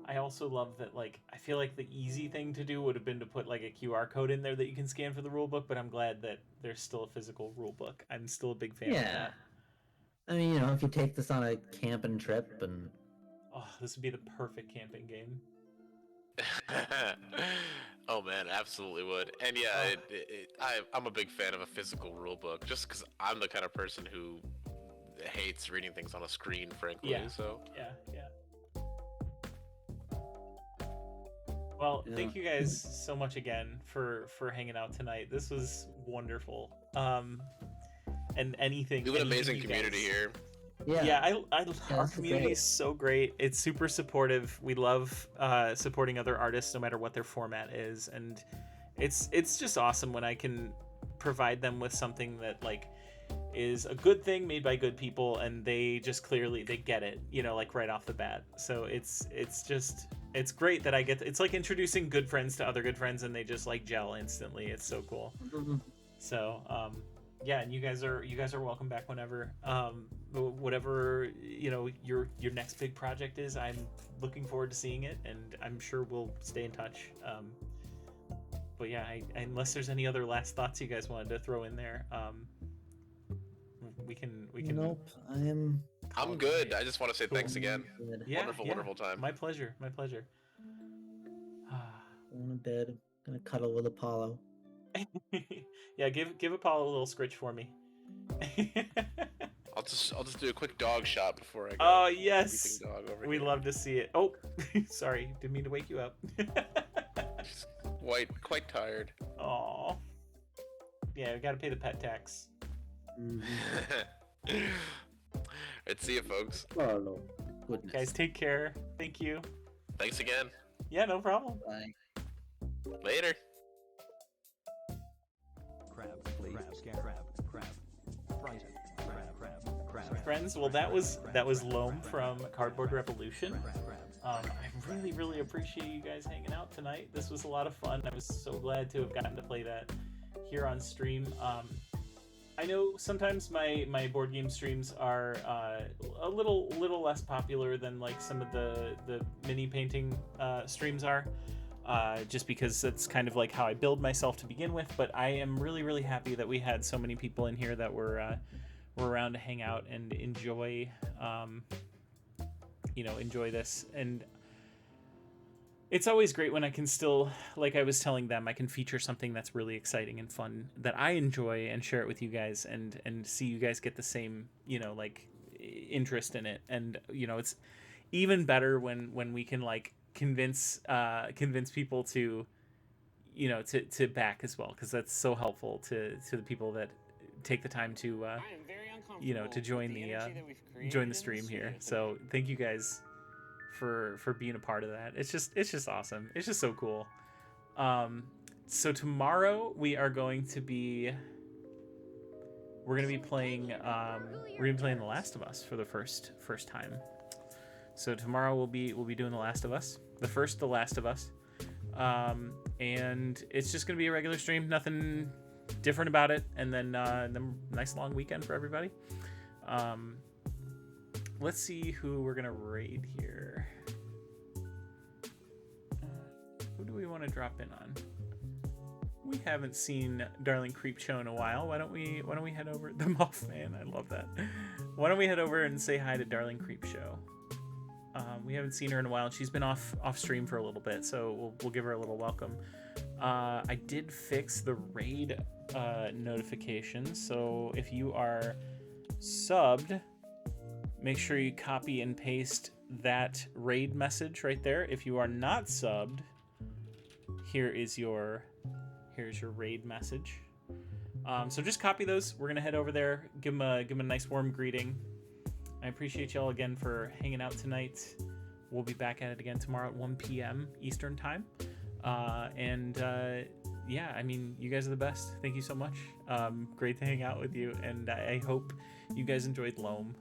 I also love that, like, I feel like the easy thing to do would have been to put like a QR code in there that you can scan for the rulebook, but I'm glad that there's still a physical rulebook. I'm still a big fan of that.
I mean, if you take this on a camping trip and...
Oh, this would be the perfect camping game.
Oh man, absolutely would. And yeah, I'm a big fan of a physical rulebook, just because I'm the kind of person who hates reading things on a screen, frankly.
Yeah.
So
Yeah. Well, thank you guys so much again for hanging out tonight. This was wonderful. And anything.
We have an amazing community here.
Yeah, our
this
community
great.
is so great. It's super supportive. We love supporting other artists, no matter what their format is, and it's just awesome when I can provide them with something that like is a good thing made by good people, and they just clearly they get it, like right off the bat. So it's great that I get. It's like introducing good friends to other good friends, and they just like gel instantly. It's so cool. So yeah, and you guys are welcome back whenever. Whatever your next big project is, I'm looking forward to seeing it, and I'm sure we'll stay in touch. But yeah, unless there's any other last thoughts you guys wanted to throw in there, we can.
Nope,
I'm good. I just want to say thanks again.
Yeah,
Wonderful time.
My pleasure.
Going to bed. Gonna cuddle with Apollo.
Yeah, give Apollo a little scritch for me.
I'll just do a quick dog shot before I go.
Oh yes,
dog over
we
here.
love to see it. Oh, sorry, didn't mean to wake you up.
Just quite tired.
Aw. Yeah, we gotta pay the pet tax.
Alright, see you, folks.
Oh no, goodness.
Guys, take care. Thank you.
Thanks again.
Yeah, no problem.
Bye.
Later.
Friends, well, that was Loam from Cardboard Revolution. I really appreciate you guys hanging out tonight. This was a lot of fun. I was so glad to have gotten to play that here on stream. I know sometimes my board game streams are a little less popular than like some of the mini painting streams are, just because that's kind of like how I build myself to begin with. But I am really happy that we had so many people in here that were around to hang out and enjoy this. And it's always great when I can still, like I was telling them, I can feature something that's really exciting and fun that I enjoy and share it with you guys, and see you guys get the same, like interest in it. And it's even better when we can like convince people to to back as well, because that's so helpful to the people that take the time to to join the stream here. So thank you guys for being a part of that. It's just awesome. It's just so cool. So tomorrow we're going to be playing The Last of Us for the first time. So tomorrow we'll be doing The Last of Us, The Last of Us, and it's just gonna be a regular stream, nothing different about it, and then nice long weekend for everybody. Let's see who we're gonna raid here. Who do we want to drop in on? We haven't seen Darling Creepshow in a while. Why don't we head over the Mothman? I love that. Why don't we head over and say hi to Darling Creepshow? We haven't seen her in a while. She's been off stream for a little bit, so we'll give her a little welcome. I did fix the raid notifications, so if you are subbed, make sure you copy and paste that raid message right there. If you are not subbed, here's your raid message. So just copy those. We're gonna head over there, give them a nice warm greeting. I appreciate y'all again for hanging out tonight. We'll be back at it again tomorrow at 1 p.m. Eastern time. Yeah, I mean, you guys are the best. Thank you so much. Great to hang out with you, and I hope you guys enjoyed Loam.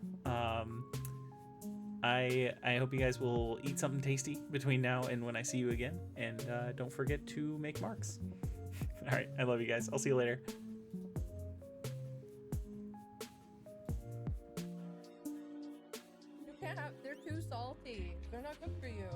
I hope you guys will eat something tasty between now and when I see you again, and don't forget to make marks. All right, I love you guys. I'll see you later.
You can't have, they're too salty. They're not good for you.